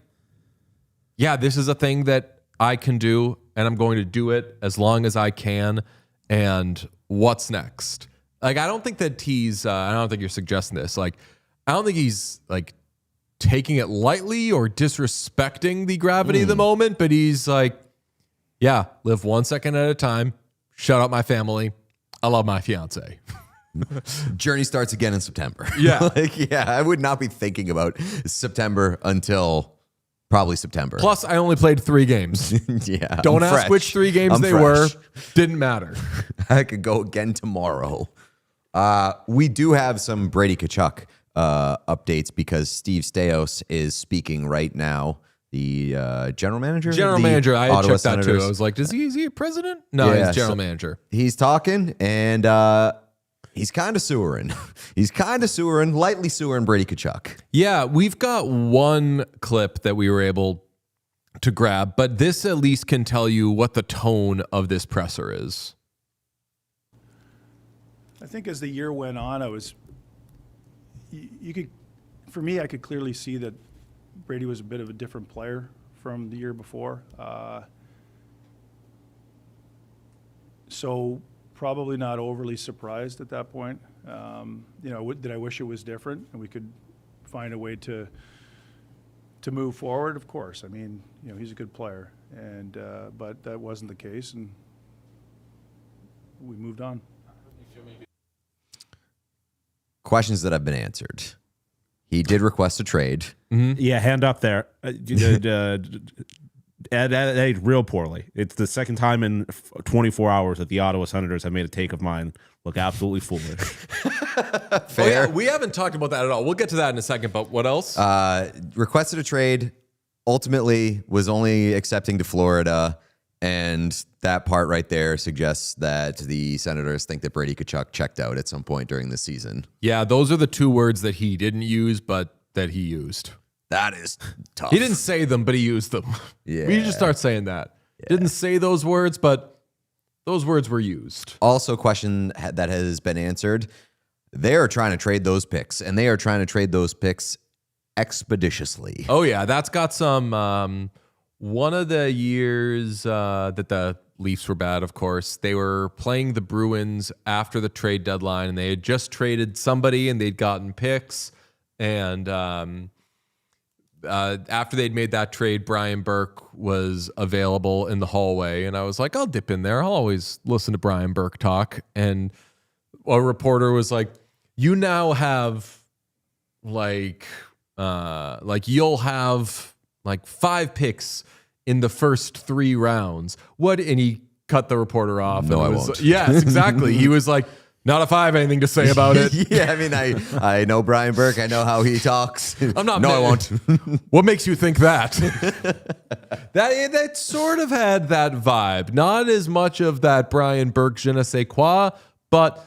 yeah, this is a thing that I can do, and I'm going to do it as long as I can. And what's next? Like, I don't think that he's. I don't think you're suggesting this. Like, I don't think he's like taking it lightly or disrespecting the gravity of the moment. But he's like, yeah, live 1 second at a time. Shout out my family. I love my fiance. Journey starts again in September. Yeah. I would not be thinking about September until probably September. Plus, I only played 3 games. Yeah. Don't I'm ask fresh. which 3 games I'm they fresh. were. Didn't matter. I could go again tomorrow. We do have some Brady Tkachuk updates because Steve Staios is speaking right now. The general manager? I had Ottawa checked that too. Senators. I was like, is he a president? No, Yeah, he's general manager. He's talking, and he's kind of sewering. Lightly sewering Brady Tkachuk. Yeah, we've got one clip that we were able to grab, but this at least can tell you what the tone of this presser is. I think as the year went on, for me, I could clearly see that Brady was a bit of a different player from the year before. So probably not overly surprised at that point. Did I wish it was different and we could find a way to move forward? Of course. I mean, he's a good player, and but that wasn't the case, and we moved on. Questions that have been answered. He did request a trade. Yeah, hand up there. Ed real poorly. It's the second time in 24 hours that the Ottawa Senators have made a take of mine look absolutely foolish. Fair. Oh, yeah, we haven't talked about that at all. We'll get to that in a second, but what else? Requested a trade, ultimately was only accepting to Florida, and that part right there suggests that the Senators think that Brady Tkachuk checked out at some point during the season. Yeah, those are the two words that he didn't use, but that he used. That is tough. He didn't say them, but he used them. Yeah. We need to start saying that. Yeah. Didn't say those words, but those words were used. Also, question that has been answered. They are trying to trade those picks, and they are trying to trade those picks expeditiously. Oh, yeah. That's got some... one of the years that the Leafs were bad, of course, they were playing the Bruins after the trade deadline, and they had just traded somebody, and they'd gotten picks. And after they'd made that trade, Brian Burke was available in the hallway, and I was like, I'll dip in there. I'll always listen to Brian Burke talk. And a reporter was like, you now have you'll have 5 picks in the first 3 rounds. What? And he cut the reporter off. No, and I won't. Yes, exactly. He was like, not if I have anything to say about it. Yeah, I mean, I know Brian Burke. I know how he talks. I'm not. No, I won't. What makes you think that? that sort of had that vibe. Not as much of that Brian Burke je ne sais quoi, but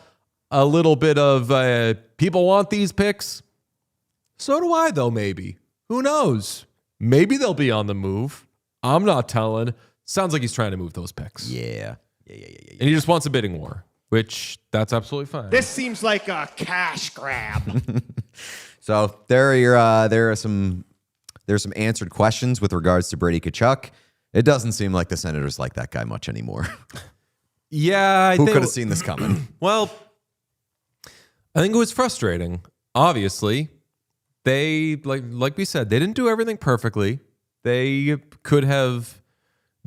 a little bit of people want these picks. So do I, though, maybe. Who knows? Maybe they'll be on the move. I'm not telling. Sounds like he's trying to move those picks. Yeah. And he just wants a bidding war, which that's absolutely fine. This seems like a cash grab. So there are some answered questions with regards to Brady Tkachuk. It doesn't seem like the Senators like that guy much anymore. Yeah, Who could have seen this coming? Well, I think it was frustrating. Obviously, they like we said, they didn't do everything perfectly. They could have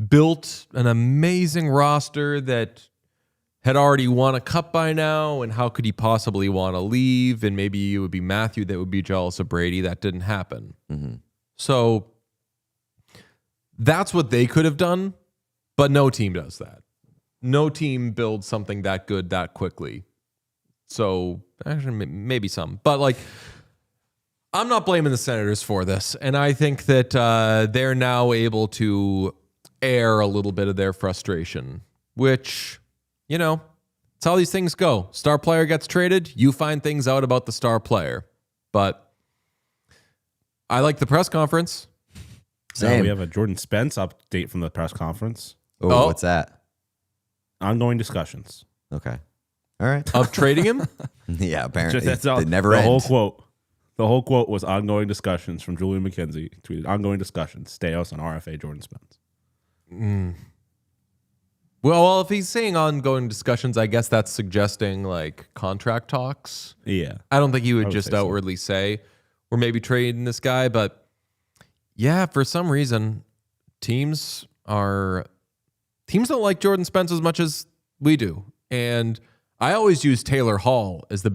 built an amazing roster that had already won a cup by now, and how could he possibly want to leave? And maybe it would be Matthew that would be jealous of Brady. That didn't happen. Mm-hmm. So that's what they could have done, but no team does that. No team builds something that good that quickly. So actually, maybe some, but I'm not blaming the Senators for this, and I think that they're now able to air a little bit of their frustration, which, it's how these things go. Star player gets traded, you find things out about the star player. But I like the press conference. Same. We have a Jordan Spence update from the press conference. Oh, what's that? Ongoing discussions. Okay. All right. Of trading him? Yeah, apparently. That's all. They never the end. whole quote. The whole quote was ongoing discussions from Julian McKenzie. Tweeted ongoing discussions. Staios on RFA Jordan Spence. Well, if he's saying ongoing discussions, I guess that's suggesting contract talks. Yeah. I don't think he would say just so. outwardly say we're maybe trading this guy, but yeah, for some reason, teams don't like Jordan Spence as much as we do. And I always use Taylor Hall as the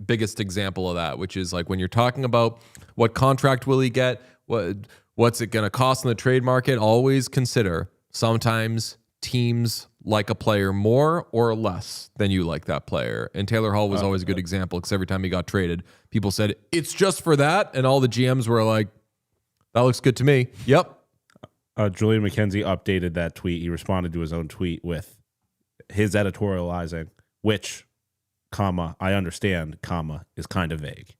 biggest example of that, which is when you're talking about what contract will he get, what's it going to cost in the trade market, always consider sometimes teams like a player more or less than you like that player. And Taylor Hall was always a good example because every time he got traded, people said, it's just for that. And all the GMs were like, that looks good to me. Yep. Julian McKenzie updated that tweet. He responded to his own tweet with his editorializing, which, I understand, is kind of vague.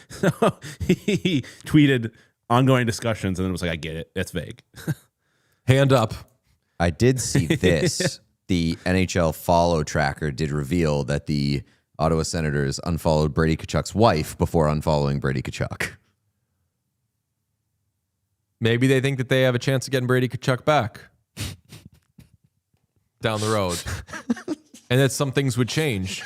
So he tweeted ongoing discussions, and then was like, I get it. It's vague. Hand up. I did see this. The NHL follow tracker did reveal that the Ottawa Senators unfollowed Brady Tkachuk's wife before unfollowing Brady Tkachuk. Maybe they think that they have a chance of getting Brady Tkachuk back down the road. and that some things would change,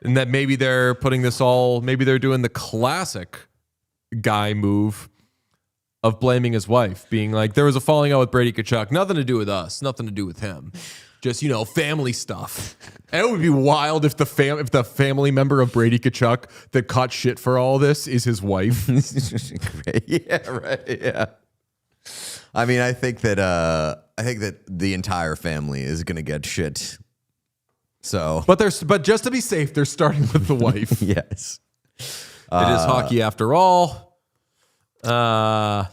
and that maybe they're maybe they're doing the classic guy move of blaming his wife, being like, there was a falling out with Brady Tkachuk, nothing to do with us, nothing to do with him. Just, family stuff. And it would be wild if the family member of Brady Tkachuk that caught shit for all this is his wife. Yeah, right. Yeah. I mean, I think that the entire family is gonna get shit. So, but just to be safe, they're starting with the wife. yes, it is hockey after all. Or I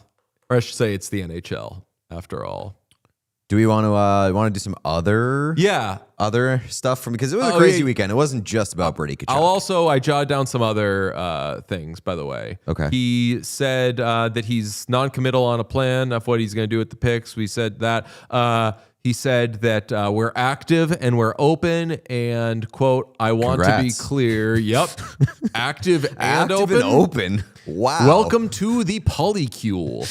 should say, it's the NHL after all. Do we want to do some other stuff from, because it was a crazy weekend. It wasn't just about Brady Tkachuk. I jotted down some other things, by the way. Okay. He said that he's non-committal on a plan of what he's going to do with the picks. We said that. He said that we're active and we're open, and quote, I want to be clear. Yep. Active and open. Wow. Welcome to the polycule.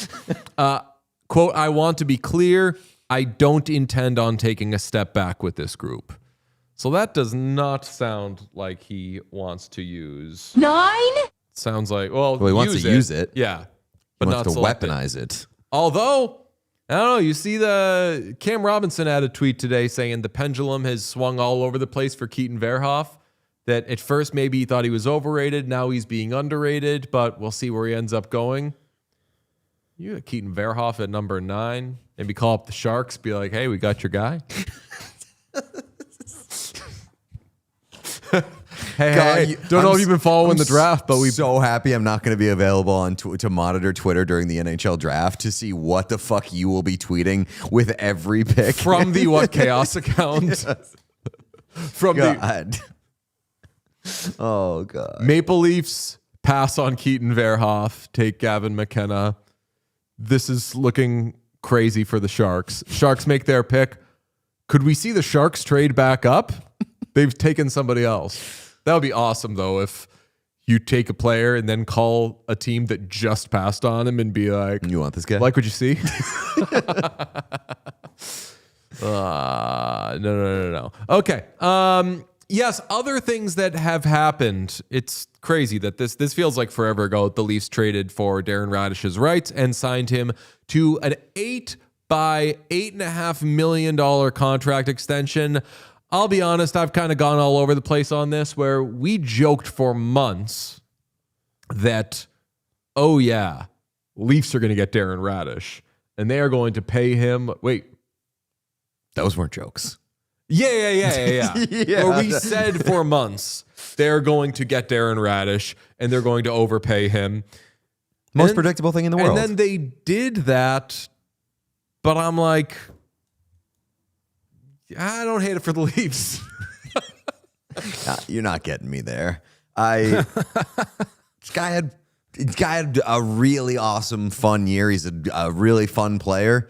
Quote, I want to be clear. I don't intend on taking a step back with this group. So that does not sound like he wants to use 9. Sounds like, he wants to use it. Yeah. But But wants not to select weaponize it. Although, I don't know, you see the Cam Robinson had a tweet today saying the pendulum has swung all over the place for Keaton Verhoff. That at first maybe he thought he was overrated, now he's being underrated, but we'll see where he ends up going. You got Keaton Verhoff at number 9. Maybe call up the Sharks, be like, hey, we got your guy. Hey, don't know if you've been following the draft, but we're so happy I'm not going to be available on to monitor Twitter during the NHL draft to see what the fuck you will be tweeting with every pick. From the What Chaos account. Yes. From God. Oh, God. Maple Leafs pass on Keaton Verhoff, take Gavin McKenna. This is looking crazy for the Sharks. Sharks make their pick. Could we see the Sharks trade back up? They've taken somebody else. That would be awesome, though, if you take a player and then call a team that just passed on him and be like, you want this guy? Like what you see? No. Okay. Yes, other things that have happened. It's crazy that this feels like forever ago. The Leafs traded for Darren Raddish's rights and signed him to an $8.5 million contract extension. I'll be honest, I've kind of gone all over the place on this, where we joked for months that, oh yeah, Leafs are going to get Darren Raddysh and they are going to pay him. Wait, those weren't jokes. Yeah. Yeah. Or we said for months they're going to get Darren Raddysh and they're going to overpay him. Most predictable thing in the world. And then they did that, but I'm like, I don't hate it for the Leafs. You're not getting me there. This guy had a really awesome, fun year. He's a really fun player.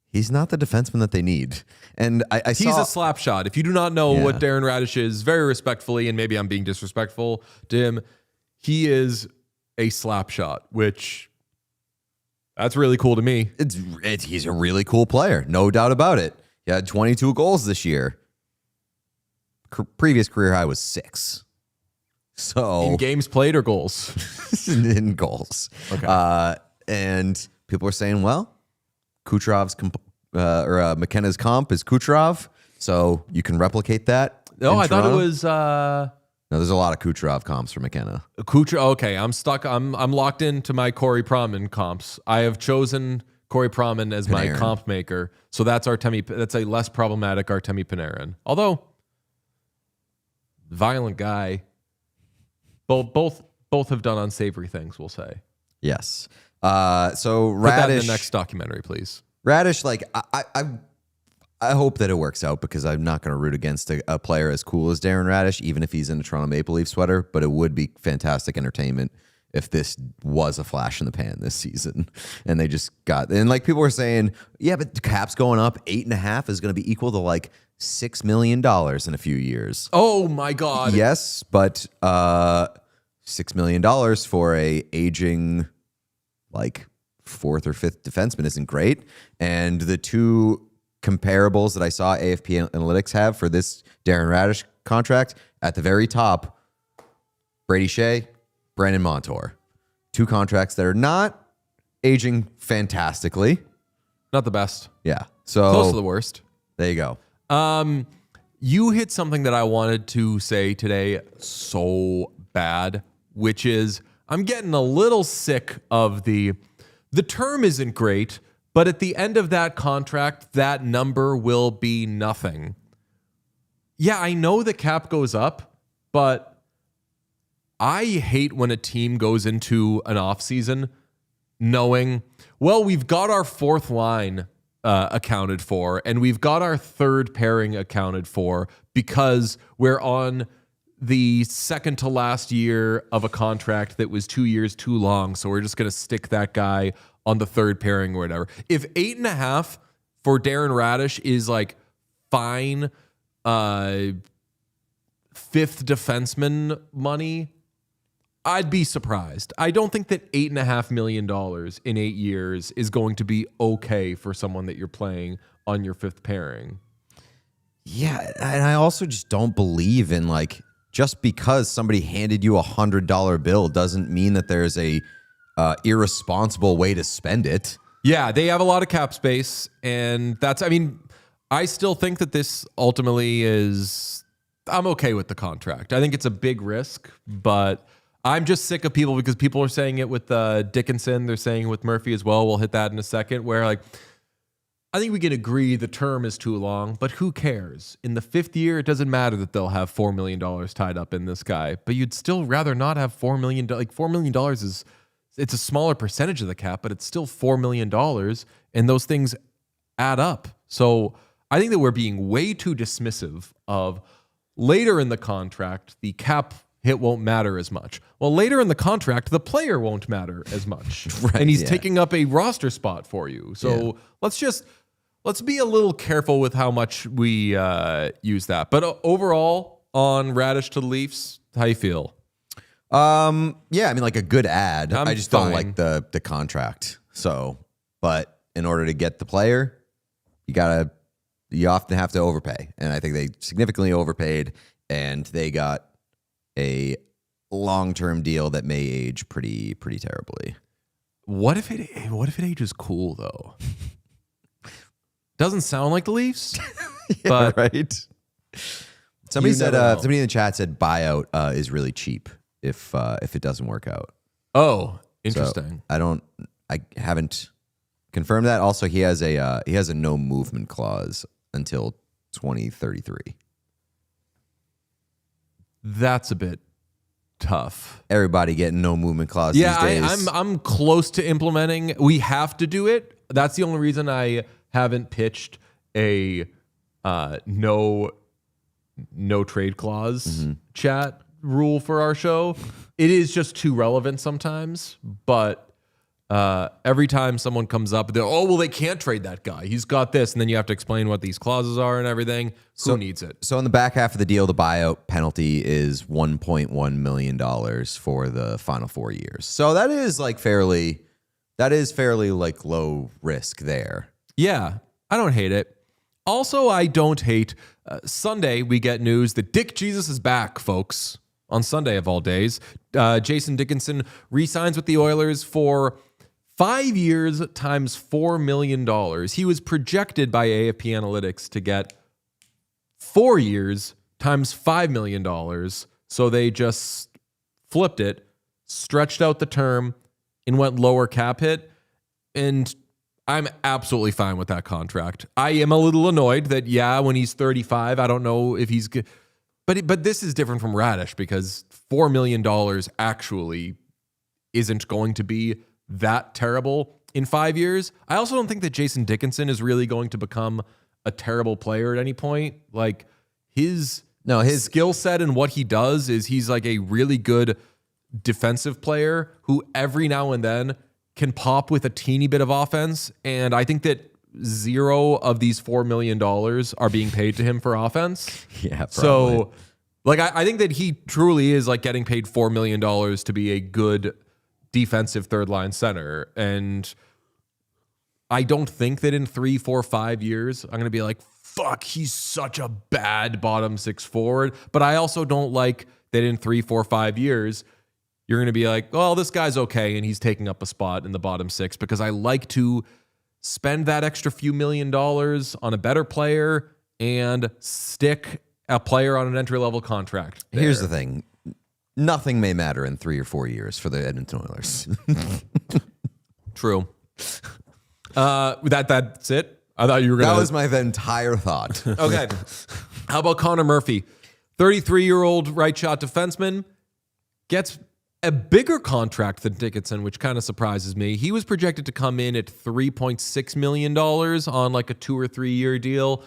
He's not the defenseman that they need. And he's a slap shot. If you do not know what Darren Raddysh is, very respectfully, and maybe I'm being disrespectful to him, he is a slap shot, which that's really cool to me. He's a really cool player, no doubt about it. He had 22 goals this year. Previous career high was 6. So in games played or goals? In goals. Okay. And people are saying, well, Kucherov's McKenna's comp is Kucherov, so you can replicate that. No, I thought it was. No, there's a lot of Kucherov comps for McKenna. Okay, I'm stuck. I'm locked into my Corey Proman comps. I have chosen Corey Proman as my comp maker, so that's Artemi. That's a less problematic Artemi Panarin. Although violent guy. Both have done unsavory things, we'll say. Yes. So Raddysh, put that in the next documentary, please. Raddysh, like I hope that it works out, because I'm not going to root against a player as cool as Darren Raddysh, even if he's in a Toronto Maple Leaf sweater. But it would be fantastic entertainment if this was a flash in the pan this season, and they just and like people were saying, yeah, but the cap's going up. 8.5 is going to be equal to like $6 million in a few years. Oh my God. Yes, but $6 million for a aging like 4th or 5th defenseman isn't great. And the two comparables that I saw AFP Analytics have for this Darren Raddysh contract, at the very top, Brady Shea, Brandon Montour. 2 contracts that are not aging fantastically. Not the best. Yeah. So Close to the worst. there you go. You hit something that I wanted to say today so bad, which is I'm getting a little sick of the term isn't great, but at the end of that contract, that number will be nothing. Yeah, I know the cap goes up, but I hate when a team goes into an offseason knowing, well, we've got our 4th line accounted for, and we've got our 3rd pairing accounted for because we're on the second to last year of a contract that was 2 years too long. So we're just going to stick that guy on the 3rd pairing or whatever. If 8.5 for Darren Raddysh is like fine, 5th defenseman money, I'd be surprised. I don't think that $8.5 million in 8 years is going to be okay for someone that you're playing on your 5th pairing. Yeah, and I also just don't believe in like just because somebody handed you $100 bill doesn't mean that there's a irresponsible way to spend it. Yeah, they have a lot of cap space, and I still think that this ultimately is. I'm okay with the contract. I think it's a big risk, but I'm just sick of people because people are saying it with Dickinson. They're saying it with Murphy as well. We'll hit that in a second. Where like, I think we can agree the term is too long, but who cares? In the 5th year, it doesn't matter that they'll have $4 million tied up in this guy, but you'd still rather not have $4 million. Like $4 million it's a smaller percentage of the cap, but it's still $4 million, and those things add up. So I think that we're being way too dismissive of later in the contract, the cap hit won't matter as much. Well, later in the contract, the player won't matter as much. Right, and he's yeah. taking up a roster spot for you. So let's be a little careful with how much we use that. But overall, on Raddysh to the Leafs, how you feel? Yeah, I mean, like a good ad. I'm I just fine. don't like the contract. So, but in order to get the player, you often have to overpay. And I think they significantly overpaid, and they got a long-term deal that may age pretty terribly. What if it ages cool though? Doesn't sound like the Leafs, but right. Somebody You said never know. somebody in the chat said buyout is really cheap if it doesn't work out. oh, So interesting. I haven't confirmed that. Also, he has a no movement clause until 2033. That's a bit tough. Everybody getting no movement clause these days. I'm close to implementing. We have to do it. That's the only reason I haven't pitched a no trade clause chat rule for our show. It is just too relevant sometimes, but every time someone comes up, they can't trade that guy. He's got this, and then you have to explain what these clauses are and everything. Who needs it? So in the back half of the deal, the buyout penalty is $1.1 million for the final 4 years. So that is fairly like low risk there. Yeah, I don't hate it. Also, I don't hate Sunday. We get news that Dick Jesus is back, folks. On Sunday of all days, Jason Dickinson re-signs with the Oilers for 5 years times $4 million. He was projected by AFP Analytics to get 4 years times $5 million. So they just flipped it, stretched out the term, and went lower cap hit. And I'm absolutely fine with that contract. I am a little annoyed that, when he's 35, I don't know if he's good. But this is different from Raddysh because $4 million actually isn't going to be that terrible in 5 years. I also don't think that Jason Dickinson is really going to become a terrible player at any point. Like his skill set and what he does is he's like a really good defensive player who every now and then can pop with a teeny bit of offense. And I think that 0 of these $4 million are being paid to him for offense. Yeah, probably. So like, I think that he truly is like getting paid $4 million to be a good defensive third line center. And I don't think that in 3, 4, 5 years, I'm going to be like, fuck, he's such a bad bottom six forward. But I also don't like that in 3, 4, 5 years, you're going to be like, well, this guy's okay, and he's taking up a spot in the bottom six, because I like to spend that extra few $1 million on a better player and stick a player on an entry-level contract. Here's the thing. Nothing may matter in 3 or 4 years for the Edmonton Oilers. True. That's it? I thought you were going to... That was my entire thought. Okay. How about Connor Murphy? 33-year-old right shot defenseman gets a bigger contract than Dickinson, which kind of surprises me. He was projected to come in at $3.6 million on like a 2 or 3 year deal.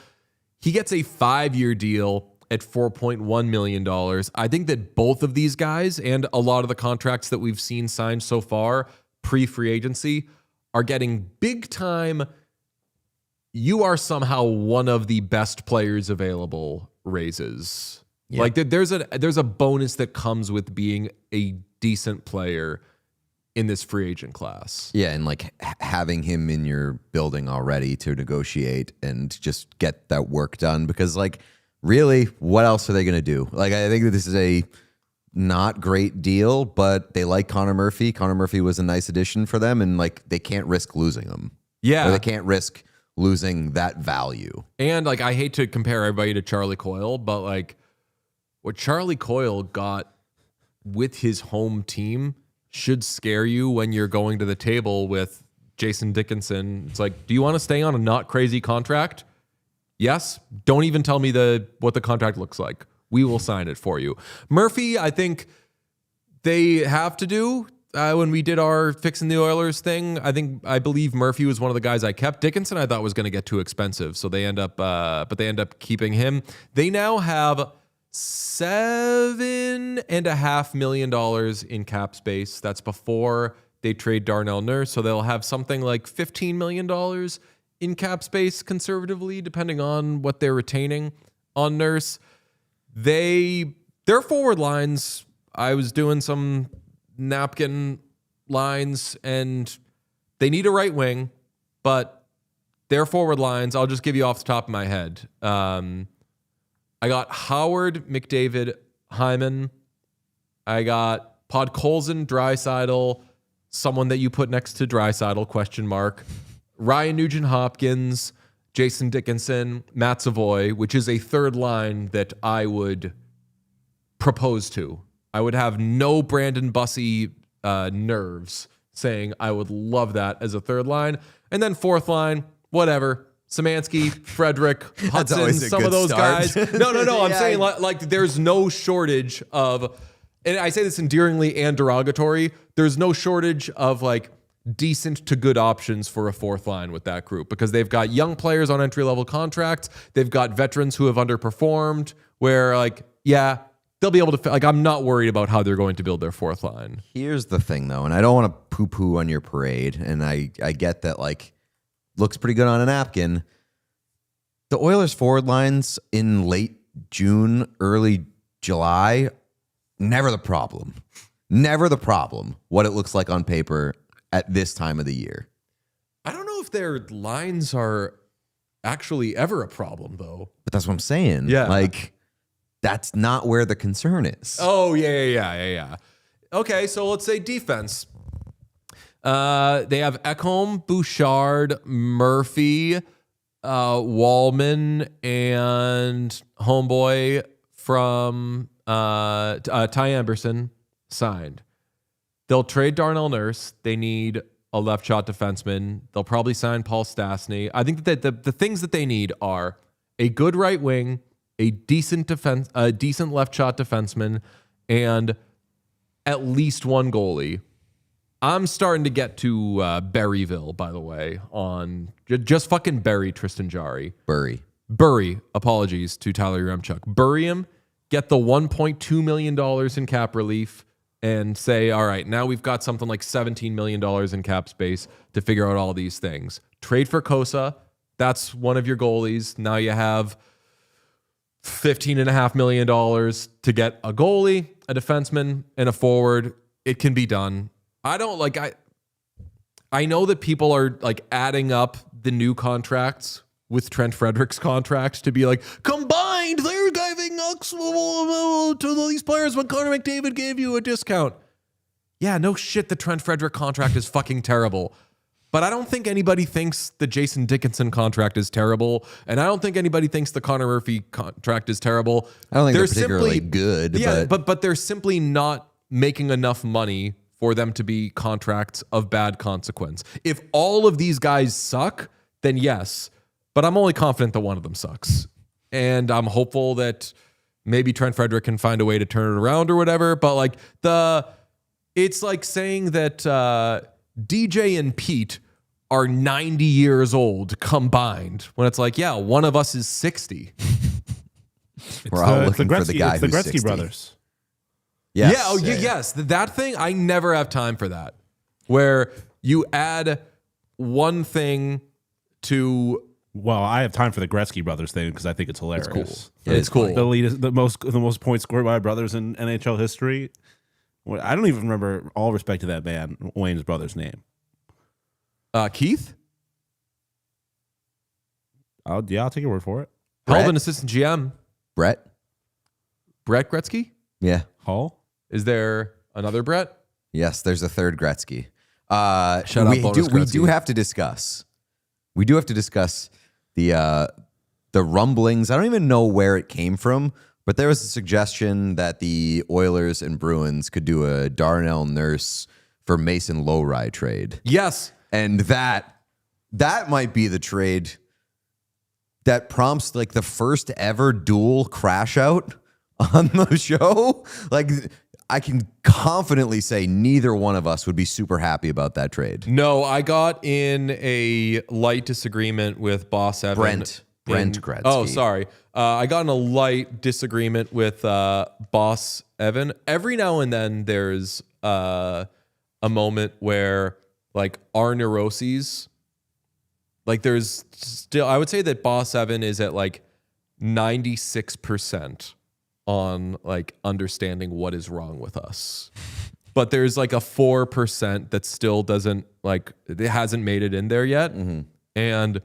He gets a 5-year deal at $4.1 million. I think that both of these guys and a lot of the contracts that we've seen signed so far pre-free agency are getting big time. You are somehow one of the best players available raises. Yeah. Like there's a bonus that comes with being a decent player in this free agent class. Yeah, and like having him in your building already to negotiate and just get that work done, because like really, what else are they going to do? Like, I think that this is a not great deal, but they like Connor Murphy. Connor Murphy was a nice addition for them, and like they can't risk losing him. Yeah. Or they can't risk losing that value. And like, I hate to compare everybody to Charlie Coyle, but like what Charlie Coyle got with his home team should scare you when you're going to the table with Jason Dickinson. It's like, do you want to stay on a not crazy contract? Yes. Don't even tell me what the contract looks like. We will sign it for you. Murphy, I think they have to do. When we did our fixing the Oilers thing, I believe Murphy was one of the guys I kept. Dickinson, I thought was going to get too expensive, so they end up keeping him. They now have $7.5 million in cap space. That's before they trade Darnell Nurse, so they'll have something like $15 million in cap space conservatively, depending on what they're retaining on Nurse. Their forward lines, I was doing some napkin lines, and they need a right wing, but their forward lines, I'll just give you off the top of my head. I got Howard, McDavid, Hyman. I got Podkolzin, Draisaitl, someone that you put next to Draisaitl, ? Ryan Nugent-Hopkins, Jason Dickinson, Matt Savoy, which is a third line that I would propose to. I would have no Brandon Bussi nerves saying I would love that as a third line. And then fourth line, whatever. Szymanski, Frederick, Hudson, some of those guys. No. I'm saying like there's no shortage of, and I say this endearingly and derogatory, there's no shortage of like decent to good options for a fourth line with that group, because they've got young players on entry-level contracts. They've got veterans who have underperformed where like, yeah, they'll be able to, like, I'm not worried about how they're going to build their fourth line. Here's the thing though, and I don't want to poo-poo on your parade, and I get that like looks pretty good on a napkin. The Oilers forward lines in late June, early July, never the problem. Never the problem, what it looks like on paper at this time of the year. I don't know if their lines are actually ever a problem, though. But that's what I'm saying. Yeah. Like, that's not where the concern is. Oh, yeah. Okay, so let's say defense. They have Ekholm, Bouchard, Murphy, Wallman, and homeboy from Ty Emberson signed. They'll trade Darnell Nurse. They need a left shot defenseman. They'll probably sign Paul Stastny. I think that the things that they need are a good right wing, a decent left shot defenseman, and at least one goalie. I'm starting to get to Berryville, by the way, on just fucking bury Tristan Jarry. Bury. Apologies to Tyler Yaremchuk. Bury him, get the $1.2 million in cap relief, and say, all right, now we've got something like $17 million in cap space to figure out all these things. Trade for Kosa. That's one of your goalies. Now you have $15.5 million to get a goalie, a defenseman, and a forward. It can be done. I I know that people are like adding up the new contracts with Trent Frederick's contract to be like, combined, they're giving to these players when Connor McDavid gave you a discount. Yeah, no shit, the Trent Frederick contract is fucking terrible. But I don't think anybody thinks the Jason Dickinson contract is terrible. And I don't think anybody thinks the Connor Murphy contract is terrible. I don't think they're particularly good. Yeah, but they're simply not making enough money for them to be contracts of bad consequence. If all of these guys suck, then yes. But I'm only confident that one of them sucks. And I'm hopeful that maybe Trent Frederick can find a way to turn it around or whatever. But like it's like saying that DJ and Pete are 90 years old combined when it's like, yeah, one of us is 60. We're all looking for the guy it's the who's Gretzky 60. brothers. Yes. Yeah. Oh, yes. That thing, I never have time for that. Where you add one thing to. Well, I have time for the Gretzky brothers thing because I think it's hilarious. It's cool. It's cool. The most points scored by brothers in NHL history. I don't even remember, all respect to that man, Wayne's brother's name. Keith? I'll take your word for it. Held an assistant GM. Brett Gretzky? Yeah. Hall? Is there another Brett? Yes, there's a third Gretzky. Shut up, bonus we Gretzky. do have to discuss. We do have to discuss the rumblings. I don't even know where it came from, but there was a suggestion that the Oilers and Bruins could do a Darnell Nurse for Mason Lowry trade. Yes. And that might be the trade that prompts like the first ever dual crash out on the show. Like I can confidently say neither one of us would be super happy about that trade. No, I got in a light disagreement with Boss Evan. Brent Gretzky. Oh, sorry. I got in a light disagreement with Boss Evan. Every now and then there's a moment where like our neuroses, like there's still, I would say that Boss Evan is at like 96% on like understanding what is wrong with us. But there's like a 4% that still doesn't like, it hasn't made it in there yet. Mm-hmm. And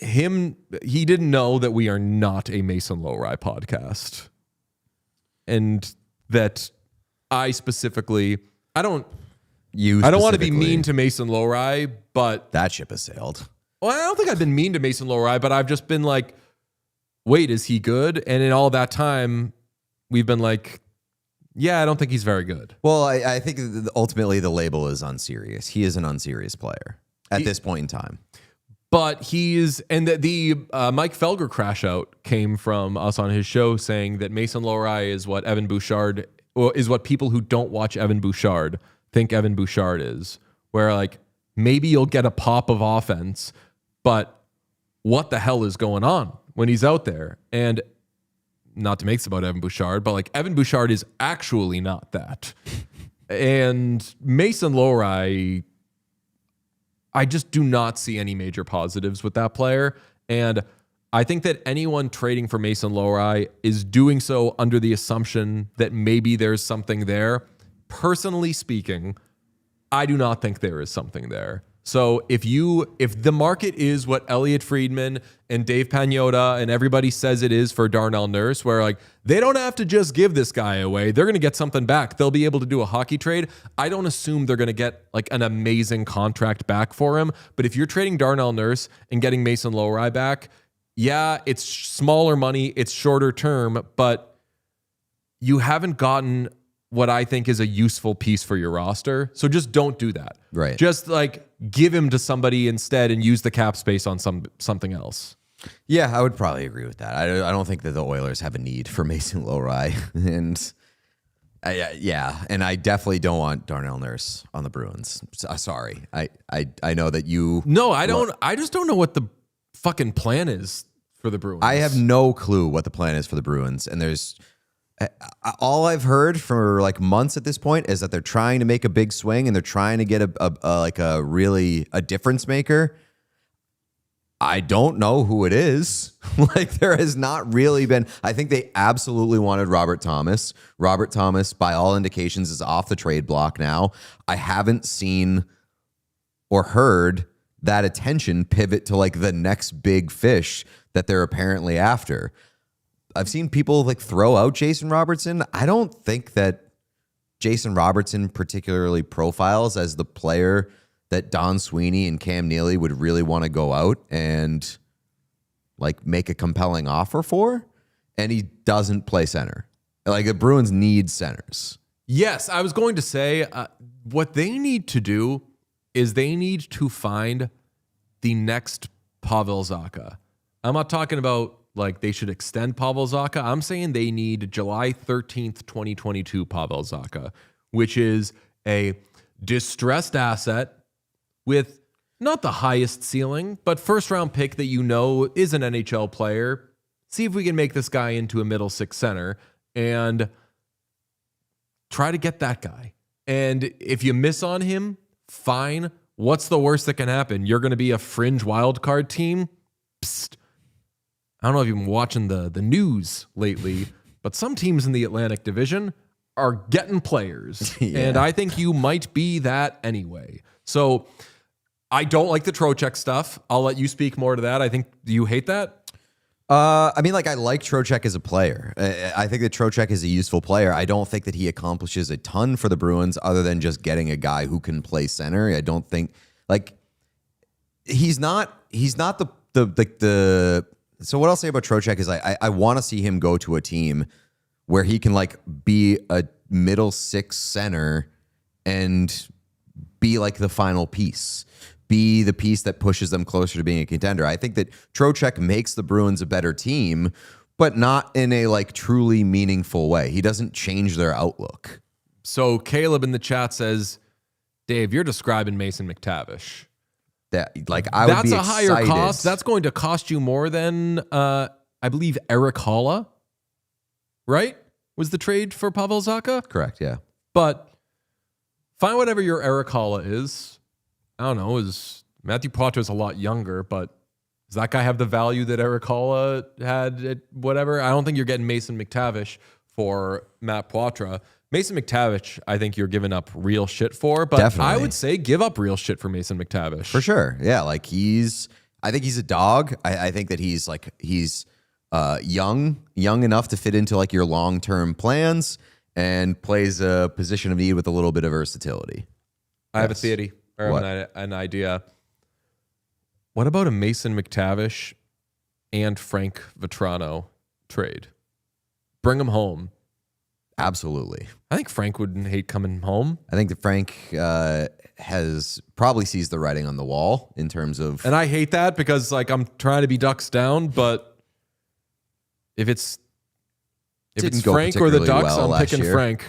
he didn't know that we are not a Mason Lowry podcast. And that I specifically, I don't want to be mean to Mason Lowry, but that ship has sailed. Well, I don't think I've been mean to Mason Lowry, but I've just been like, wait, is he good? And in all that time, we've been like, yeah, I don't think he's very good. Well, I think ultimately the label is unserious. He is an unserious player at this point in time. But the Mike Felger crash out came from us on his show saying that Mason Lowry is what Evan Bouchard, or is what people who don't watch Evan Bouchard think Evan Bouchard is, where like maybe you'll get a pop of offense, but what the hell is going on when he's out there? And not to make this about Evan Bouchard, but like Evan Bouchard is actually not that. And Mason Lowry, I just do not see any major positives with that player. And I think that anyone trading for Mason Lowry is doing so under the assumption that maybe there's something there. Personally speaking, I do not think there is something there. So if the market is what Elliot Friedman and Dave Pagnotta and everybody says it is for Darnell Nurse, where like they don't have to just give this guy away, they're going to get something back. They'll be able to do a hockey trade. I don't assume they're going to get like an amazing contract back for him. But if you're trading Darnell Nurse and getting Mason Lowry back, yeah, it's smaller money, it's shorter term, but you haven't gotten what I think is a useful piece for your roster. So just don't do that. Right. Just like give him to somebody instead and use the cap space on something else. Yeah, I would probably agree with that. I don't think that the Oilers have a need for Mason Lowry. And and I definitely don't want Darnell Nurse on the Bruins. Sorry. I know that you... No, I don't. I just don't know what the fucking plan is for the Bruins. I have no clue what the plan is for the Bruins. And there's... all I've heard for like months at this point is that they're trying to make a big swing and they're trying to get a difference maker. I don't know who it is. Like, there has not really been. I think they absolutely wanted Robert Thomas. Robert Thomas, by all indications, is off the trade block now. I haven't seen or heard that attention pivot to like the next big fish that they're apparently after. I've seen people like throw out Jason Robertson. I don't think that Jason Robertson particularly profiles as the player that Don Sweeney and Cam Neely would really want to go out and like make a compelling offer for. And he doesn't play center. Like, the Bruins need centers. Yes, I was going to say what they need to do is they need to find the next Pavel Zacha. I'm not talking about like they should extend Pavel Zacha. I'm saying they need July 13th, 2022 Pavel Zacha, which is a distressed asset with not the highest ceiling, but first round pick that you know is an NHL player. See if we can make this guy into a middle six center and try to get that guy. And if you miss on him, fine. What's the worst that can happen? You're going to be a fringe wild card team. Psst. I don't know if you've been watching the news lately, but some teams in the Atlantic Division are getting players. Yeah. And I think you might be that anyway. So I don't like the Trocheck stuff. I'll let you speak more to that. I think you hate that. I mean, like, I like Trocheck as a player. I think that Trocheck is a useful player. I don't think that he accomplishes a ton for the Bruins other than just getting a guy who can play center. I don't think, like, he's not the so what I'll say about Trocheck is I want to see him go to a team where he can like be a middle six center and be like the final piece, be the piece that pushes them closer to being a contender. I think that Trocheck makes the Bruins a better team, but not in a like truly meaningful way. He doesn't change their outlook. So Caleb in the chat says, Dave, you're describing Mason McTavish. That like I would be That's a higher excited. cost. That's going to cost you more than I believe Eric Holla, right? Was the trade for Pavel Zacha? Correct, yeah. But find whatever your Eric Holla is. I don't know. Is Matthew Poitras a lot younger, but does that guy have the value that Eric Holla had at whatever? I don't think you're getting Mason McTavish for Matt Poitras. Mason McTavish, I think you're giving up real shit for, but Definitely. I would say give up real shit for Mason McTavish. For sure. Yeah, like I think he's a dog. I think that he's young enough to fit into like your long-term plans and plays a position of need with a little bit of versatility. I have a theory or an idea. What about a Mason McTavish and Frank Vetrano trade? Bring him home. Absolutely. I think Frank wouldn't hate coming home. I think that Frank has probably sees the writing on the wall in terms of... And I hate that because like I'm trying to be Ducks down, but if it's Frank or the Ducks, I'm picking Frank.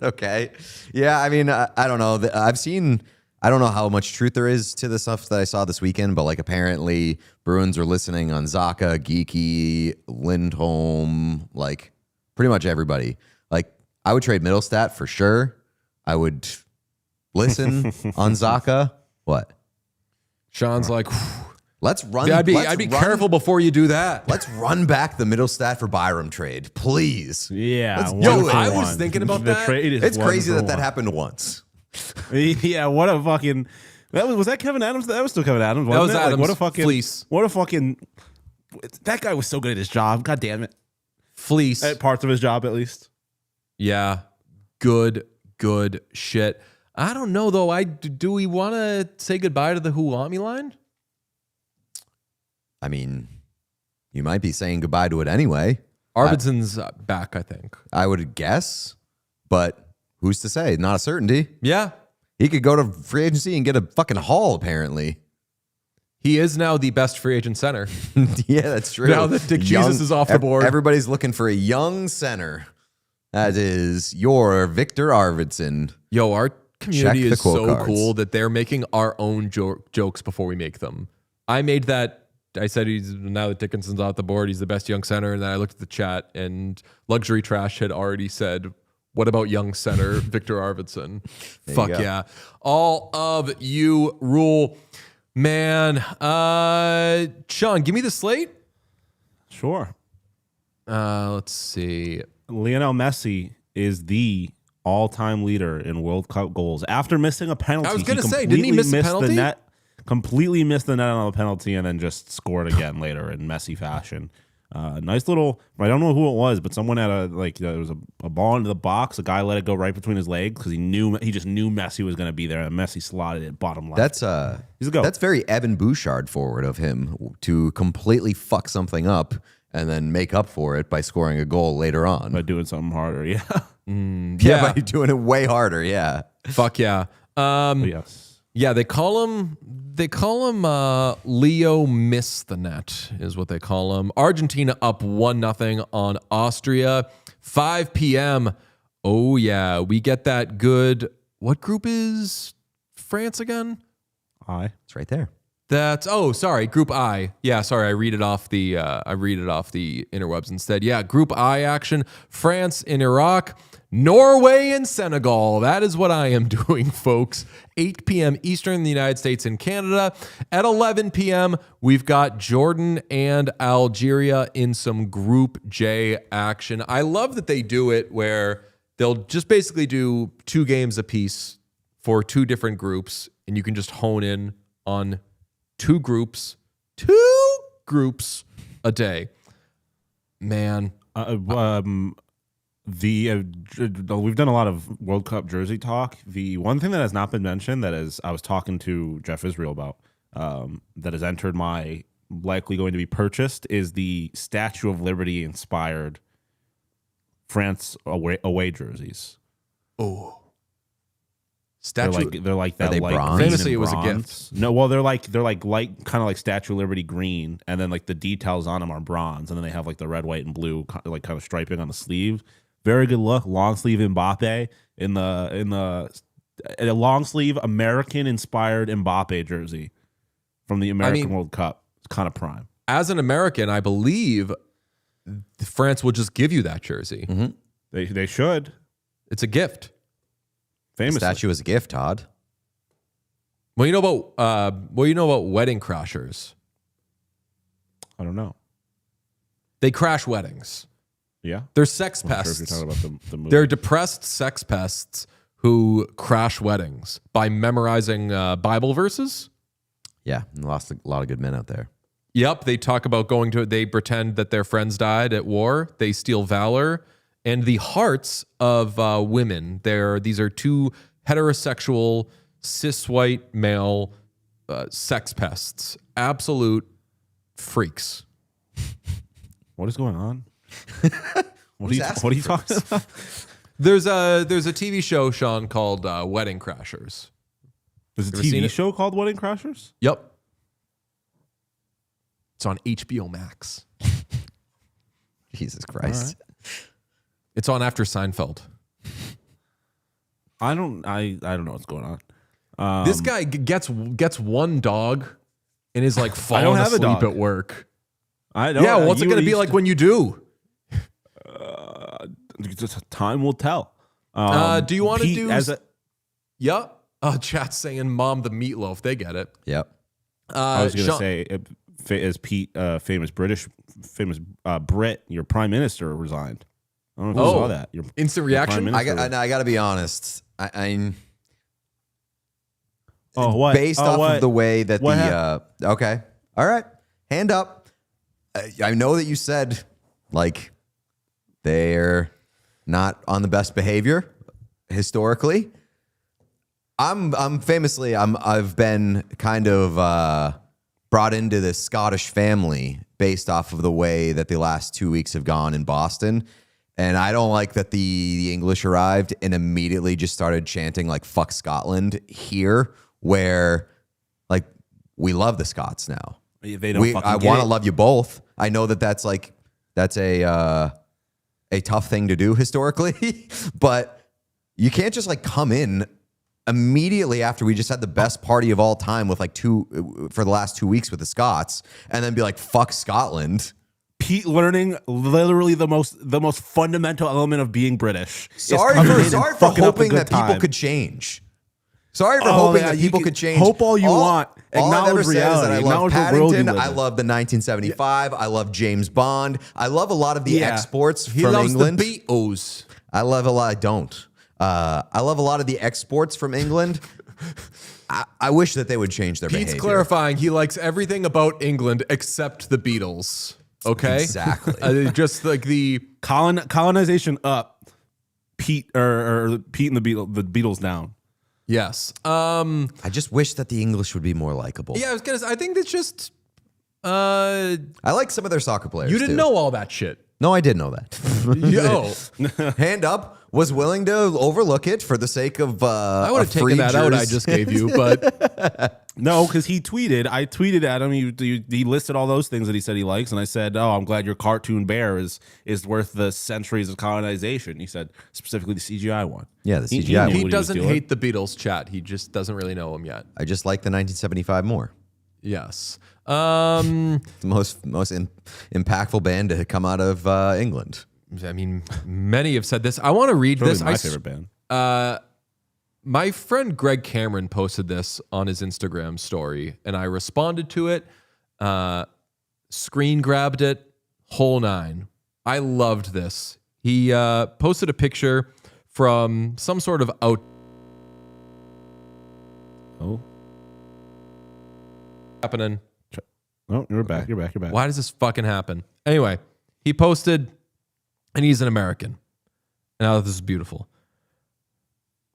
Okay. Yeah, I mean, I don't know. I don't know how much truth there is to the stuff that I saw this weekend, but like apparently Bruins are listening on Zacha, Geeky, Lindholm, like pretty much everybody. Like I would trade Middlestat for sure. I would listen on Zacha. What? Sean's like, let's run. I'd be careful before you do that. Let's run back the Middlestat for Byram trade, please. Yeah. I was thinking about the that. Trade is It's one crazy for that one. happened once. Yeah, what a fucking... Was that Kevin Adams? That was still Kevin Adams, wasn't was it? Adams. Like, what a fucking... Fleece. What a fucking... That guy was so good at his job. God damn it. Fleece. At parts of his job, at least. Yeah. Good shit. I don't know, though. Do we want to say goodbye to the Who Want Me line? I mean, you might be saying goodbye to it anyway. Arvidsson's back, I think. I would guess, but who's to say? Not a certainty. Yeah. He could go to free agency and get a fucking haul, apparently. He is now the best free agent center. Yeah, that's true. Now that Dick Jesus is off the board. Everybody's looking for a young center. That is your Victor Arvidsson. Yo, our community Check the is quote so cards. cool that they're making our own jokes before we make them. I made that. I said now that Dickinson's off the board, he's the best young center. And then I looked at the chat and Luxury Trash had already said, what about young center Victor Arvidsson? Fuck go. yeah. All of you rule. Man, Sean, give me the slate. Sure. Let's see. Lionel Messi is the all-time leader in World Cup goals. After missing a penalty, I was going to say, didn't he miss a penalty? The net, completely missed the net on the penalty and then just scored again later in Messi fashion. Nice little, I don't know who it was, but someone had there was a ball into the box. A guy let it go right between his legs because he just knew Messi was going to be there, and Messi slotted it bottom left. He's a go. That's very Evan Bouchard forward of him to completely fuck something up and then make up for it by scoring a goal later on. By doing something harder, yeah. Yeah, by doing it way harder, yeah. Fuck yeah. Yes. Yeah, they call him Leo Miss the Net is what they call him. Argentina up 1-0 on Austria. 5 p.m. Oh yeah, we get that good. What group is France again? It's right there. That's Group I. Yeah, sorry, I read it off the interwebs instead. Yeah, Group I action. France and Iraq, Norway and Senegal. That is what I am doing, folks. 8 p.m. Eastern in the United States and Canada. At 11 p.m., we've got Jordan and Algeria in some Group J action. I love that they do it where they'll just basically do 2 games apiece for 2 different groups, and you can just hone in on two groups a day. Man. We've done a lot of World Cup jersey talk. The one thing that has not been mentioned that is I was talking to Jeff Israel about that has entered my likely going to be purchased is the Statue of Liberty inspired France away jerseys. Oh. They're like that. Are they like bronze? Famously, it was a gift. No, well, they're like kind of like Statue of Liberty green, and then like the details on them are bronze, and then they have like the red, white, and blue like kind of striping on the sleeve. Very good look. Long sleeve Mbappe in a long sleeve American inspired Mbappe jersey from the American World Cup. It's kind of prime. As an American, I believe France will just give you that jersey. Mm-hmm. They should. It's a gift. Famously. Statue is a gift, Todd. Well, you know about wedding crashers. I don't know. They crash weddings. Yeah, They're sex I'm pests. sure if you're talking about the movie. They're depressed sex pests who crash weddings by memorizing Bible verses. Yeah, and lost a lot of good men out there. Yep, they talk about they pretend that their friends died at war. They steal valor and the hearts of women. These are 2 heterosexual, cis white male sex pests. Absolute freaks. What is going on? What are you talking about? There's a TV show, Sean, called Wedding Crashers. There's a Ever seen TV it? show called Wedding Crashers? Yep. It's on HBO Max. Jesus Christ. It's on after Seinfeld. I don't know what's going on. This guy gets one dog and is like falling have a asleep dog. at work. I don't. Yeah, what's it going to be like when you do? Time will tell. Do you want to do? As a, Yep. Chat's saying "Mom the meatloaf." They get it. Yep. I was going to Sean- say, as Pete, famous Brit, your prime minister resigned. I don't know if you saw that. Your instant your reaction? prime minister- I got to be honest. I what? based off what? of the way that What okay, all right, hand up. I know that you said like they're not on the best behavior historically. I've been kind of brought into this Scottish family based off of the way that the last 2 weeks have gone in Boston. And I don't like that the English arrived and immediately just started chanting like "fuck Scotland" here, where like we love the Scots now. They don't. I want to love you both. I know that that's a tough thing to do historically, but you can't just like come in immediately after we just had the best party of all time with like for the last 2 weeks with the Scots, and then be like "fuck Scotland." Pete learning literally the most fundamental element of being British. Sorry for hoping that people could change. Sorry for hoping that people could change. Hope all you want. All I've ever Acknowledge said is that I reality. love Acknowledge the world you Paddington. live I in. love the 1975. I love James Bond. I love a lot of the exports He from loves England. the Beatles. I love a lot. I don't. I love a lot of the exports from England. I wish that they would change their Pete's behavior. clarifying he likes everything about England except the Beatles. Okay? Exactly. Just like the colonization up, Pete or Pete and the Beatles down. yes. I just wish that the English would be more likable. Yeah, I think it's just I like some of their soccer players. you didn't too. know all that shit. No, I did know that. Yo, Hand up, was willing to overlook it for the sake of I would have taken that out I just gave you, but No, because he tweeted. I tweeted at him. He listed all those things that he said he likes, and I said, "Oh, I'm glad your cartoon bear is worth the centuries of colonization." He said specifically the CGI one. Yeah, the He- CGI he one. knew he what was doesn't doing. hate the Beatles chat. He just doesn't really know them yet. I just like the 1975 more. Yes. The most impactful band to come out of England. I mean, many have said this. I want to read Probably this. my favorite band. My friend Greg Cameron posted this on his Instagram story, and I responded to it, screen grabbed it, whole nine. I loved this. He posted a picture from some sort of out. Oh, Happening. no, you're back. You're back. You're back. Why does this fucking happen? Anyway, he posted, and he's an American. And I thought this is beautiful.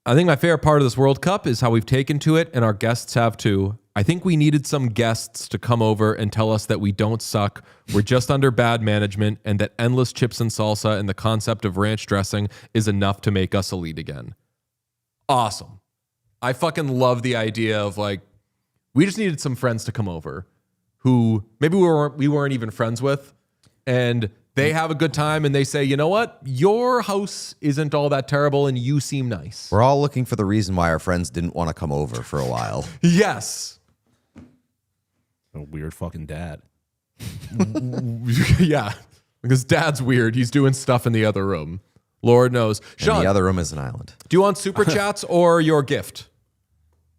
I think my favorite part of this World Cup is how we've taken to it, and our guests have too. I think we needed some guests to come over and tell us that we don't suck, we're just under bad management, and that endless chips and salsa and the concept of ranch dressing is enough to make us elite again. Awesome. I fucking love the idea of like, we just needed some friends to come over who maybe we weren't even friends with, and they have a good time and they say, you know what? Your house isn't all that terrible and you seem nice. We're all looking for the reason why our friends didn't want to come over for a while. Yes. A weird fucking dad. Yeah. Because dad's weird. He's doing stuff in the other room. Lord knows. And Sean, the other room is an island. do you want super chats or your gift?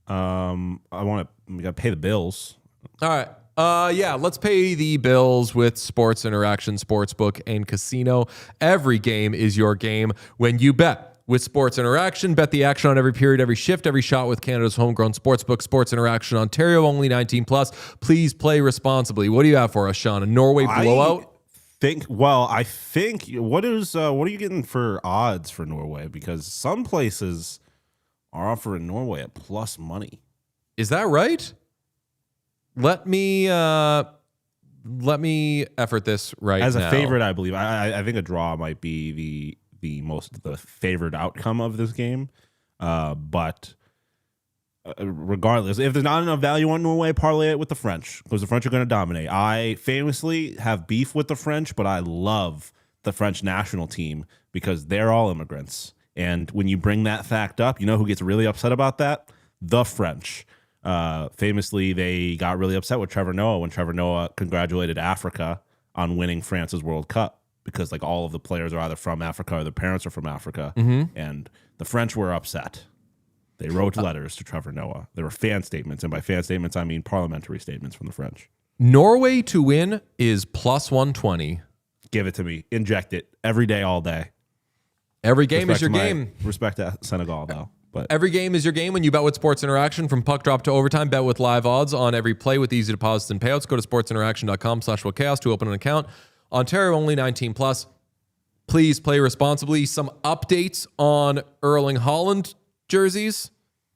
We gotta pay the bills. All right. Yeah, let's pay the bills with Sports Interaction Sportsbook and Casino. Every game is your game when you bet. With Sports Interaction, bet the action on every period, every shift, every shot with Canada's homegrown sportsbook, Sports Interaction, Ontario, only 18 plus. Please play responsibly. What do you have for us, Sean? A Norway blowout? I think what are you getting for odds for Norway? Because some places are offering Norway at plus money. Is that right? Let me effort this right As now. a favorite, I believe. I think a draw might be the favored outcome of this game. But regardless, if there's not enough value on Norway, parlay it with the French, because the French are going to dominate. I famously have beef with the French, but I love the French national team because they're all immigrants. And when you bring that fact up, you know who gets really upset about that? The French. Famously, they got really upset with Trevor Noah when Trevor Noah congratulated Africa on winning France's World Cup, because like all of the players are either from Africa or their parents are from Africa. And the French were upset. They wrote letters to Trevor Noah. There were fan statements, and by fan statements, I mean parliamentary statements from the French. Norway to win is plus 120. Give it to me. Inject it every day, all day. Every game is your Respect to game. Respect to Senegal, though. But Every game is your game when you bet with Sports Interaction. From puck drop to overtime, bet with live odds on every play with easy deposits and payouts. Go to sportsinteraction.com/whatchaos to open an account. Ontario only 19 plus. Please play responsibly. Some updates on Erling Haaland jerseys.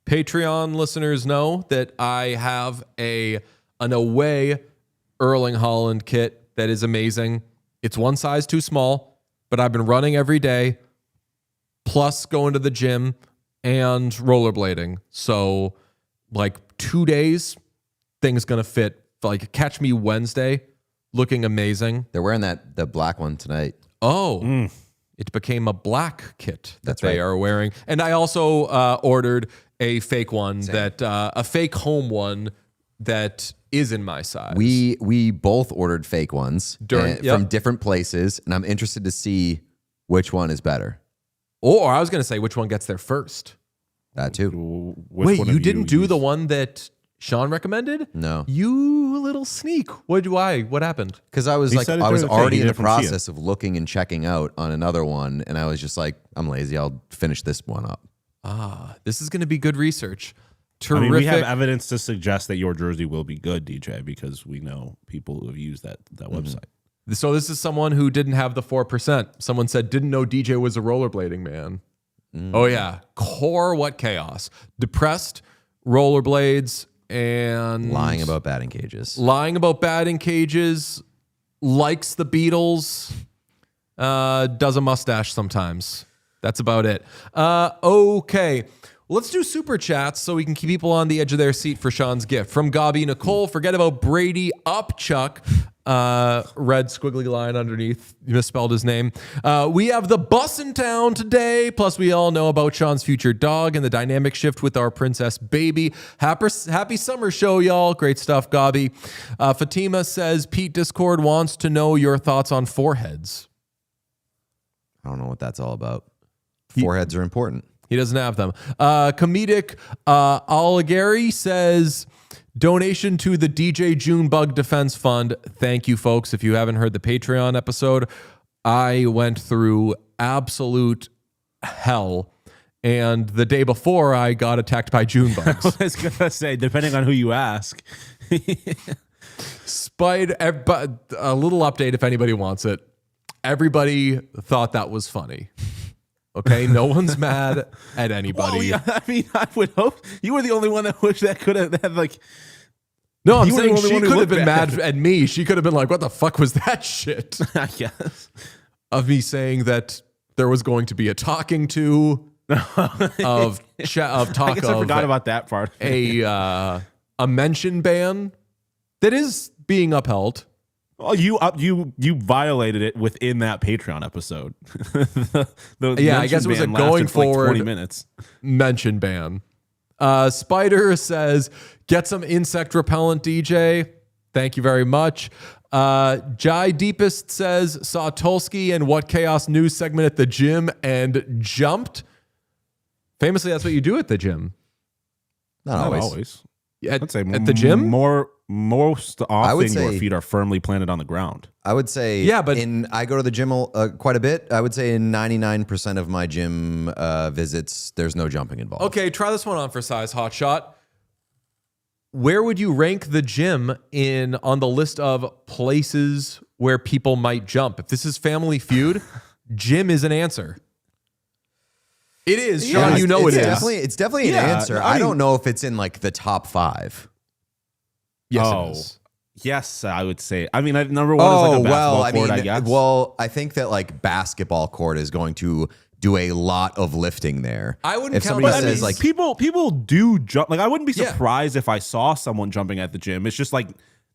Patreon listeners know that I have an away Erling Haaland kit that is amazing. It's one size too small, but I've been running every day, plus going to the gym and rollerblading. So like 2 days, thing's going to fit. Like catch me Wednesday looking amazing. They're wearing the black one tonight. Oh, it became a black kit that That's they right. are wearing. And I also ordered a fake one a fake home one that is in my size. We both ordered fake ones from different places, and I'm interested to see which one is better. Or I was going to say which one gets there first. That too. Which Wait, one you of didn't do used- the one that Sean recommended? No. You little sneak. Why? What happened? Because I was He like, said it I was during the thing. already He in did the it from Sheehan. process of looking and checking out on another one, and I was just like, I'm lazy. I'll finish this one up. This is going to be good research. I Terrific. mean, we have evidence to suggest that your jersey will be good, DJ, because we know people who have used that website. So this is someone who didn't have the 4%. Someone said, didn't know DJ was a rollerblading man. Oh, yeah. Core what chaos. Depressed, rollerblades, and... Lying about batting cages. Lying about batting cages, likes the Beatles, does a mustache sometimes. That's about it. Okay. Let's do super chats so we can keep people on the edge of their seat for Sean's gift. From Gabi Nicole, forget about Brady Tkachuk. Red squiggly line underneath. You misspelled his name. We have the bus in town today. Plus, we all know about Sean's future dog and the dynamic shift with our princess baby. Happy summer show, y'all. Great stuff, Gabi. Fatima says, Pete Discord wants to know your thoughts on foreheads. I don't know what that's all about. Foreheads are important. He doesn't have them. Comedic Alligari says, donation to the DJ Junebug Defense Fund. Thank you, folks. If you haven't heard the Patreon episode, I went through absolute hell. And the day before, I got attacked by Junebugs. I was going to say, depending on who you ask. But a little update if anybody wants it. Everybody thought that was funny. Okay, no one's mad at anybody. Well, yeah, I mean, I would hope you were the only one that wished that could have had like. No, I'm You were the saying only she one who could have looked been bad. mad at me. She could have been like, what the fuck was that shit? I guess. Of me saying that there was going to be a talking to of talk I guess I of forgot about that part. a mention ban that is being upheld. Oh, you violated it within that Patreon episode. The Yeah, I mention guess it was a ban lasted going for like forward 20 minutes. Mention ban. Spider says, get some insect repellent, DJ. Thank you very much. Jai Deepest says, saw Tulsky and What Chaos News segment at the gym and jumped. Famously, that's what you do at the gym. Not Not always. At, I'd say at the gym? Most I would often your say- feet are firmly planted on the ground. I would say, Yeah, but- I go to the gym quite a bit. I would say in 99% of my gym visits, there's no jumping involved. Okay, try this one on for size, hotshot. Where would you rank the gym on the list of places where people might jump? If this is Family Feud, gym is an answer. It is, Sean. You know it is. It's definitely an Yeah, answer. I I don't mean- know if it's in like the top 5. Yes, Oh. it is. Yes, I would say. I mean, number one is like a basketball court, I guess. well, I think that like basketball court is going to do a lot of lifting there. I wouldn't if count somebody that says as- like people do jump. Like I wouldn't be Yeah. surprised if I saw someone jumping at the gym. It's just like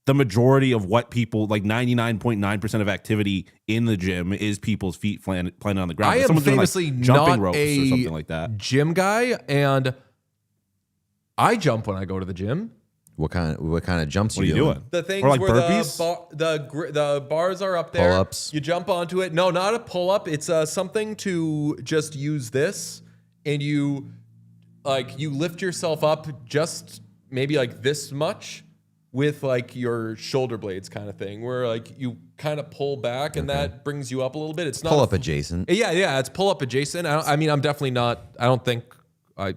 the majority of what people, like 99.9% of activity in the gym is people's feet planted on the ground. I If am someone's doing, like, famously jumping not ropes a or something like that. gym guy, and I jump when I go to the gym. what kind of jumps What are you doing? The things Or like where burpees? the bars are up there. Pull-ups. You jump onto it. No, not a pull up. It's something to just use this, and you lift yourself up just maybe like this much with like your shoulder blades kind of thing, where like you kind of pull back and that brings you up a little bit. It's not pull up adjacent. Yeah, it's pull up adjacent. I mean, I'm definitely not. I don't think I.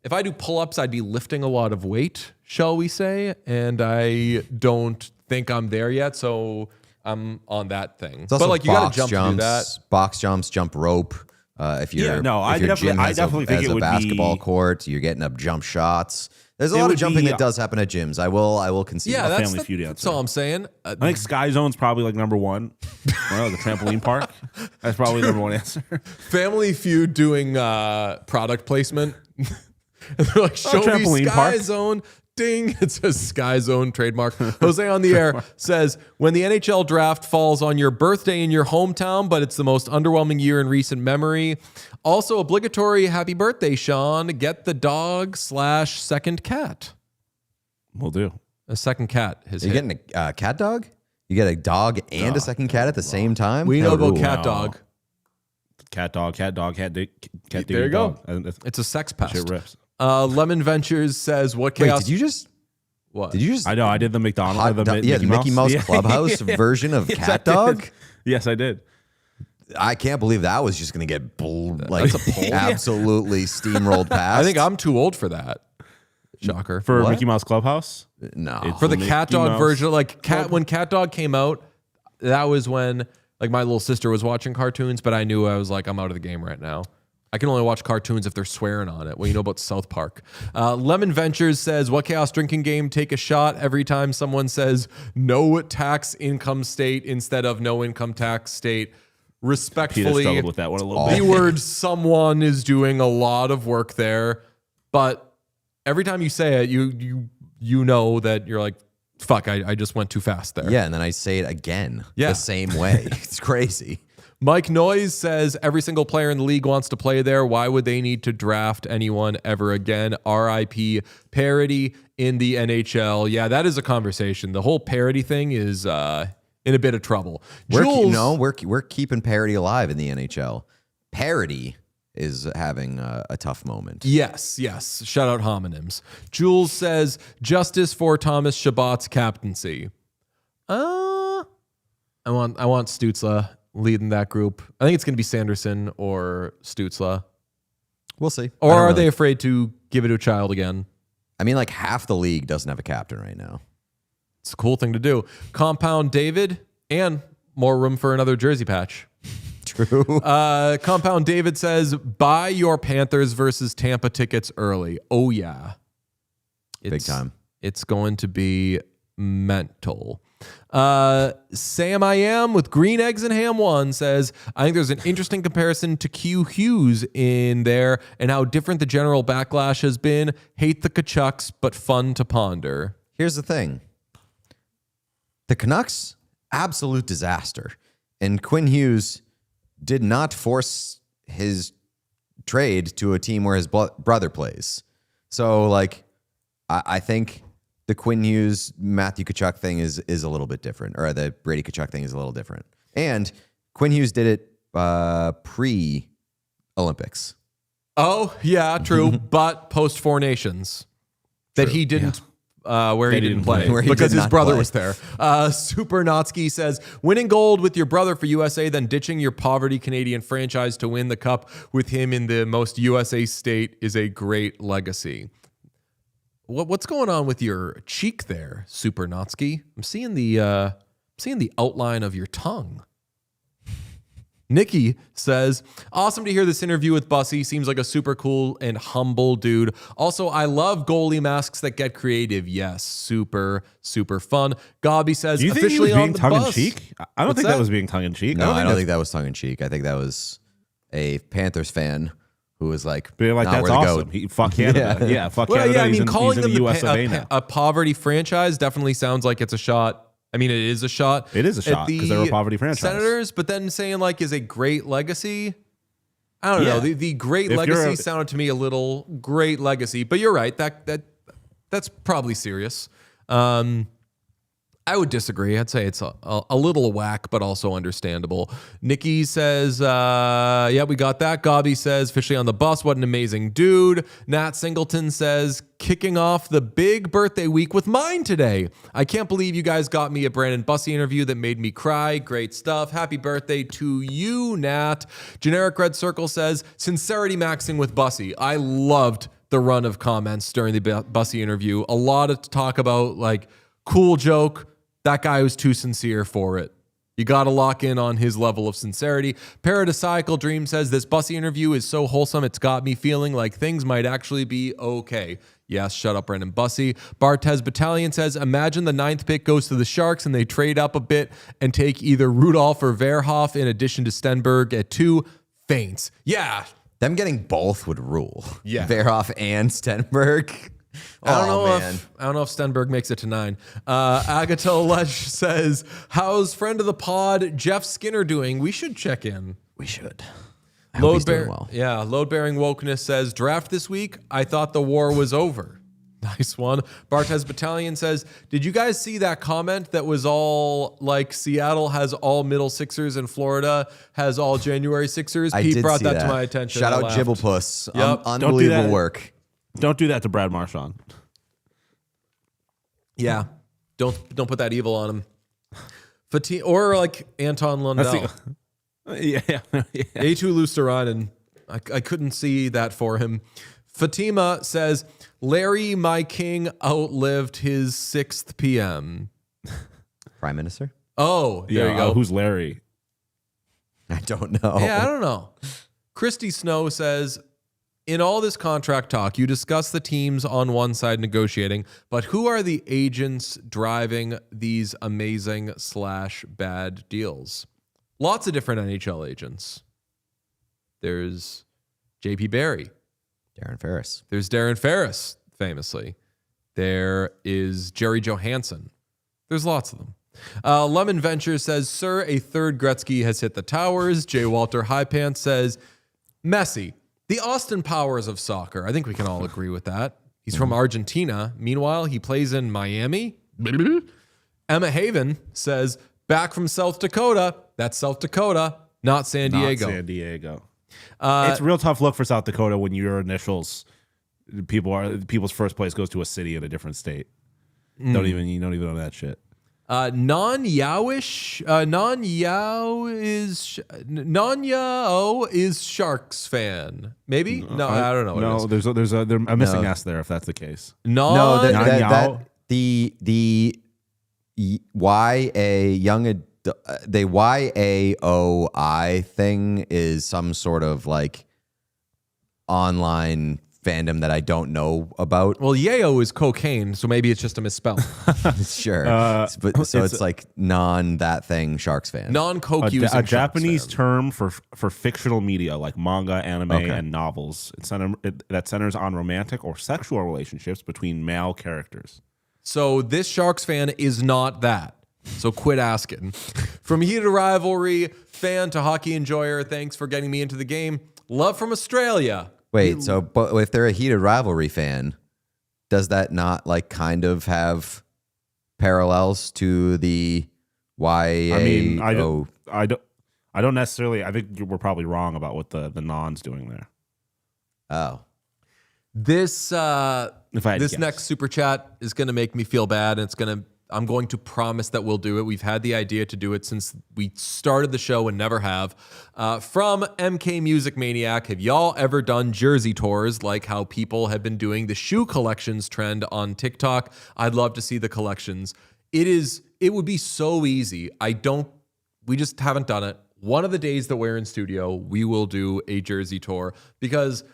If I do pull-ups, I'd be lifting a lot of weight, shall we say? And I don't think I'm there yet, so I'm on that thing. It's also But like you got box to jump jumps, to do that. box jumps, jump rope. If you're Yeah, no, if I your definitely- gym I has definitely think has it a would basketball be- court, you're getting up jump shots. There's a It lot of would jumping be, that does happen at gyms. I will concede. Yeah, that. that's, Family Feud that's answer. all I'm saying. I think Sky Zone's probably like number one. Well, the trampoline park. That's probably the number one answer. Family Feud doing product placement. And they're like, show me trampoline Sky park. Zone. Ding. It says Sky Zone trademark. Jose on the air says, when the NHL draft falls on your birthday in your hometown, but it's the most underwhelming year in recent memory. Also obligatory happy birthday, Sean. Get the dog / second cat. We'll do. A second cat has You're hit. getting a cat dog? You get a dog and a second cat at the same time? We know Hell, about ooh. cat no. dog. cat dog, cat dick, cat There you go. dog. And It's a sex pest. shit rips. Lemon Ventures says, what Wait, chaos? did you just? What? Did you just? I know. I did the McDonald's. the Mickey Mouse Clubhouse version of Yes, cat I dog. did. Yes, I did. I can't believe that was just going to get absolutely steamrolled past. I think I'm too old for that. Shocker. For What? Mickey Mouse Clubhouse. no. It's- For the Mickey cat dog Mouse. version, like when Cat Dog came out, that was when like my little sister was watching cartoons, but I knew I was like, I'm out of the game right now. I can only watch cartoons if they're swearing on it. Well, you know about South Park. Lemon Ventures says, what chaos drinking game take a shot every time someone says no tax income state instead of no income tax state? Peter Respectfully, struggled with that one a little the bit. word someone is doing a lot of work there, but every time you say it, you know that you're like, fuck, I just went too fast there. Yeah, and then I say it again the same way. It's crazy. Mike Noyes says every single player in the league wants to play there. Why would they need to draft anyone ever again? RIP parity in the NHL. Yeah, that is a conversation. The whole parity thing is in a bit of trouble. We're keeping parity alive in the NHL. Parity is having a tough moment. Yes. Shout out homonyms. Jules says justice for Thomas Chabot's captaincy. I want Stützle leading that group. I think it's going to be Sanderson or Stützle. We'll see. Or are they afraid to give it to a child again? I mean, like half the league doesn't have a captain right now. It's a cool thing to do. Compound David and more room for another jersey patch. True. Compound David says, buy your Panthers versus Tampa tickets early. Oh, yeah. Big time. It's going to be mental. Sam I Am with Green Eggs and Ham 1 says, I think there's an interesting comparison to Q Hughes in there and how different the general backlash has been. Hate the Tkachuks, but fun to ponder. Here's the thing. The Canucks, absolute disaster. And Quinn Hughes did not force his trade to a team where his brother plays. So, like, I think the Quinn Hughes, Matthew Tkachuk thing is a little bit different, or the Brady Tkachuk thing is a little different. And Quinn Hughes did it pre-Olympics. Oh, yeah, true. But post Four Nations that he didn't, where he didn't play Where he because did his not brother play. was there. Super Notsky says, winning gold with your brother for USA, then ditching your poverty Canadian franchise to win the cup with him in the most USA state is a great legacy. What's going on with your cheek there, Super Notsky? I'm seeing the outline of your tongue. Nikki says, awesome to hear this interview with Bussi. Seems like a super cool and humble dude. Also, I love goalie masks that get creative. Yes, super, super fun. Gobby says, Do you think he officially was being on the tongue in bus. cheek? I don't What's think that that? was being tongue in cheek. No, I don't think that was tongue in cheek. I think that was a Panthers fan who was like, But like, nah, that's we're the awesome. goat. Fuck Canada. Yeah, fuck Well, Canada. yeah, I mean, calling he's them in the US of A now. a poverty franchise definitely sounds like it's a shot. I mean, it is a shot. It is a at shot, 'cause they're a poverty franchise. Senators, but then saying like is a great legacy. I don't know. Yeah. The great If you're legacy sounded to me a little great legacy, but you're right. That's probably serious. I would disagree. I'd say it's a little whack, but also understandable. Nikki says, yeah, we got that. Gobby says, officially on the bus. What an amazing dude. Nat Singleton says, kicking off the big birthday week with mine today. I can't believe you guys got me a Brandon Bussi interview that made me cry. Great stuff. Happy birthday to you, Nat. Generic Red Circle says, sincerity maxing with Bussi. I loved the run of comments during the Bussi interview. A lot of talk about like cool joke. That guy was too sincere for it. You got to lock in on his level of sincerity. Paradisiacal Dream says, this Bussi interview is so wholesome, it's got me feeling like things might actually be okay. Yes, shut up, Brandon Bussi. Bartez Battalion says, imagine the 9th pick goes to the Sharks and they trade up a bit and take either Rudolph or Verhoff in addition to Stenberg at 2. Faints. Yeah. Them getting both would rule. Yeah. Verhoff and Stenberg. I don't know if Stenberg makes it to 9. Agatha Lech says, how's friend of the pod Jeff Skinner doing? We should check in. We should. I hope he's doing well. Yeah, load bearing wokeness says, draft this week. I thought the war was over. Nice one. Bartez Battalion says, did you guys see that comment that was all like Seattle has all middle Sixers and Florida has all January Sixers? I Pete did brought see that to my attention. Shout I out laughed. Jibblepuss. Yep. Unbelievable work. Don't do that to Brad Marchand. Yeah. Don't put that evil on him. Or like Anton Lundell. Yeah. A2 Luosterainen. I couldn't see that for him. Fatima says, Larry, my king, outlived his 6th PM. Prime Minister? Oh, there you go. Who's Larry? I don't know. Yeah, I don't know. Christy Snow says, in all this contract talk, you discuss the teams on one side negotiating, but who are the agents driving these amazing / bad deals? Lots of different NHL agents. There's JP Barry. Darren Ferris. There's Darren Ferris, famously. There is Jerry Johansson. There's lots of them. Lemon Venture says, sir, a third Gretzky has hit the towers. J. Walter Highpants says, Messi, the Austin Powers of soccer. I think we can all agree with that. He's from Argentina. Meanwhile, he plays in Miami. Emma Haven says, back from South Dakota. That's South Dakota, not San Diego. Not San Diego. It's a real tough look for South Dakota when your initials, people's first place goes to a city in a different state. You don't even know that shit. Non-Yao is Sharks fan. Maybe? No, I don't know what it is. There's a missing S there if that's the case. The YAOI thing is some sort of like online fandom that I don't know about. Well, yayo is cocaine, so maybe it's just a misspell. Sure. It's like that thing Sharks fan. Non-coke using a Japanese term for fictional media like manga, anime, and novels. That centers on romantic or sexual relationships between male characters. So this Sharks fan is not that. So quit asking. From heated rivalry fan to hockey enjoyer, thanks for getting me into the game. Love from Australia. Wait, but if they're a heated rivalry fan, does that not like kind of have parallels to the YAO? I mean, I don't necessarily. I think we're probably wrong about what the non's doing there. Oh. This next super chat is going to make me feel bad, and I'm going to promise that we'll do it. We've had the idea to do it since we started the show and never have. From MK Music Maniac, have y'all ever done jersey tours like how people have been doing the shoe collections trend on TikTok? I'd love to see the collections. It would be so easy. We just haven't done it. One of the days that we're in studio, we will do a jersey tour because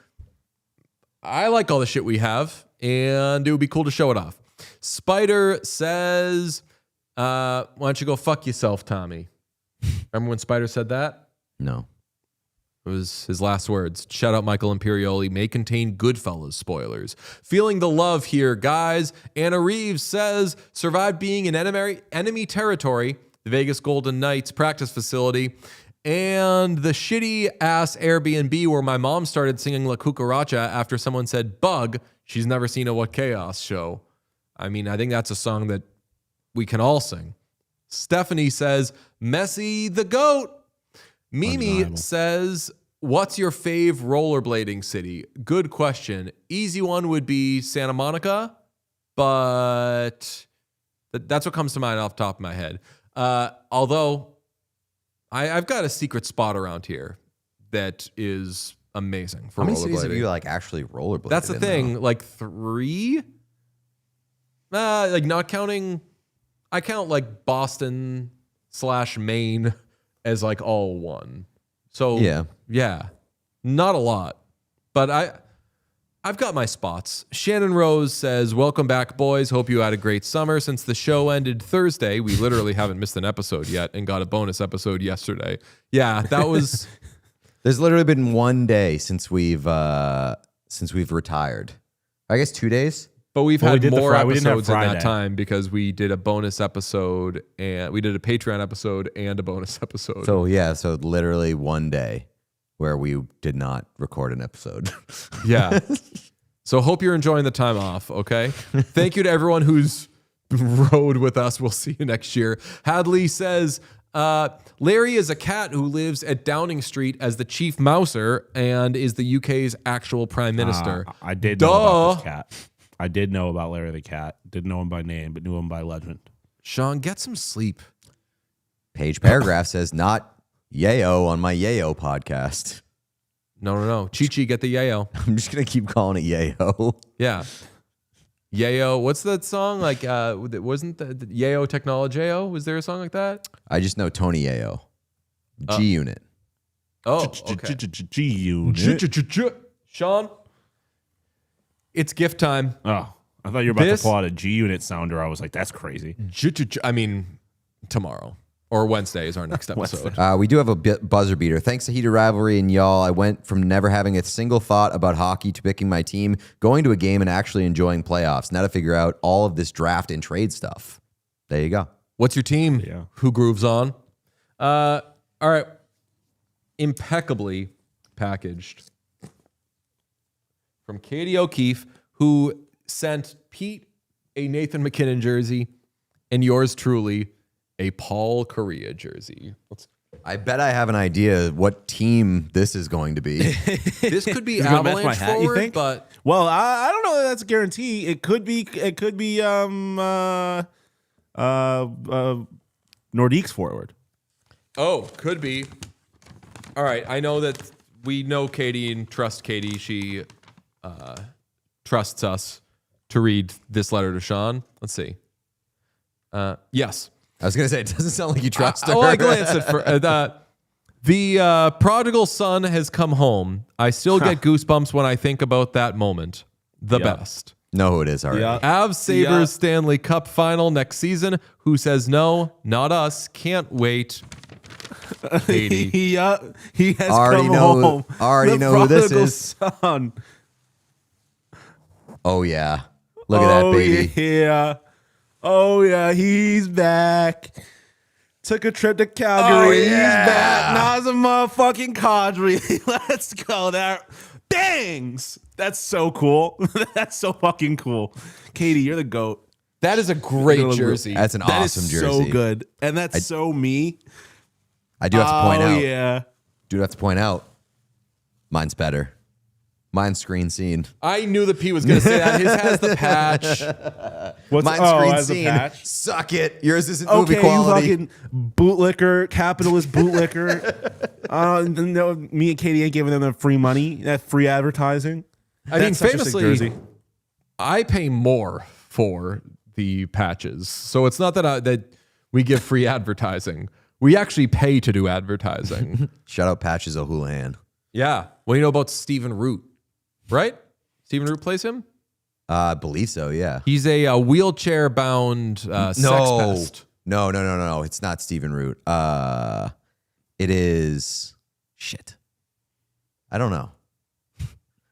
I like all the shit we have and it would be cool to show it off. Spider says, why don't you go fuck yourself, Tommy? Remember when Spider said that? No. It was his last words. Shout out Michael Imperioli. May contain Goodfellas spoilers. Feeling the love here, guys. Anna Reeves says, survived being in enemy territory, the Vegas Golden Knights practice facility, and the shitty-ass Airbnb where my mom started singing La Cucaracha after someone said bug. She's never seen a What Chaos show. I mean, I think that's a song that we can all sing. Stephanie says, Messi the GOAT. Mimi says, what's your fave rollerblading city? Good question. Easy one would be Santa Monica, but that's what comes to mind off the top of my head. Although I've got a secret spot around here that is amazing for rollerblading. How many cities have you like actually rollerbladed? That's the thing. Like 3? Like not counting, I count like Boston / Maine as like all one. So yeah, not a lot, but I've got my spots. Shannon Rose says, welcome back, boys. Hope you had a great summer. Since the show ended Thursday, we literally haven't missed an episode yet and got a bonus episode yesterday. Yeah, that was. There's literally been one day since we've retired. I guess 2 days. But we've had more episodes in that time because we did a bonus episode and we did a Patreon episode and a bonus episode. So literally one day where we did not record an episode. Yeah. So hope you're enjoying the time off, okay? Thank you to everyone who's rode with us. We'll see you next year. Hadley says, Larry is a cat who lives at Downing Street as the chief mouser and is the UK's actual prime minister. I did know about this cat. I did know about Larry the cat. Didn't know him by name, but knew him by legend. Sean, get some sleep. Page Paragraph says, not yayo on my yayo podcast. No. Chi-Chi, get the yayo. I'm just going to keep calling it yayo. Yeah. Yayo. What's that song? Like, wasn't the Yayo Technologeo? Was there a song like that? I just know Tony Yayo. G-Unit. Oh, okay. G-Unit. Sean, it's gift time. Oh, I thought you were about to pull out a G-Unit sounder. I was like, that's crazy. I mean, tomorrow. Or Wednesday is our next episode. We do have a buzzer beater. Thanks to Heated Rivalry and y'all, I went from never having a single thought about hockey to picking my team, going to a game, and actually enjoying playoffs. Now to figure out all of this draft and trade stuff. There you go. What's your team? Yeah. Who grooves on? All right. Impeccably packaged. From Katie O'Keefe, who sent Pete a Nathan McKinnon jersey and yours truly a Paul Kariya jersey. I bet I have an idea what team this is going to be. This could be gonna match Avalanche my hat, you forward, think? but Well, I don't know that that's a guarantee. It could be Nordique's forward. oh, could be. All right, I know that we know Katie and trust Katie. She trusts us to read this letter to Sean. Let's see. Yes. I was going to say, it doesn't sound like you trust her. Oh, I glanced at the prodigal son has come home. I still get goosebumps when I think about that moment. The best. Know who it is already. Yeah. Avs Sabres Stanley Cup final next season. Who says no? Not us. Can't wait. Katie. He has Already come know- home. already The know who this prodigal is. son. Oh, yeah. Look at that baby. Yeah. Oh, yeah. He's back. Took a trip to Calgary. Oh, yeah. He's back. Now it's a motherfucking Cadre. Let's go there. Bangs. That's so cool. That's so fucking cool. Katie, you're the GOAT. That is a great jersey. That's an That is awesome jersey. so good. And that's so me. I do have to point out. Yeah. Mine's better. Mine's screen scene. I knew that Pete was going to say that. His has the patch. Mine's screen as a scene. patch? Suck it. Yours isn't Okay, movie you quality. fucking bootlicker, capitalist bootlicker. No, me and Katie ain't giving them the free money, that free advertising. I mean, That's such a sick famously, jersey. I pay more for the patches. So it's not that that we give free advertising. We actually pay to do advertising. Shout out Patches O'Houlihan. Yeah. Well, you know about Stephen Root, right? Stephen Root plays him? I believe so, yeah. He's a wheelchair-bound sex pest. No. It's not Stephen Root. It is... Shit. I don't know.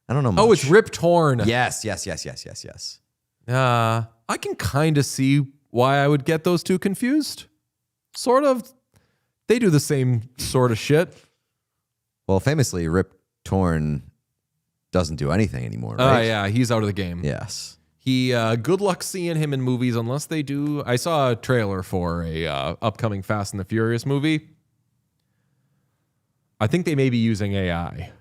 I don't know much. Oh, it's Rip Torn. Yes. I can kind of see why I would get those two confused. Sort of. They do the same sort of shit. Well, famously, Rip Torn doesn't do anything anymore, right? Yeah, he's out of the game. Yes. He good luck seeing him in movies unless they do. I saw a trailer for a upcoming Fast and the Furious movie. I think they may be using AI.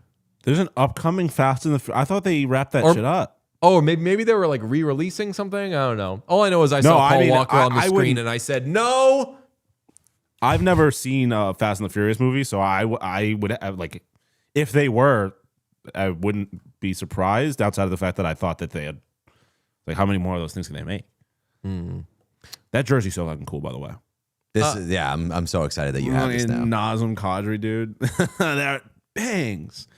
There's an upcoming Fast and the I thought they wrapped that shit up. Oh, maybe they were like re-releasing something. I don't know. All I know is I saw Paul Walker on the screen and I said no. I've never seen a Fast and the Furious movie, so I would have, like, if they were, I wouldn't be surprised. Outside of the fact that I thought that they had, like, how many more of those things can they make? That jersey's so fucking cool, by the way. This is, yeah, I'm so excited that you have this now. Nazem Kadri, dude. That bangs.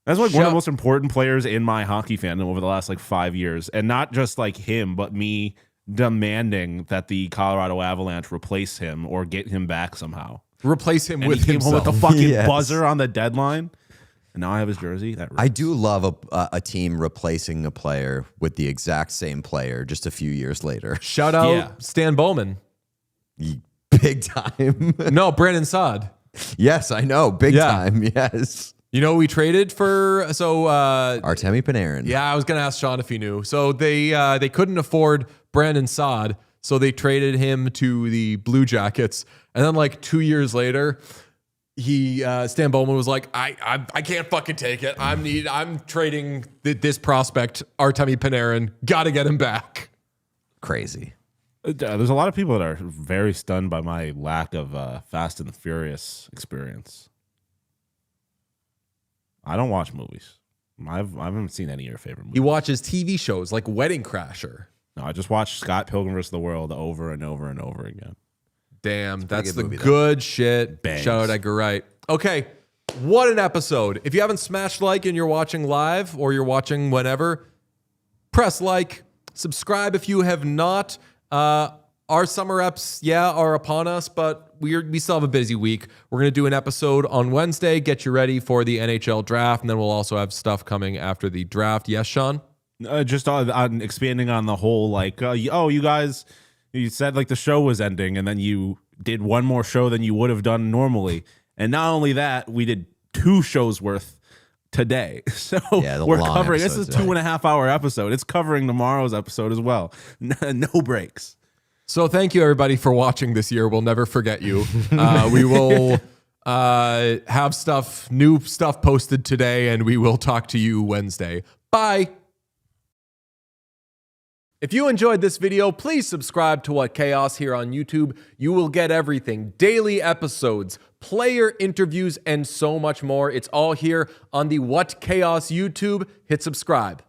That's like one of the most important players in my hockey fandom over the last like 5 years. And not just like him, but me demanding that the Colorado Avalanche replace him or get him back somehow. Replace him And with he came home himself. with the fucking Yes. buzzer on the deadline. And now I have his jersey. That I do love a team replacing a player with the exact same player just a few years later. Shout out Stan Bowman. Big time. No, Brandon Saad. Yes, I know. Big time. Yes. You know, we traded for Artemi Panarin. Yeah, I was gonna ask Sean if he knew. So they couldn't afford Brandon Saad, so they traded him to the Blue Jackets, and then like 2 years later, Stan Bowman was like, I can't fucking take it. I'm trading this prospect Artemi Panarin. Got to get him back. Crazy. There's a lot of people that are very stunned by my lack of Fast and Furious experience. I don't watch movies. I haven't seen any of your favorite movies. He watches TV shows like Wedding Crasher. No, I just watched Scott Pilgrim vs. the World over and over and over again. Damn, that's the good movie, though. good shit. Bangs. Shout out Edgar Wright. Okay, what an episode. If you haven't smashed like and you're watching live or you're watching whenever, press like, subscribe if you have not. Our summer reps, are upon us, but we still have a busy week. We're going to do an episode on Wednesday, get you ready for the NHL draft, and then we'll also have stuff coming after the draft. Yes, Sean? Just on expanding on the whole, like, you guys, you said like the show was ending, and then you did one more show than you would have done normally. And not only that, we did 2 shows worth today. So we're covering, this is a 2.5 hour episode. It's covering tomorrow's episode as well. No breaks. So thank you, everybody, for watching this year. We'll never forget you. We will have new stuff posted today, and we will talk to you Wednesday. Bye. If you enjoyed this video, please subscribe to What Chaos here on YouTube. You will get everything, daily episodes, player interviews, and so much more. It's all here on the What Chaos YouTube. Hit subscribe.